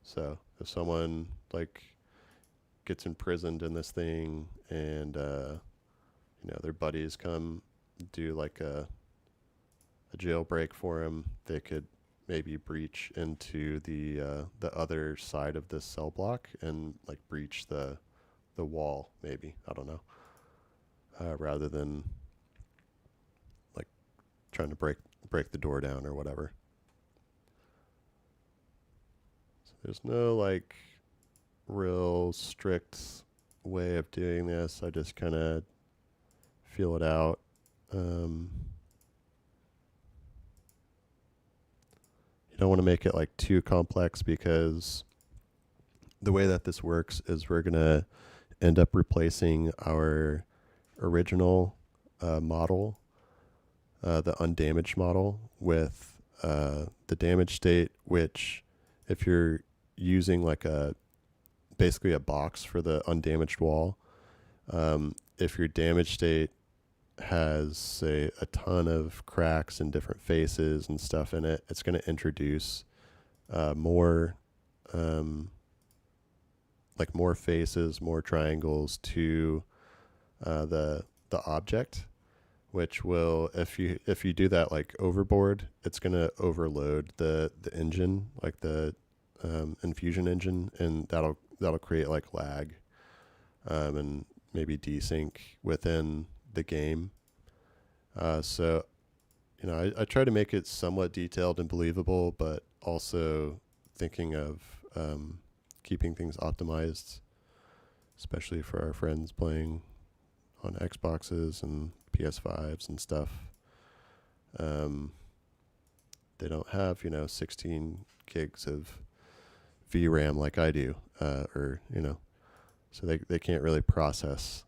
Speaker 1: So if someone like gets imprisoned in this thing and you know, their buddies come do like a jailbreak for him, they could maybe breach into the other side of this cell block and like breach the wall, maybe, I don't know, rather than like trying to break the door down or whatever. So there's no like real strict way of doing this. I just kind of feel it out. You don't want to make it like too complex, because the way that this works is we're going to end up replacing our original model, the undamaged model, with the damage state, which if you're using like basically a box for the undamaged wall, if your damage state has, say, a ton of cracks and different faces and stuff in it, it's going to introduce more like more faces, more triangles to the object, which will, if you do that like overboard, it's going to overload the engine, like the Enfusion engine, and that'll create like lag and maybe desync within the game. So, you know, I try to make it somewhat detailed and believable, but also thinking of keeping things optimized, especially for our friends playing on Xboxes and PS5s and stuff. They don't have, you know, 16 gigs of VRAM like I do, or, you know, so they can't really process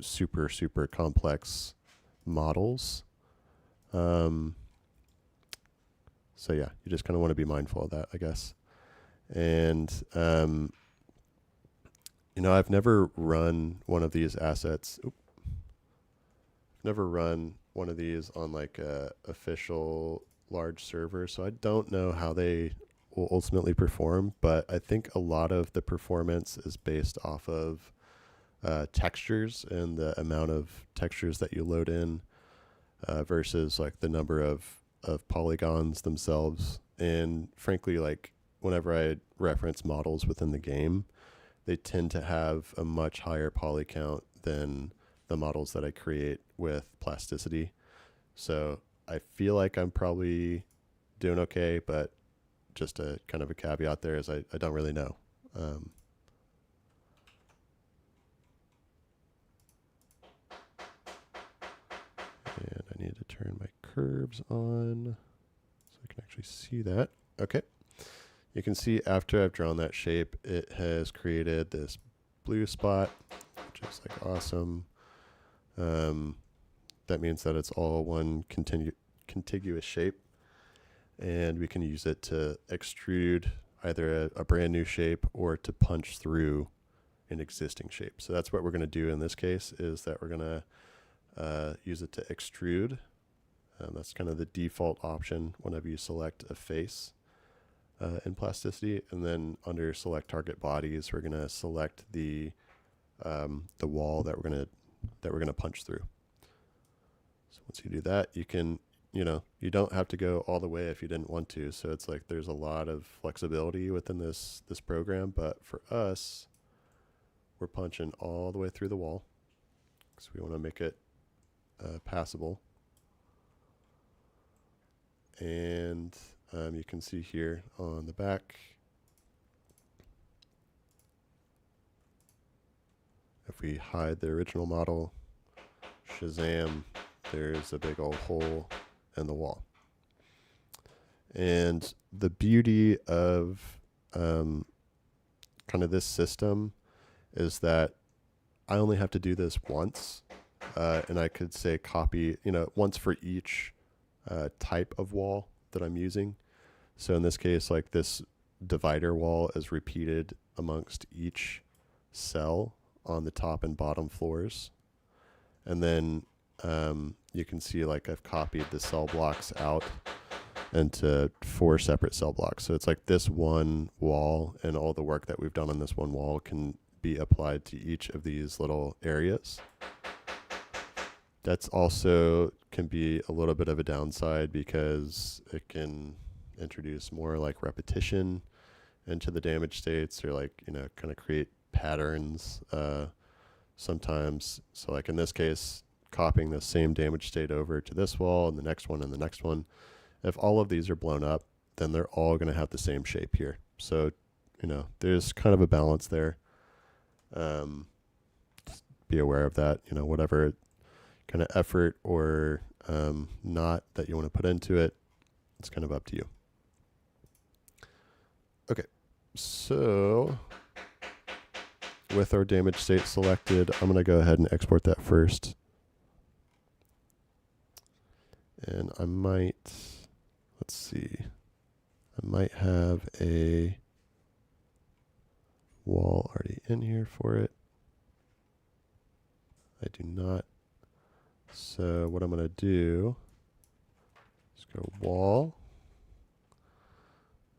Speaker 1: super complex models. So yeah, you just kind of want to be mindful of that, I guess. And you know, I've never run one of these assets. Never run one of these on like a official large server, so I don't know how they will ultimately perform, but I think a lot of the performance is based off of textures and the amount of textures that you load in versus like the number of polygons themselves. And frankly, like whenever I reference models within the game, they tend to have a much higher poly count than the models that I create with Plasticity. So I feel like I'm probably doing okay, but just a kind of a caveat there is I don't really know. Um, and I need to turn my curves on so I can actually see that. Okay. You can see after I've drawn that shape, it has created this blue spot, which is like awesome. That means that it's all one contiguous shape, and we can use it to extrude either a brand new shape or to punch through an existing shape. So that's what we're going to do in this case, is that we're going to use it to extrude. That's kind of the default option whenever you select a face in Plasticity. And then under select target bodies, we're going to select the wall that we're going to punch through. So once you do that, you can, you don't have to go all the way if you didn't want to. So it's like there's a lot of flexibility within this program. But for us, we're punching all the way through the wall because we want to make it passable. And you can see here on the back, if we hide the original model, Shazam, there's a big old hole in the wall. And the beauty of kind of this system is that I only have to do this once, and I could say copy, once for each type of wall that I'm using. So in this case, like this divider wall is repeated amongst each cell on the top and bottom floors. And then you can see like I've copied the cell blocks out into 4 separate cell blocks. So it's like this one wall, and all the work that we've done on this one wall can be applied to each of these little areas. That's also can be a little bit of a downside because it can introduce more like repetition into the damage states, or like, kind of create patterns sometimes. So like in this case, copying the same damage state over to this wall and the next one and the next one. If all of these are blown up, then they're all going to have the same shape here. So, there's kind of a balance there. Just be aware of that, whatever kind of effort or not that you want to put into it, it's kind of up to you. Okay, so with our damage state selected, I'm going to go ahead and export that first. And I might, let's see, I might have a wall already in here for it. I do not. So what I'm going to do is go wall,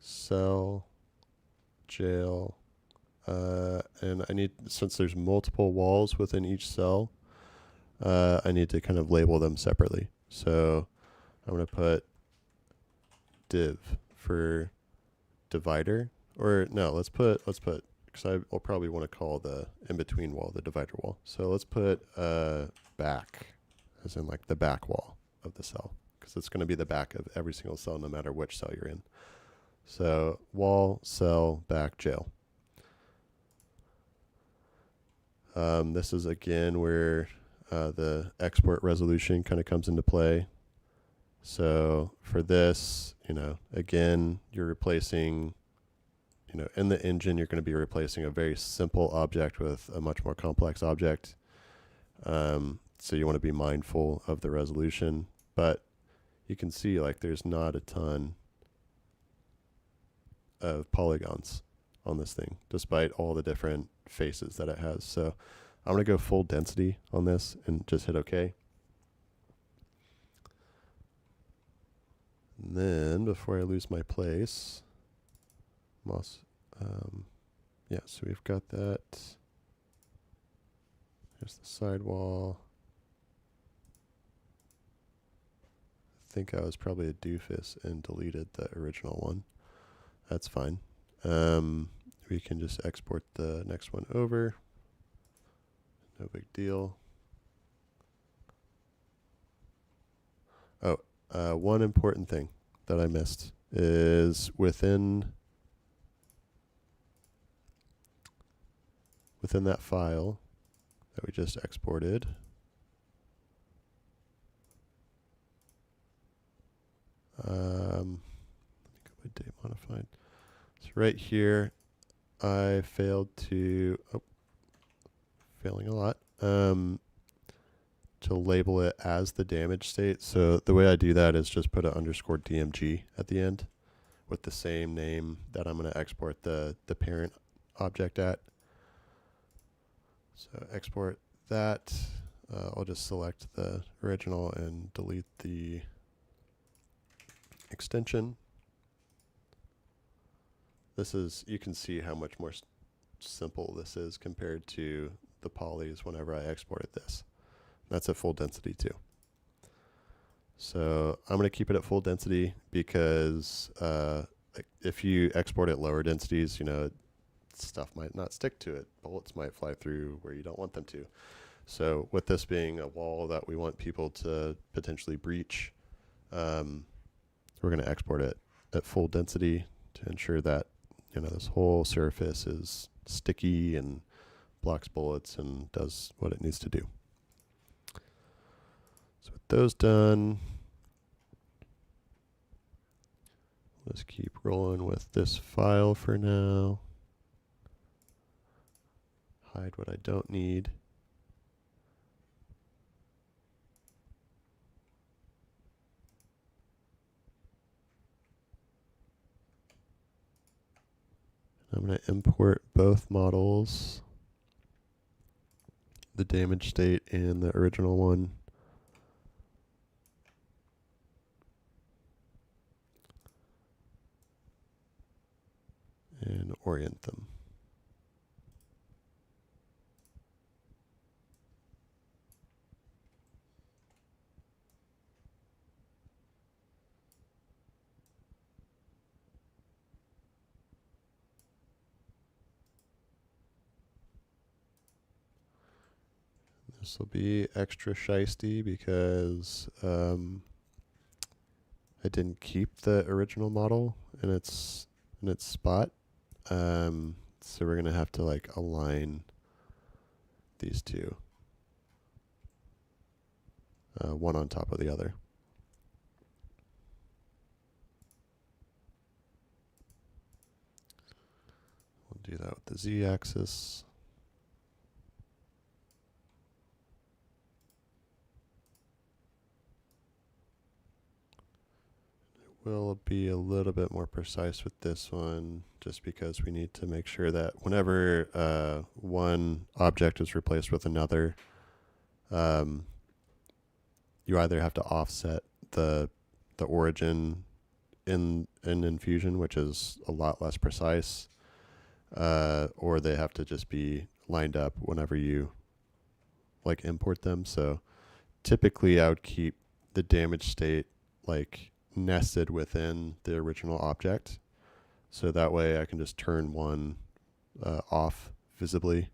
Speaker 1: cell, jail, and I need, since there's multiple walls within each cell, I need to kind of label them separately. So I'm going to put div for divider, or no, let's put, because I'll probably want to call the in-between wall the divider wall. So let's put back, as in like the back wall of the cell, because it's going to be the back of every single cell no matter which cell you're in. So wall, cell, back, jail. This is again where the export resolution kind of comes into play. So for this, again, you're replacing, in the engine, you're going to be replacing a very simple object with a much more complex object. So you want to be mindful of the resolution, but you can see like there's not a ton of polygons on this thing, despite all the different faces that it has. So I'm going to go full density on this and just hit OK. And then before I lose my place, yeah, so we've got that. There's the sidewall. I think I was probably a doofus and deleted the original one. That's fine. We can just export the next one over. No big deal. Oh, one important thing that I missed is within within that file that we just exported. Let me go by date modified. So right here, I failed to, failing a lot, to label it as the damage state. So the way I do that is just put an underscore DMG at the end with the same name that I'm going to export the parent object at. So export that. I'll just select the original and delete the extension. This is, you can see how much more simple this is compared to the polys whenever I exported this. That's at full density too. So I'm going to keep it at full density because if you export at lower densities, you know, stuff might not stick to it. Bullets might fly through where you don't want them to. So with this being a wall that we want people to potentially breach, we're going to export it at full density to ensure that, you know, this whole surface is sticky and blocks bullets and does what it needs to do. So with those done, let's keep rolling with this file for now. Hide what I don't need. I'm going to import both models, the damage state and the original one. And orient them. This will be extra shiesty because I didn't keep the original model in its spot. So we're gonna have to like align these two, one on top of the other. We'll do that with the z-axis. Will be a little bit more precise with this one just because we need to make sure that whenever one object is replaced with another, you either have to offset the origin in Enfusion, which is a lot less precise, or they have to just be lined up whenever you like import them. So typically I would keep the damage state like nested within the original object. So that way I can just turn one off visibly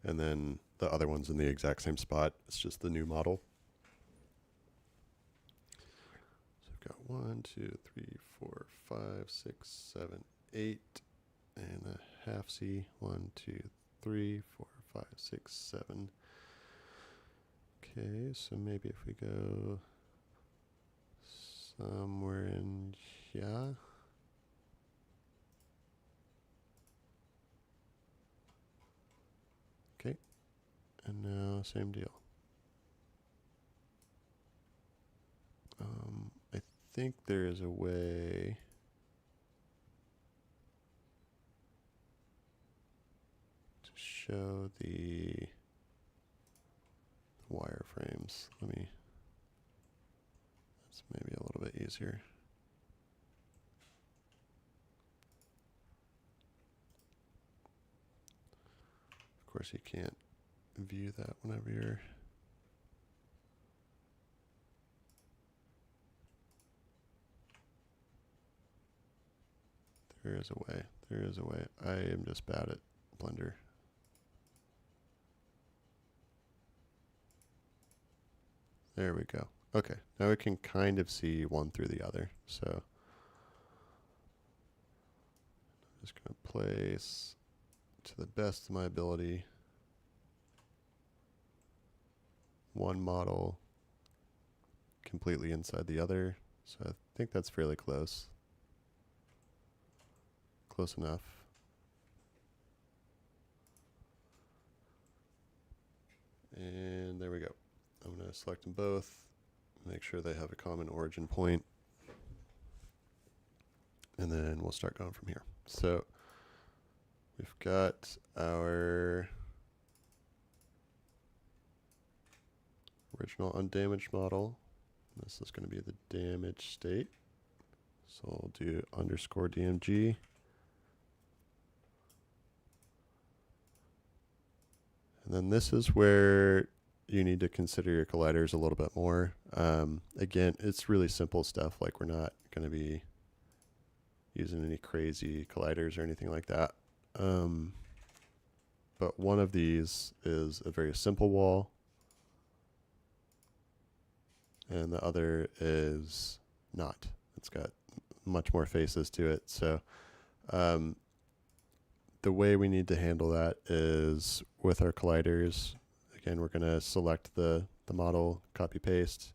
Speaker 1: and then the other one's in the exact same spot. It's just the new model. So I've got 1, 2, 3, 4, 5, 6, 7, 8 and a half C. 1, 2, 3, 4, 5, 6, 7. Okay, so maybe if we go somewhere in here. Okay, and now same deal. I think there is a way to show the wireframes. That's maybe a little bit easier. Of course, you can't view that whenever you're There is a way. There is a way. I am just bad at Blender. There we go. Okay, now we can kind of see one through the other. So I'm just going to place to the best of my ability one model completely inside the other. So I think that's fairly close. Close enough. And there we go. I'm going to select them both, make sure they have a common origin point, and then we'll start going from here. So we've got our original undamaged model. This is going to be the damaged state. So we'll do _DMG. And then this is where you need to consider your colliders a little bit more. Again, it's really simple stuff, like we're not going to be using any crazy colliders or anything like that. But one of these is a very simple wall, and the other is not. It's got much more faces to it. So the way we need to handle that is with our colliders. Again, we're going to select the model, copy paste.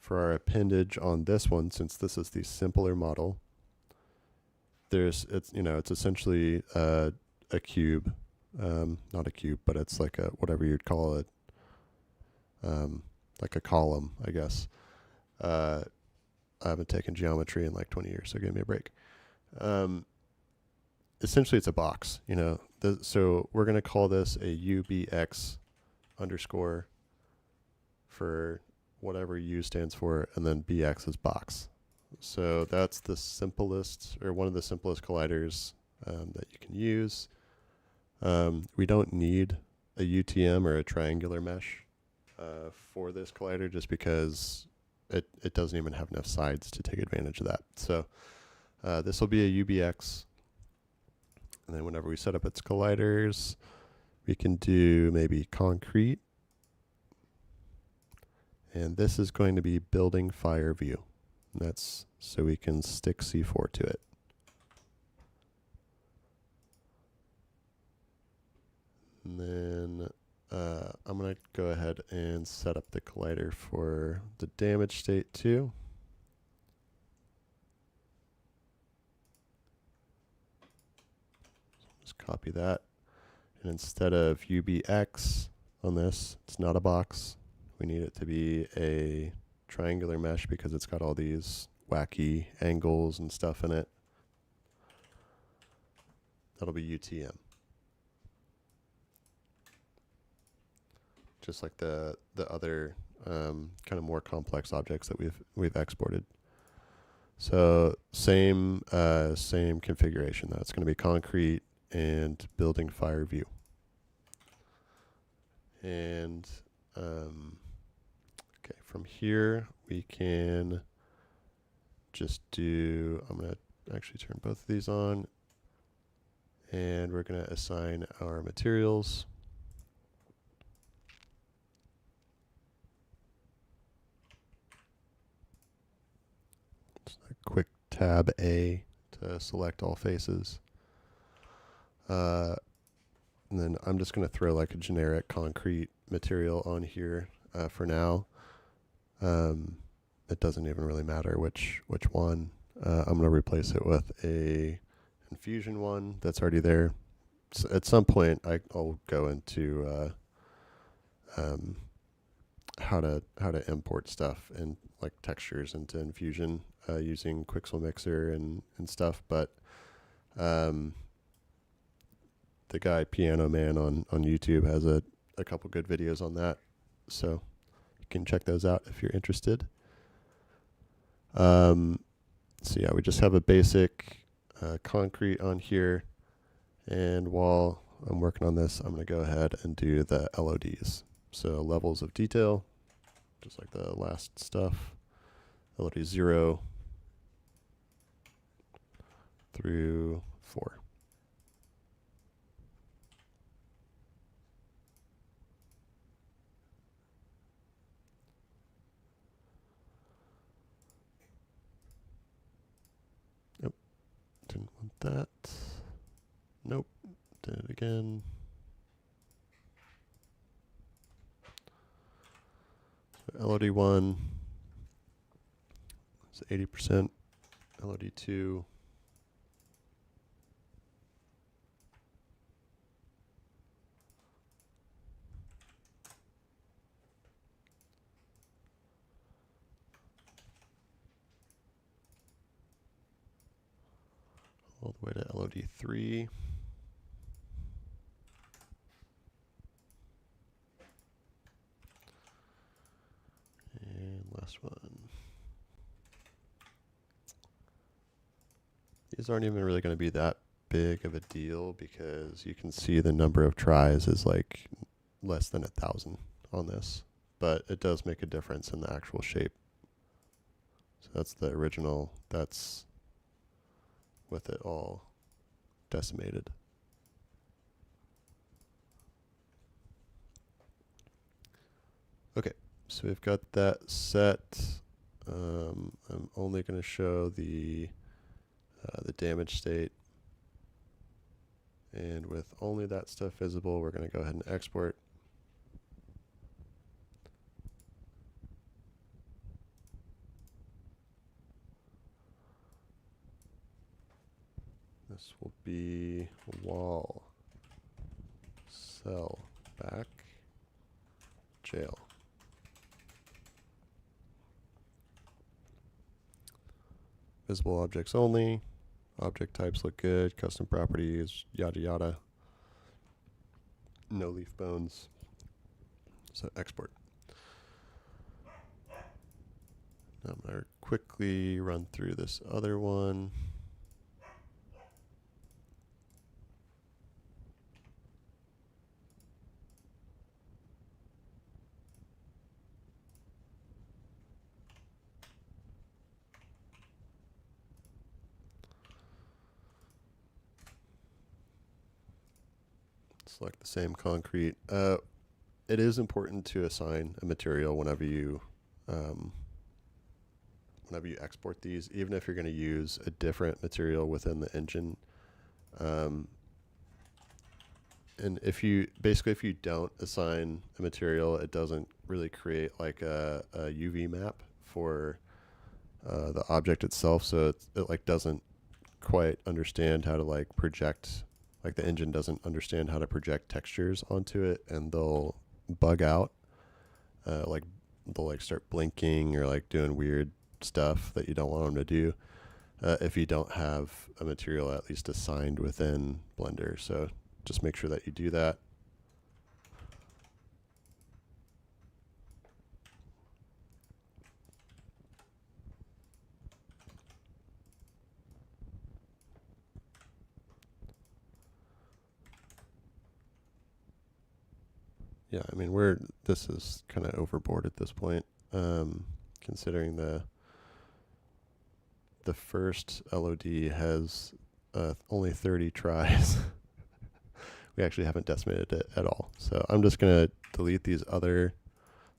Speaker 1: For our appendage on this one, since this is the simpler model, it's essentially a cube, not a cube, but it's like a whatever you'd call it, like a column, I guess. I haven't taken geometry in like 20 years, so give me a break. Essentially, it's a box, so we're going to call this a UBX underscore for whatever U stands for, and then BX is box. So that's the simplest, or one of the simplest colliders that you can use. We don't need a UTM or a triangular mesh for this collider, just because it doesn't even have enough sides to take advantage of that. So this will be a UBX. And then whenever we set up its colliders, we can do maybe concrete. And this is going to be building fire view. And that's so we can stick C4 to it. And then I'm going to go ahead and set up the collider for the damage state too. Just copy that. And instead of UBX on this, it's not a box. We need it to be a triangular mesh because it's got all these wacky angles and stuff in it. That'll be UTM. Just like the other kind of more complex objects that we've exported. So same configuration. That's going to be concrete and building fire view. And okay, from here we can just do, I'm going to actually turn both of these on, and we're going to assign our materials. Just a quick tab A to select all faces. And then I'm just going to throw like a generic concrete material on here for now. It doesn't even really matter which one. I'm going to replace it with a Enfusion one that's already there. So at some point, I'll go into how to import stuff and like textures into Enfusion using Quixel Mixer and stuff. But the guy Piano Man on YouTube has a couple good videos on that, so you can check those out if you're interested. So yeah, we just have a basic concrete on here, and while I'm working on this, I'm going to go ahead and do the LODs. So levels of detail, just like the last stuff. LOD 0 through 4. Didn't want that. Nope. Did it again. So LOD1 is 80%. LOD2 all the way to LOD3. And last one. These aren't even really going to be that big of a deal because you can see the number of tries is like less than 1,000 on this, but it does make a difference in the actual shape. So that's the original. That's with it all decimated. Okay, so we've got that set. I'm only going to show the damage state. And with only that stuff visible, we're going to go ahead and export. This will be wall, cell, back, jail. Visible objects only. Object types look good. Custom properties, yada yada. No leaf bones. So export. Now I'm going to quickly run through this other one. Select the same concrete. It is important to assign a material whenever you export these, even if you're going to use a different material within the engine. And if you don't assign a material, it doesn't really create like a UV map for the object itself. So it like doesn't quite understand how to like project. Like the engine doesn't understand how to project textures onto it, and they'll bug out. Like they'll like start blinking or like doing weird stuff that you don't want them to do if you don't have a material at least assigned within Blender. So just make sure that you do that. Yeah, I mean this is kind of overboard at this point, considering the first LOD has only 30 tries. We actually haven't decimated it at all. So I'm just going to delete these other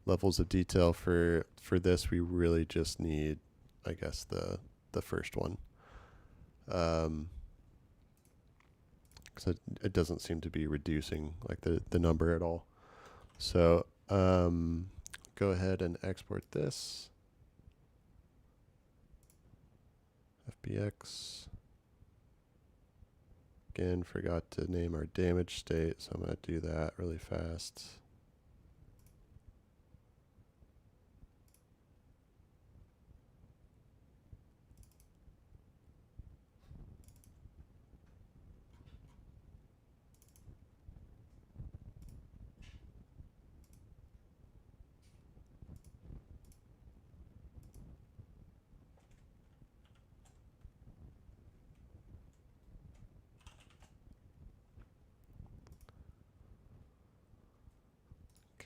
Speaker 1: levels of detail. For this, we really just need, I guess, the first one. Because it doesn't seem to be reducing like the number at all. So go ahead and export this. FBX. Again, forgot to name our damage state, so I'm going to do that really fast.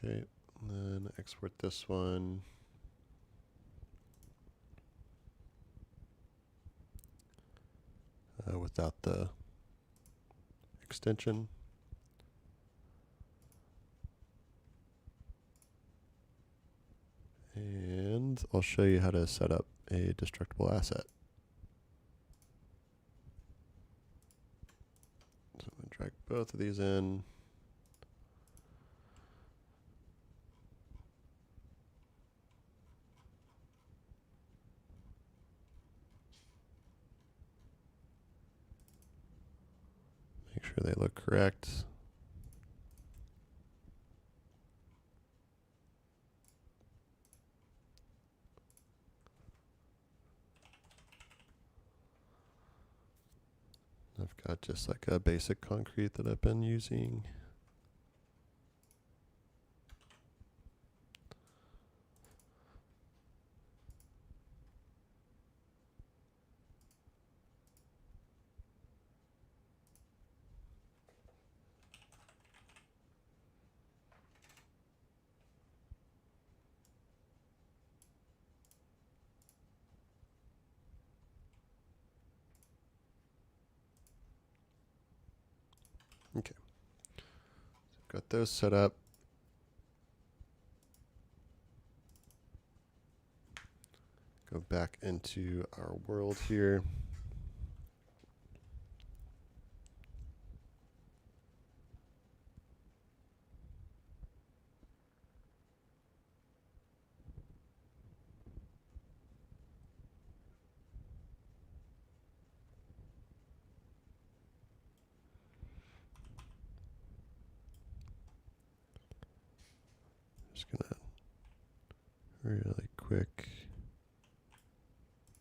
Speaker 1: Okay, and then export this one. Without the extension. And I'll show you how to set up a destructible asset. So I'm going to drag both of these in. sure they look correct. I've got just like a basic concrete that I've been using. Okay, so I've got those set up. Go back into our world here. Just gonna really quick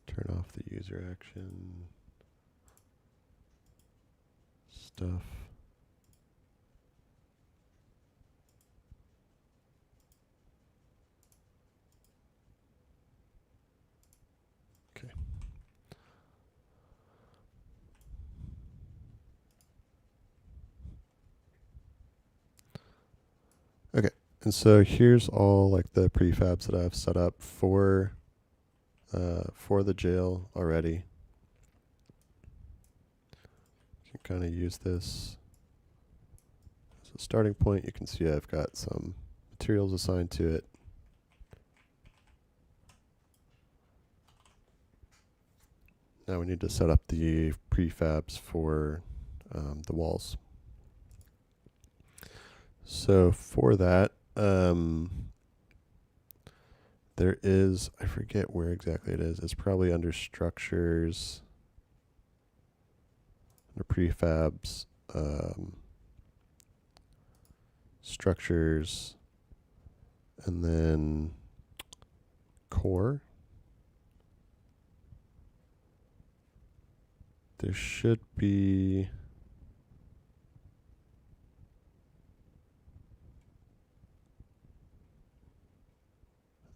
Speaker 1: turn off the user action stuff. Okay. Okay, and so here's all like the prefabs that I've set up for the jail already. You can kind of use this as a starting point. You can see I've got some materials assigned to it. Now we need to set up the prefabs for the walls. So for that, there is, I forget where exactly it is. It's probably under structures, under prefabs, structures, and then core. There should be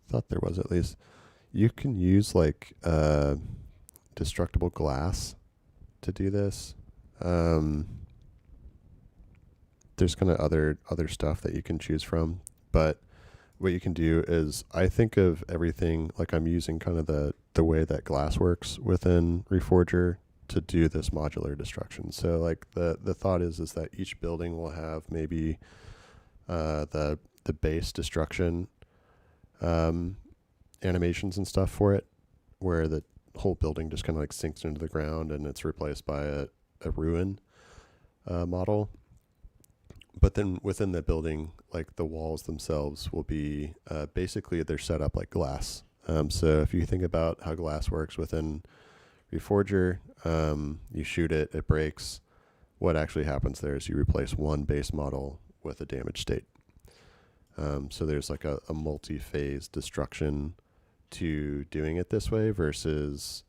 Speaker 1: thought there was at least. You can use like destructible glass to do this. There's kind of other stuff that you can choose from, but what you can do is I think of everything like I'm using kind of the way that glass works within Reforger to do this modular destruction. So like the thought is that each building will have maybe the base destruction animations and stuff for it, where the whole building just kind of like sinks into the ground and it's replaced by a ruin model. But then within the building, like the walls themselves will be basically they're set up like glass. So if you think about how glass works within Reforger, you shoot it, it breaks. What actually happens there is you replace one base model with a damaged state. So there's like a multi-phase destruction to doing it this way versus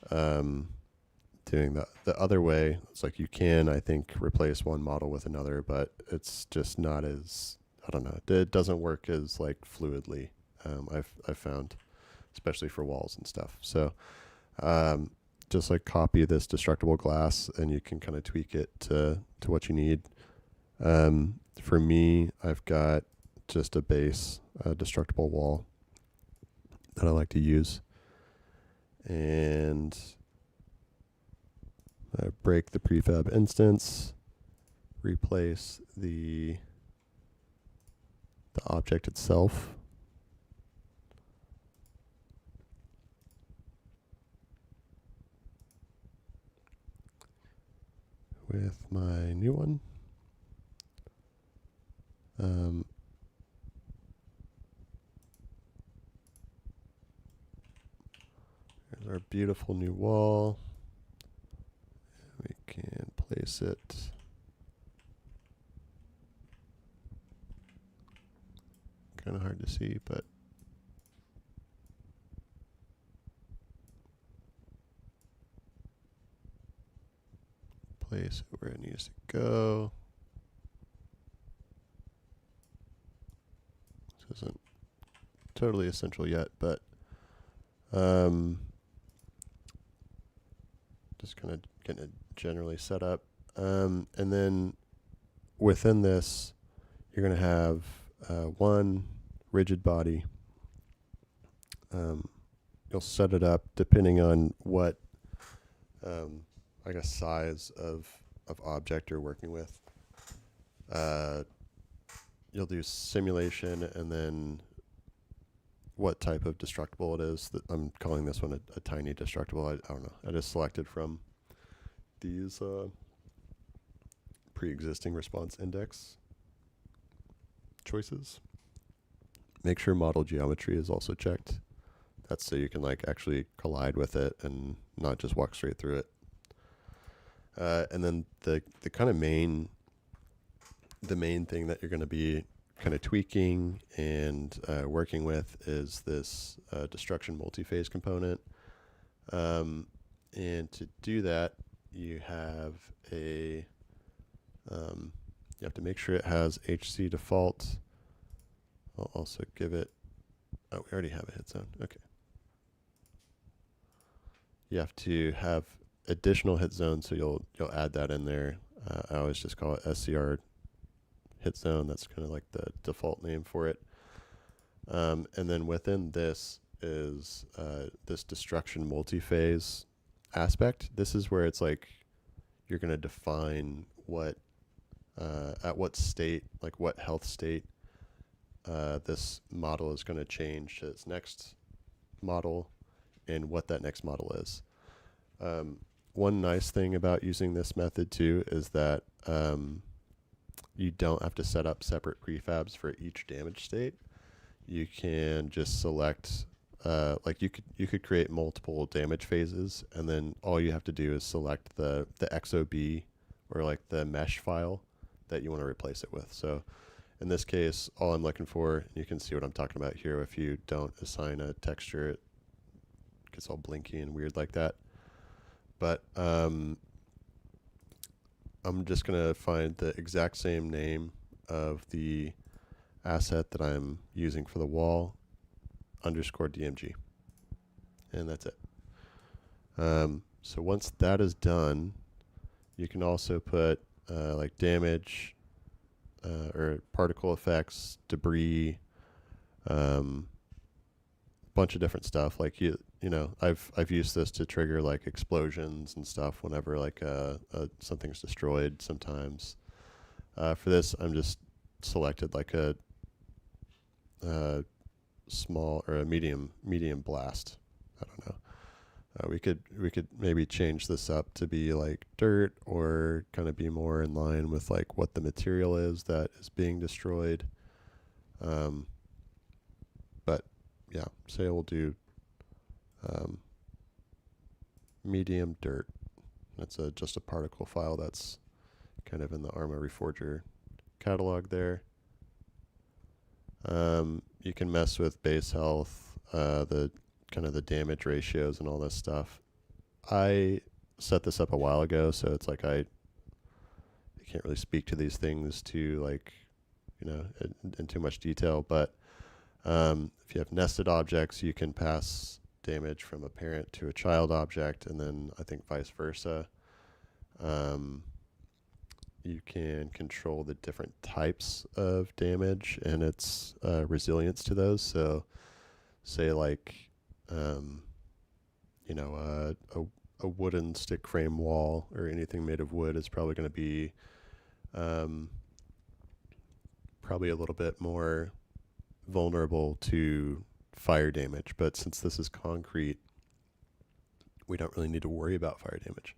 Speaker 1: doing the other way. It's like you can, I think, replace one model with another, but it's just not as, I don't know, it doesn't work as like fluidly. I've found, especially for walls and stuff. So just like copy this destructible glass and you can kind of tweak it to what you need. For me, I've got just a base destructible wall that I like to use. And I break the prefab instance, replace the object itself. With my new one. Here's our beautiful new wall. We can place it kind of hard to see, but place it where it needs to go. This isn't totally essential yet, but just kind of getting it generally set up. And then within this, you're going to have one rigid body. You'll set it up depending on what, I guess, size of object you're working with. You'll do simulation and then what type of destructible it is. I'm calling this one a tiny destructible. I don't know. I just selected from these pre-existing response index choices. Make sure model geometry is also checked. That's so you can like actually collide with it and not just walk straight through it. And then the kind of main thing that you're going to be kind of tweaking and working with is this destruction multi-phase component. And to do that, you have you have to make sure it has HC default. I'll also give it, oh, we already have a hit zone. Okay. You have to have additional hit zone, so you'll add that in there. I always just call it SCR hit zone. That's kind of like the default name for it. And then within this is this destruction multi-phase aspect. This is where it's like you're going to define what at what state, like what health state this model is going to change to its next model and what that next model is. One nice thing about using this method too is that you don't have to set up separate prefabs for each damage state. You can just select, like you could create multiple damage phases, and then all you have to do is select the XOB or like the mesh file that you want to replace it with. So in this case, all I'm looking for, you can see what I'm talking about here. If you don't assign a texture, it gets all blinky and weird like that. But I'm just going to find the exact same name of the asset that I'm using for the wall, _DMG. And that's it. So once that is done, you can also put like damage or particle effects, debris, bunch of different stuff. Like you know, I've used this to trigger like explosions and stuff whenever like something's destroyed sometimes. For this, I'm just selected like a small or a medium blast. I don't know. We could maybe change this up to be like dirt, or kind of be more in line with like what the material is that is being destroyed. But yeah, say we'll do medium dirt. That's just a particle file that's kind of in the Arma Reforger catalog there. You can mess with base health, the kind of the damage ratios and all this stuff. I set this up a while ago, so it's like I can't really speak to these things too, like, you know, in too much detail. But if you have nested objects, you can pass damage from a parent to a child object, and then I think vice versa. You can control the different types of damage and its resilience to those. So say like, you know, a wooden stick frame wall or anything made of wood is probably going to be probably a little bit more vulnerable to fire damage. But since this is concrete, we don't really need to worry about fire damage.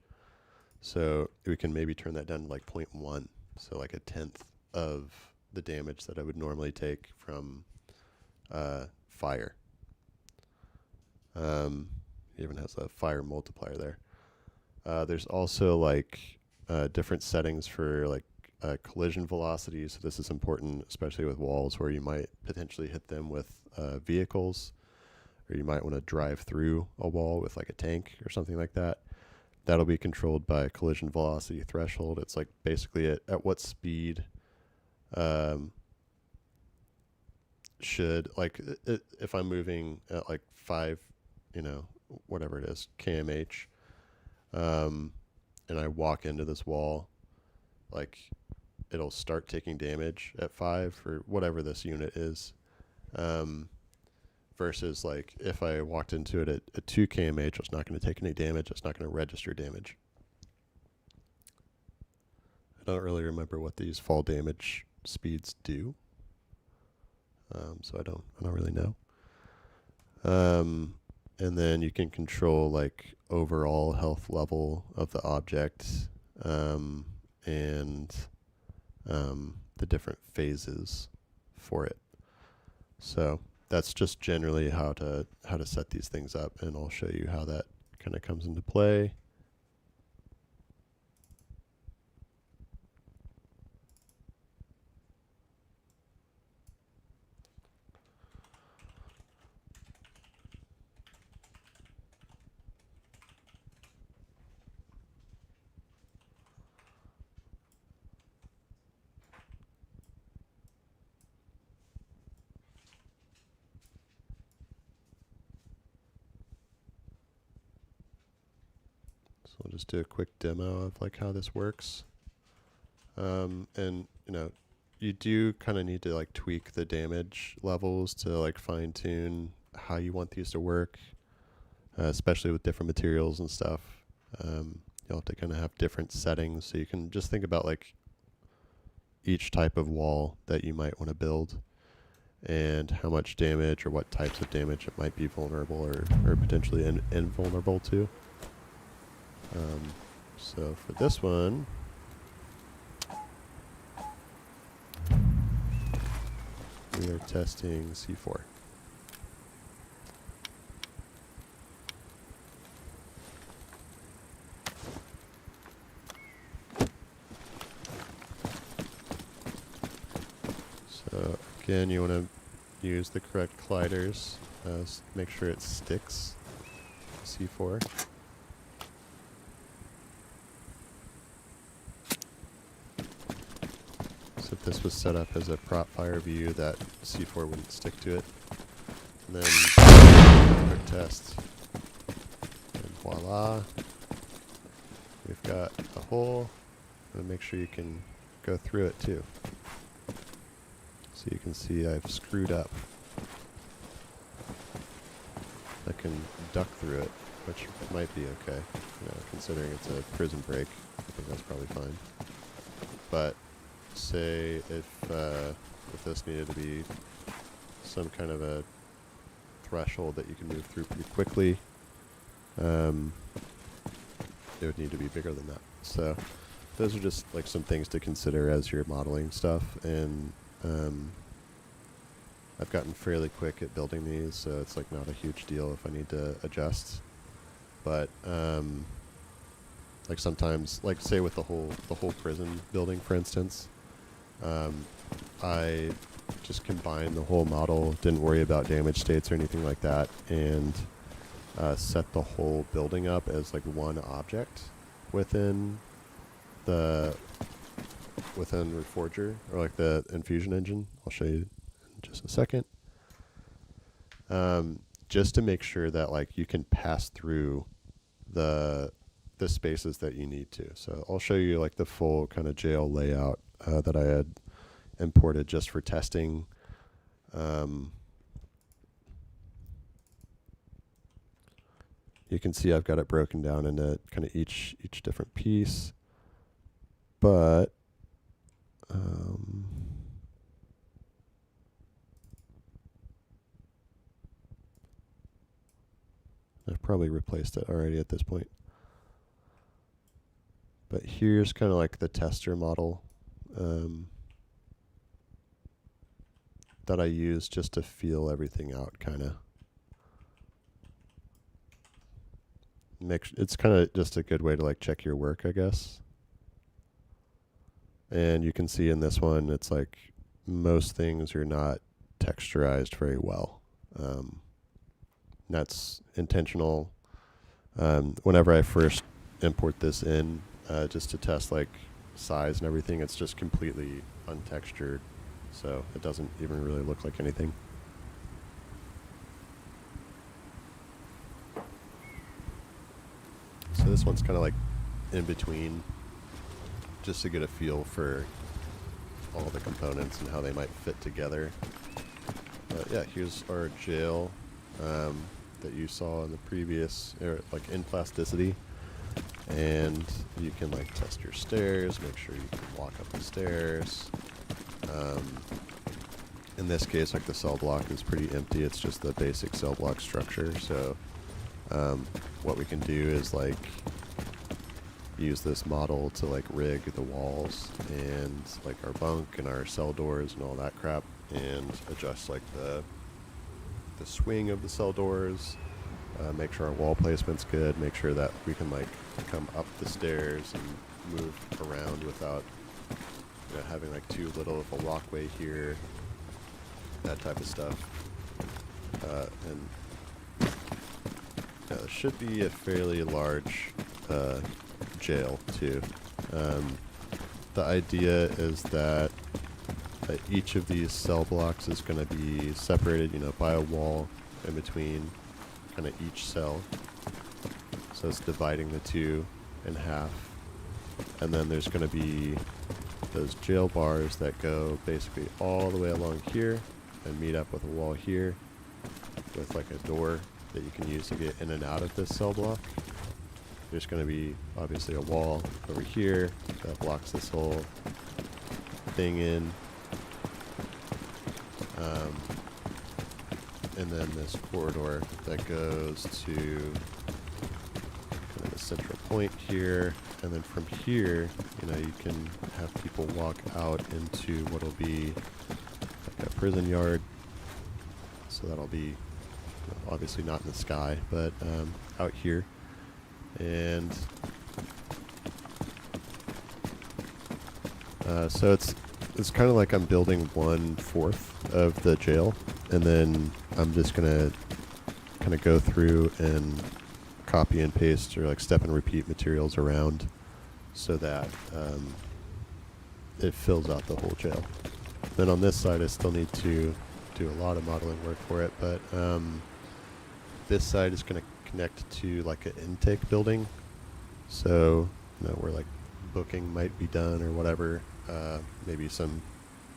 Speaker 1: So we can maybe turn that down to like 0.1, so like a tenth of the damage that I would normally take from fire. It even has a fire multiplier there. There's also like different settings for like collision velocity. So this is important, especially with walls where you might potentially hit them with vehicles, or you might want to drive through a wall with like a tank or something like that. That'll be controlled by collision velocity threshold. It's like basically at what speed should, like, if I'm moving at like 5, whatever it is, kmh, and I walk into this wall, like it'll start taking damage at 5 or whatever this unit is, versus like if I walked into it at 2 kmh, it's not going to take any damage. It's not going to register damage. I don't really remember what these fall damage speeds do, so I don't really know. And then you can control like overall health level of the object, and the different phases for it. So that's just generally how to set these things up, and I'll show you how that kind of comes into play. So we'll just do a quick demo of like how this works. And you do kind of need to like tweak the damage levels to like fine tune how you want these to work, especially with different materials and stuff. You'll have to kind of have different settings, so you can just think about like each type of wall that you might want to build and how much damage or what types of damage it might be vulnerable or potentially invulnerable to. So for this one, we are testing C4. So again, you want to use the correct colliders. Make sure it sticks C4. So if this was set up as a prop fire view, that C4 wouldn't stick to it. And then quick test. And voila. We've got a hole. And make sure you can go through it too. So you can see I've screwed up. I can duck through it, which might be okay, considering it's a prison break. I think that's probably fine. But say if this needed to be some kind of a threshold that you can move through pretty quickly, it would need to be bigger than that. So those are just like some things to consider as you're modeling stuff. And I've gotten fairly quick at building these, so it's like not a huge deal if I need to adjust. But like sometimes, like say with the whole prison building, for instance, I just combined the whole model, didn't worry about damage states or anything like that, and set the whole building up as like one object within Reforger, or like the Enfusion engine. I'll show you in just a second. Just to make sure that like you can pass through the spaces that you need to. So I'll show you like the full kind of jail layout that I had imported just for testing. You can see I've got it broken down into kind of each different piece, but I've probably replaced it already at this point. But here's kind of like the tester model that I use just to feel everything out, kind of. It's kind of just a good way to like check your work, I guess. And you can see in this one, it's like most things are not texturized very well. That's intentional. Whenever I first import this in, just to test like size and everything, it's just completely untextured. So it doesn't even really look like anything. So this one's kind of like in between, just to get a feel for all the components and how they might fit together. Yeah, here's our jail that you saw in the previous, like in Plasticity. And you can like test your stairs, make sure you can walk up the stairs. In this case, like the cell block is pretty empty. It's just the basic cell block structure. So what we can do is like use this model to like rig the walls and like our bunk and our cell doors and all that crap, and adjust like the swing of the cell doors, make sure our wall placement's good, make sure that we can like come up the stairs and move around without having like too little of a walkway here, that type of stuff. And there should be a fairly large jail too. The idea is that each of these cell blocks is going to be separated, by a wall in between kind of each cell. So it's dividing the two in half. And then there's going to be those jail bars that go basically all the way along here and meet up with a wall here with like a door that you can use to get in and out of this cell block. There's going to be obviously a wall over here that blocks this whole thing in. And then this corridor that goes to kind of the central point here. And then from here, you can have people walk out into what'll be like a prison yard. So that'll be obviously not in the sky, but out here. And so it's kind of like I'm building 1/4 of the jail, and then I'm just gonna kind of go through and copy and paste or like step and repeat materials around so that it fills out the whole jail. Then on this side I still need to do a lot of modeling work for it, but this side is going to connect to like an intake building, so where like booking might be done or whatever, maybe some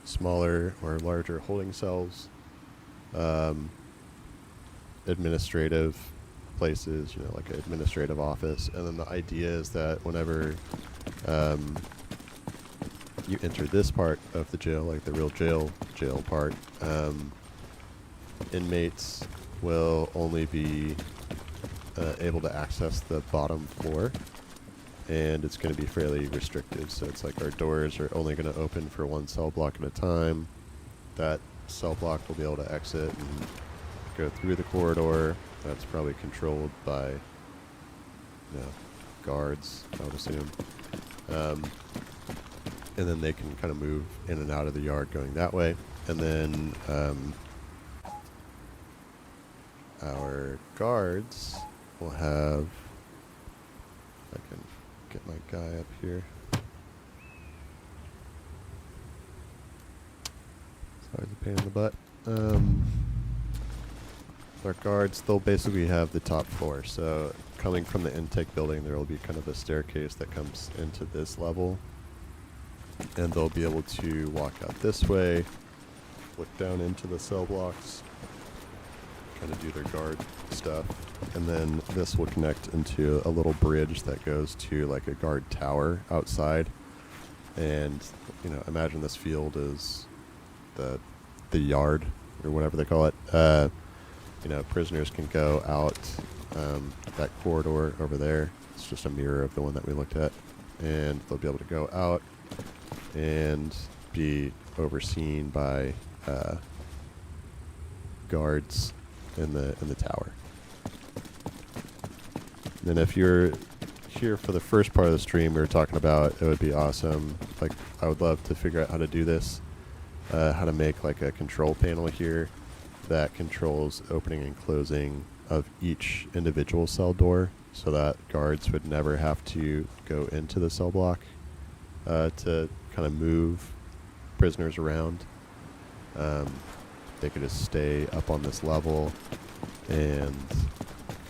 Speaker 1: smaller or larger holding cells, administrative places, like an administrative office. And then the idea is that whenever you enter this part of the jail, like the real jail part, inmates will only be able to access the bottom floor, and it's going to be fairly restricted. So it's like our doors are only going to open for one cell block at a time. That cell block will be able to exit and go through the corridor. That's probably controlled by guards, I would assume. And then they can kind of move in and out of the yard going that way. And then our guards will have, if I can get my guy up here. Sorry, the pain in the butt. Our guards, they'll basically have the top floor. So coming from the intake building, there will be kind of a staircase that comes into this level. And they'll be able to walk out this way, look down into the cell blocks, kind of do their guard stuff. And then this will connect into a little bridge that goes to like a guard tower outside. And, imagine this field is the yard or whatever they call it. Prisoners can go out that corridor over there. It's just a mirror of the one that we looked at. And they'll be able to go out and be overseen by guards in the tower. And if you're here for the first part of the stream, we were talking about, it would be awesome. Like, I would love to figure out how to do this, how to make like a control panel here that controls opening and closing of each individual cell door, so that guards would never have to go into the cell block to kind of move prisoners around. They could just stay up on this level and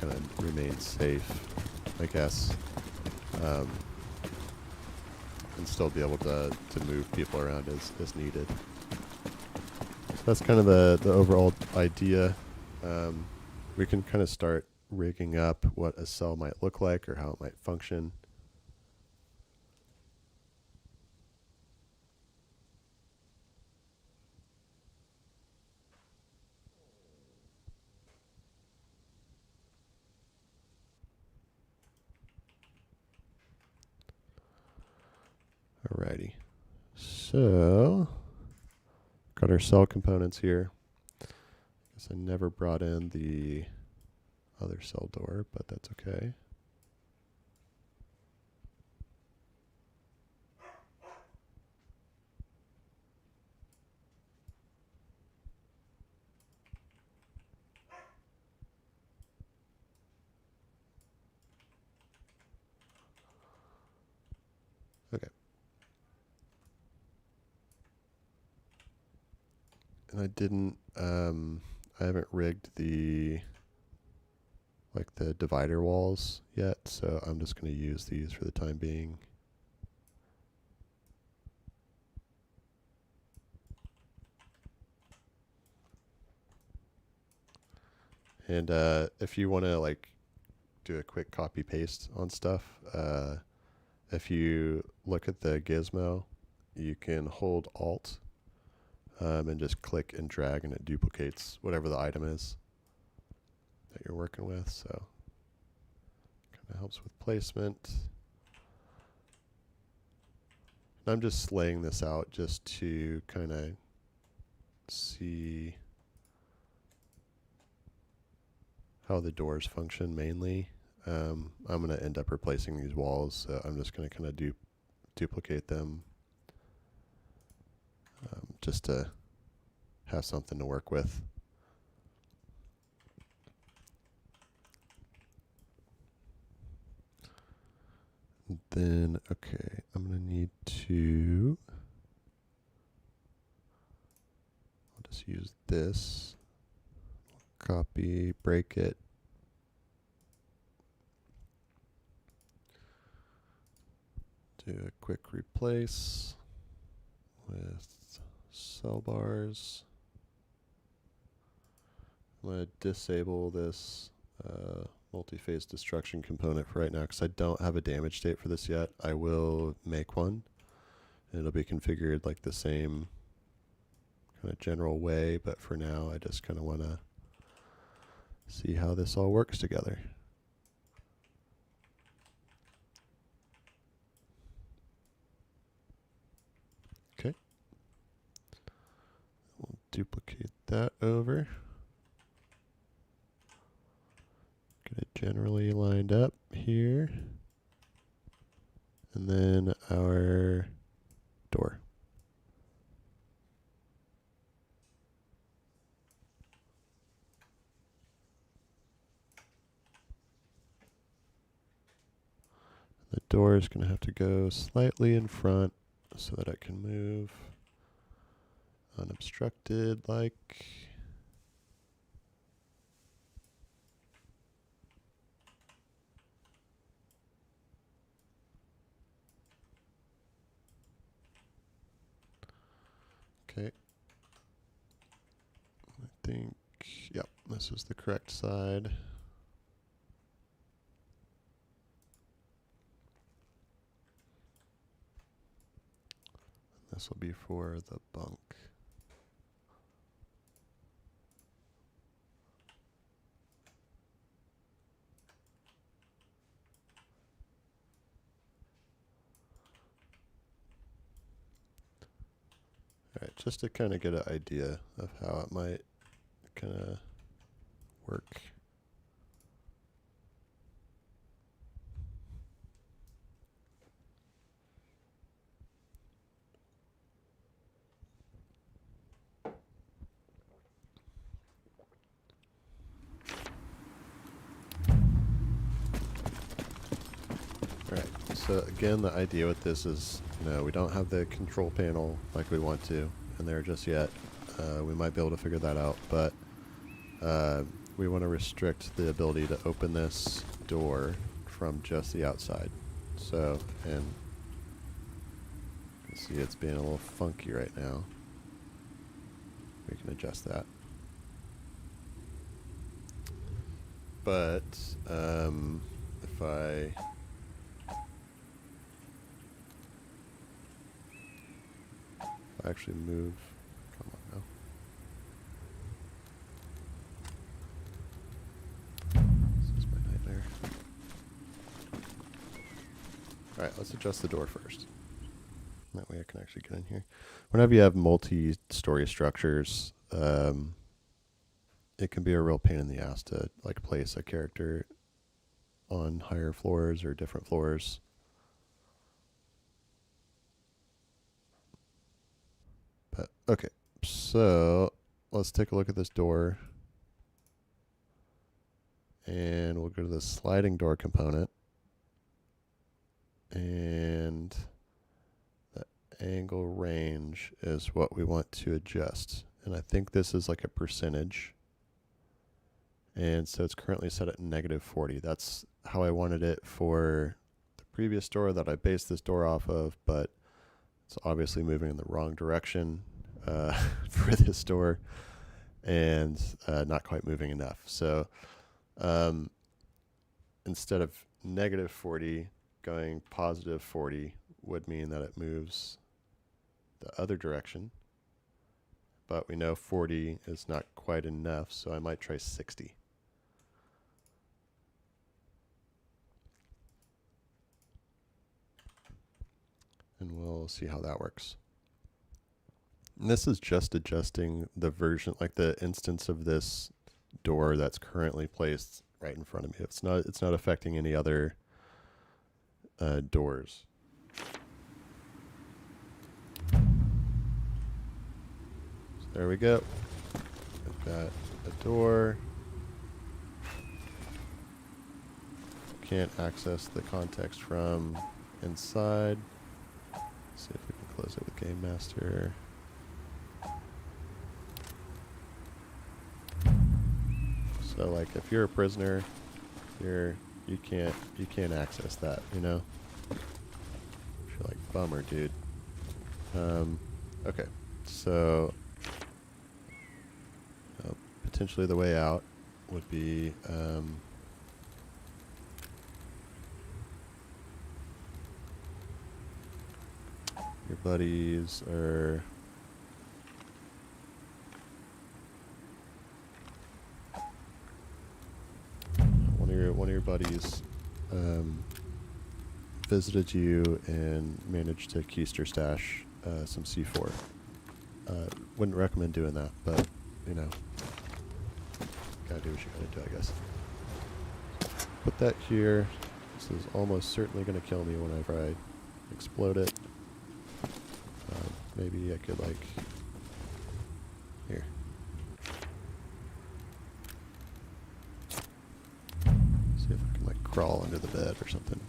Speaker 1: kind of remain safe, I guess, and still be able to move people around as needed. So that's kind of the overall idea. We can kind of start rigging up what a cell might look like or how it might function. Alrighty, so got our cell components here. Guess I never brought in the other cell door, but that's okay. Okay. And I haven't rigged the divider walls yet, so I'm just going to use these for the time being. And if you want to do a quick copy paste on stuff, if you look at the gizmo, you can hold Alt and just click and drag, and it duplicates whatever the item is that you're working with. So kind of helps with placement. And I'm just laying this out just to kind of see how the doors function mainly. I'm going to end up replacing these walls, so I'm just going to kind of duplicate them just to have something to work with. And then, okay, I'm going to need to, I'll just use this, copy, break it. Do a quick replace with cell bars. I'm going to disable this multi-phase destruction component for right now because I don't have a damage state for this yet. I will make one, and it'll be configured like the same kind of general way, but for now I just kind of want to see how this all works together. Okay. We'll duplicate that over. Get it generally lined up here. And then our door. The door is going to have to go slightly in front so that it can move unobstructed like. Okay. I think, yep, this is the correct side. This will be for the bunk. All right, just to kind of get an idea of how it might kind of work. So again, the idea with this is, we don't have the control panel like we want to in there just yet. We might be able to figure that out, but we want to restrict the ability to open this door from just the outside. So, and you can see it's being a little funky right now. We can adjust that. But if I actually move, come on now. This is my nightmare. Alright, let's adjust the door first. That way I can actually get in here. Whenever you have multi-story structures, it can be a real pain in the ass to like place a character on higher floors or different floors. But okay, so let's take a look at this door. And we'll go to the sliding door component. And the angle range is what we want to adjust. And I think this is like a percentage. And so it's currently set at -40. That's how I wanted it for the previous door that I based this door off of, but it's obviously moving in the wrong direction for this door and not quite moving enough. So instead of -40, going +40 would mean that it moves the other direction. But we know 40 is not quite enough, so I might try 60. And we'll see how that works. And this is just adjusting the version, like the instance of this door that's currently placed right in front of me. It's not affecting any other doors. So there we go. We've got a door. Can't access the context from inside. See if we can close it with Game Master. So like if you're a prisoner, you can't access that, you know? You're like, bummer, dude. Okay, so potentially the way out would be your buddies are one of your buddies visited you and managed to keister stash some C4. Wouldn't recommend doing that, but you know, gotta do what you gotta do, I guess. Put that here. This is almost certainly gonna kill me whenever I explode it. Maybe I could like here. See if I can like crawl under the bed or something.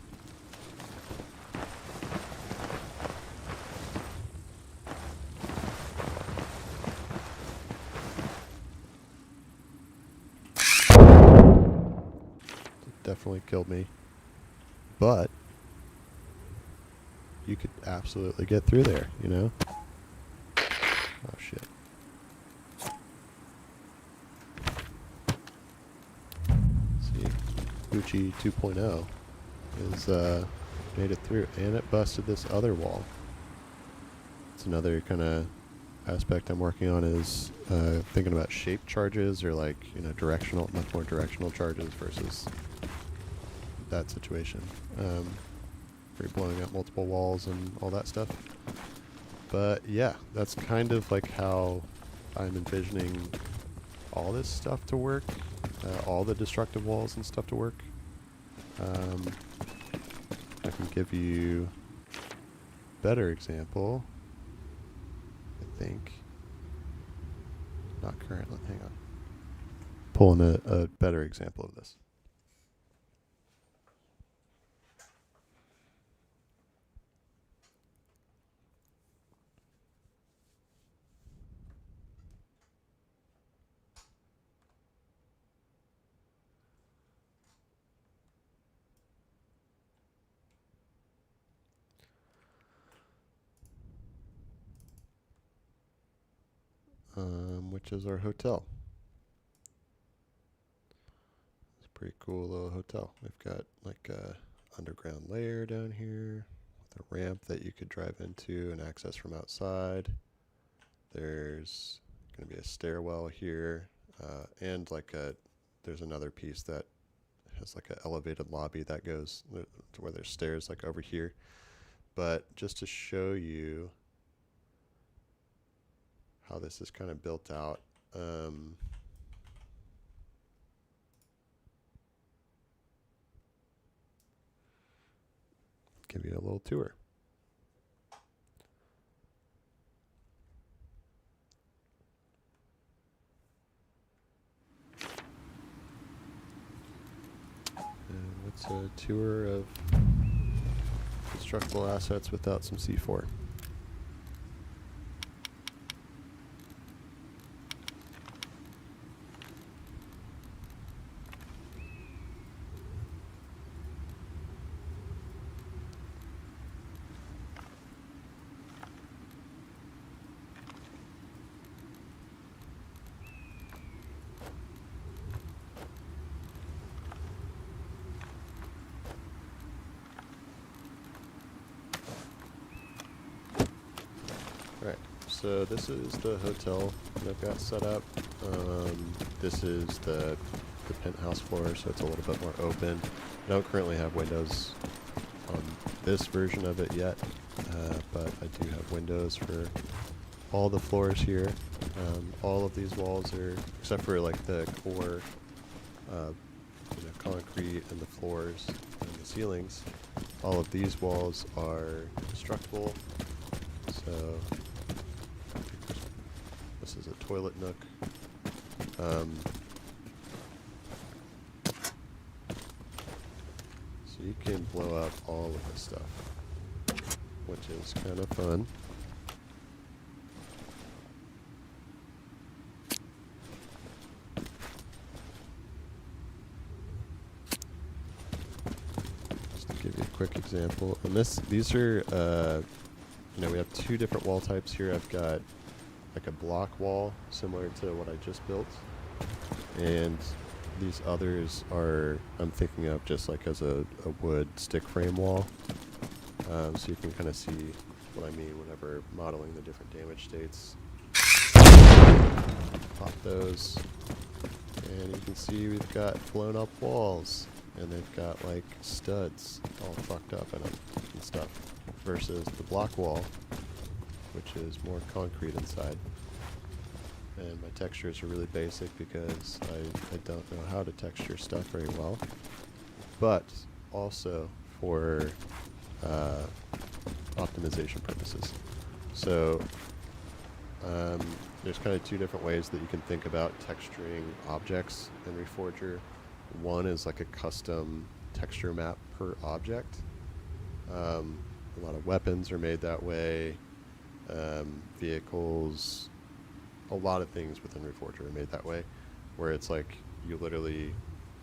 Speaker 1: It definitely killed me, but you could absolutely get through there, you know? Oh shit. See, Gucci 2.0 is made it through, and it busted this other wall. It's another kind of aspect I'm working on is thinking about shape charges or like, you know, directional, much more directional charges versus that situation. For blowing up multiple walls and all that stuff. But yeah, that's kind of like how I'm envisioning all this stuff to work, all the destructive walls and stuff to work. I can give you a better example, I think. Not currently, hang on. Pulling a better example of this. which is our hotel. It's a pretty cool little hotel. We've got like a underground layer down here with a ramp that you could drive into and access from outside. There's going to be a stairwell here, and there's another piece that has like an elevated lobby that goes to where there's stairs like over here. But just to show you how this is kind of built out, give you a little tour. And what's a tour of destructible assets without some C4? Alright, so this is the hotel that I've got set up. This is the penthouse floor, so it's a little bit more open. I don't currently have windows on this version of it yet, but I do have windows for all the floors here. All of these walls are, except for like the core concrete and the floors and the ceilings, all of these walls are destructible. So this is a toilet nook. So you can blow up all of this stuff, which is kind of fun. Just to give you a quick example, and these are we have two different wall types here. I've got like a block wall similar to what I just built, and these others are I'm thinking of just like as a wood stick frame wall, so you can kind of see what I mean whenever modeling the different damage states. Pop those, and you can see we've got blown up walls, and they've got like studs all fucked up in them and stuff, versus the block wall, which is more concrete inside. And my textures are really basic because I don't know how to texture stuff very well, but also for optimization purposes. So there's kind of two different ways that you can think about texturing objects in Reforger. One is like a custom texture map per object. A lot of weapons are made that way. Vehicles, a lot of things within Reforger are made that way, where it's like you literally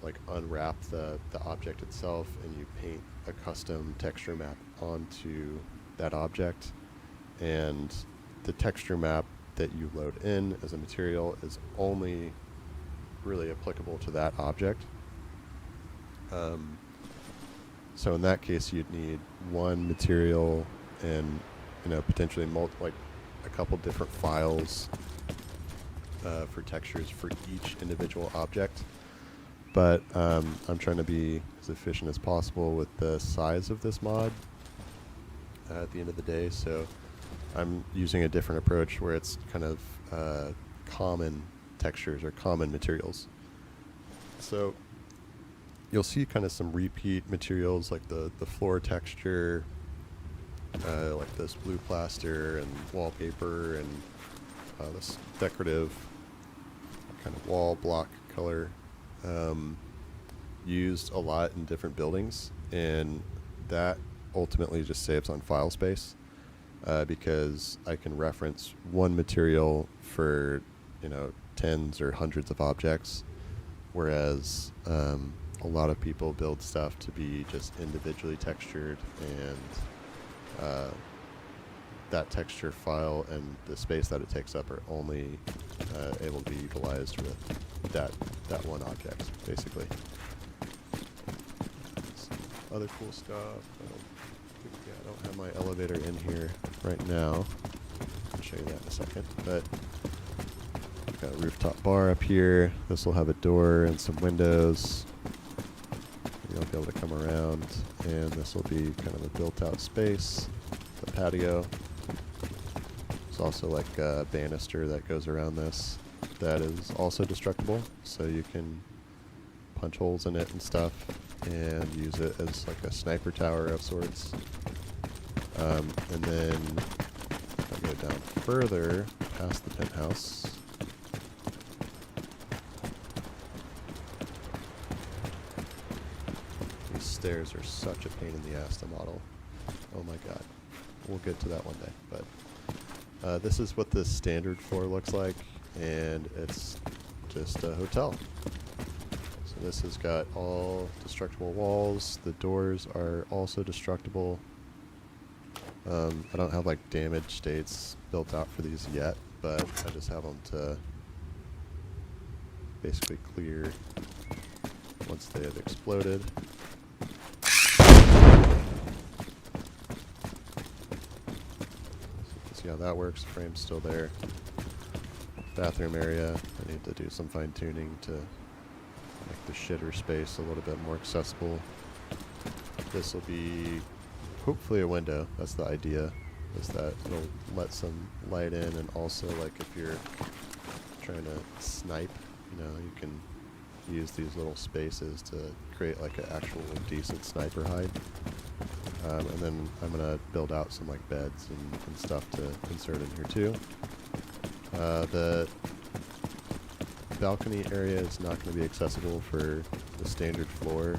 Speaker 1: like unwrap the object itself and you paint a custom texture map onto that object, and the texture map that you load in as a material is only really applicable to that object. So in that case, you'd need one material and potentially like a couple different files for textures for each individual object. But I'm trying to be as efficient as possible with the size of this mod at the end of the day, so I'm using a different approach where it's kind of common textures or common materials. So you'll see kind of some repeat materials like the floor texture, like this blue plaster and wallpaper, and this decorative kind of wall block color, used a lot in different buildings, and that ultimately just saves on file space, because I can reference one material for tens or hundreds of objects, whereas a lot of people build stuff to be just individually textured, and that texture file and the space that it takes up are only able to be utilized with that one object, basically. Some other cool stuff. I don't have my elevator in here right now. I'll show you that in a second. But I've got a rooftop bar up here. This will have a door and some windows. You'll be able to come around, and this will be kind of a built-out space, the patio. There's also like a banister that goes around this that is also destructible, so you can punch holes in it and stuff and use it as like a sniper tower of sorts. And then if I go down further past the penthouse, these stairs are such a pain in the ass to model. Oh my god. We'll get to that one day, but this is what the standard floor looks like, and it's just a hotel. So this has got all destructible walls. The doors are also destructible. I don't have like damage states built out for these yet, but I just have them to basically clear once they have exploded. See how that works. Frame's still there. Bathroom area. I need to do some fine tuning to make the shitter space a little bit more accessible. This will be hopefully a window. That's the idea, is that it'll let some light in, and also like if you're trying to snipe, you know, you can use these little spaces to create like an actual decent sniper hide. And then I'm gonna build out some like beds and stuff to insert in here too. The balcony area is not going to be accessible for the standard floor,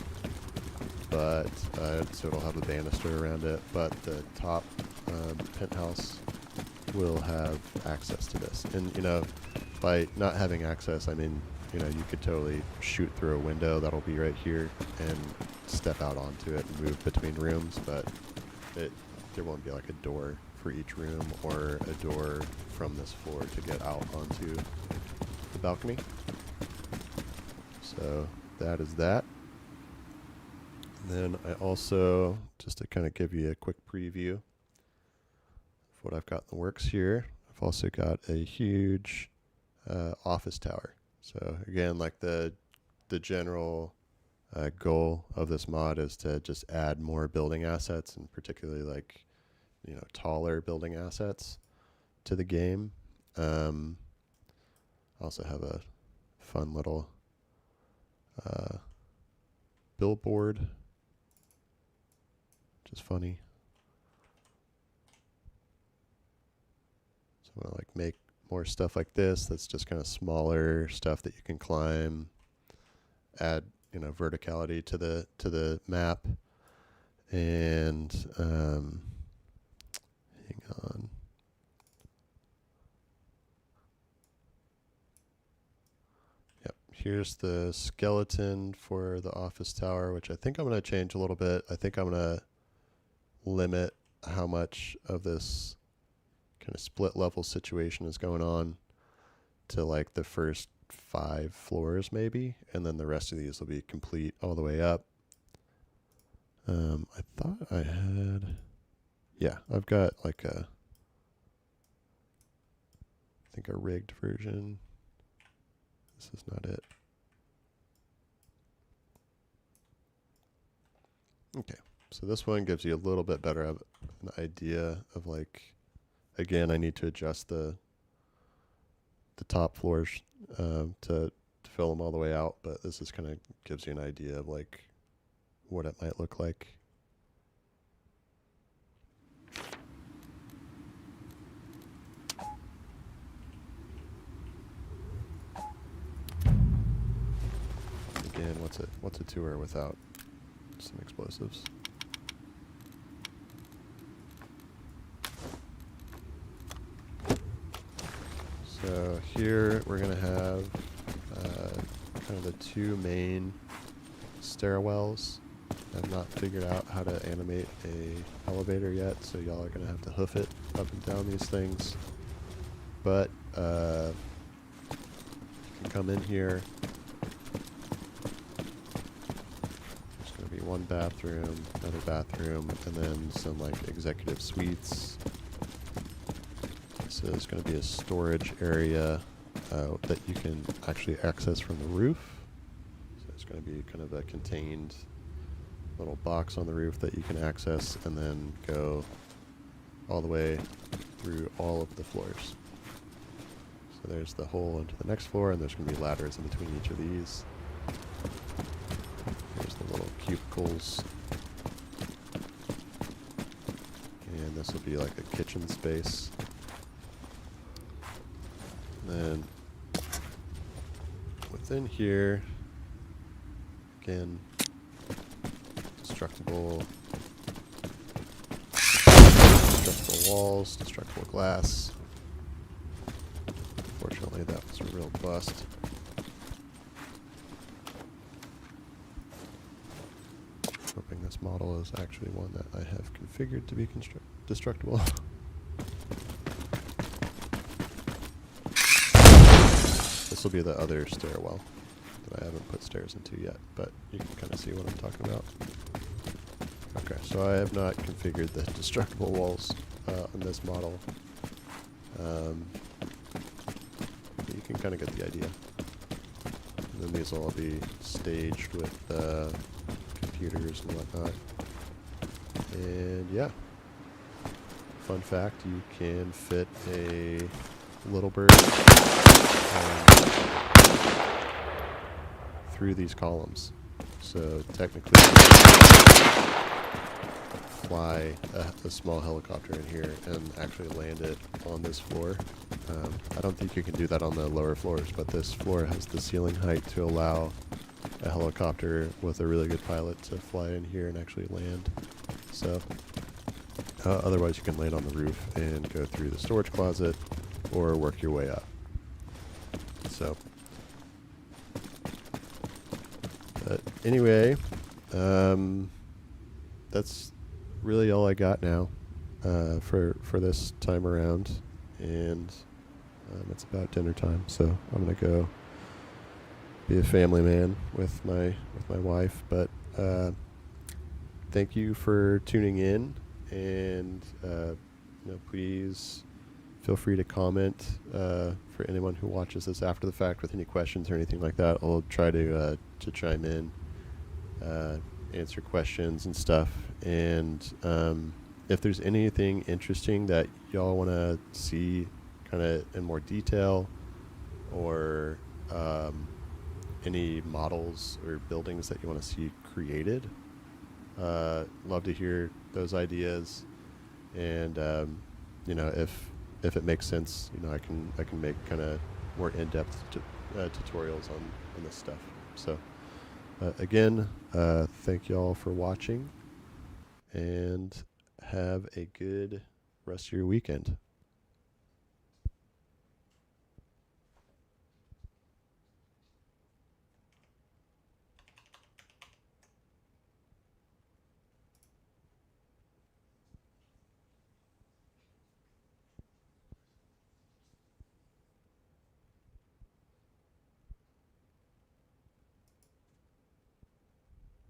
Speaker 1: but so it'll have a banister around it. But the top penthouse will have access to this. And you know, by not having access, I mean, you know, you could totally shoot through a window that'll be right here and step out onto it and move between rooms, but there won't be like a door for each room or a door from this floor to get out onto the balcony. So that is that. And then I also, just to kind of give you a quick preview of what I've got in the works here, I've also got a huge office tower. So again, like the general goal of this mod is to just add more building assets, and particularly like, you know, taller building assets to the game. I also have a fun little billboard, which is funny. So I want to like make more stuff like this that's just kind of smaller stuff that you can climb, add, you know, verticality to the map, and hang on. Yep, here's the skeleton for the office tower, which I think I'm going to change a little bit. I think I'm going to limit how much of this kind of split level situation is going on to like the first 5 floors maybe, and then the rest of these will be complete all the way up. I thought I had, yeah, I've got like I think a rigged version. This is not it. Okay, so this one gives you a little bit better of an idea of like, again, I need to adjust the top floors to fill them all the way out, but this is kind of gives you an idea of like what it might look like. Again, what's a tour without some explosives? So here we're going to have kind of the 2 main stairwells. I've not figured out how to animate a elevator yet, so y'all are gonna have to hoof it up and down these things. But you can come in here. There's gonna be one bathroom, another bathroom, and then some like executive suites. So there's gonna be a storage area that you can actually access from the roof. So it's gonna be kind of a contained little box on the roof that you can access and then go all the way through all of the floors. So there's the hole into the next floor, and there's going to be ladders in between each of these. Here's the little cubicles. And this will be like a kitchen space. And then within here, again, destructible walls, destructible glass. Unfortunately, that was a real bust. Hoping this model is actually one that I have configured to be destructible. This will be the other stairwell that I haven't put stairs into yet, but you can kind of see what I'm talking about. Okay, so I have not configured the destructible walls on this model. But you can kind of get the idea. And then these will all be staged with computers and whatnot. And yeah, fun fact, you can fit a little bird through these columns. So technically, fly a small helicopter in here and actually land it on this floor. I don't think you can do that on the lower floors, but this floor has the ceiling height to allow a helicopter with a really good pilot to fly in here and actually land. So otherwise you can land on the roof and go through the storage closet or work your way up. So but anyway, that's really all I got now for this time around, and it's about dinner time, so I'm gonna go be a family man with my wife. But thank you for tuning in, and please feel free to comment for anyone who watches this after the fact with any questions or anything like that. I'll try to chime in, answer questions and stuff. And if there's anything interesting that y'all want to see kind of in more detail, or any models or buildings that you want to see created, love to hear those ideas. And if it makes sense, I can make kind of more in-depth tutorials on this stuff. So again, thank y'all for watching, and have a good rest of your weekend.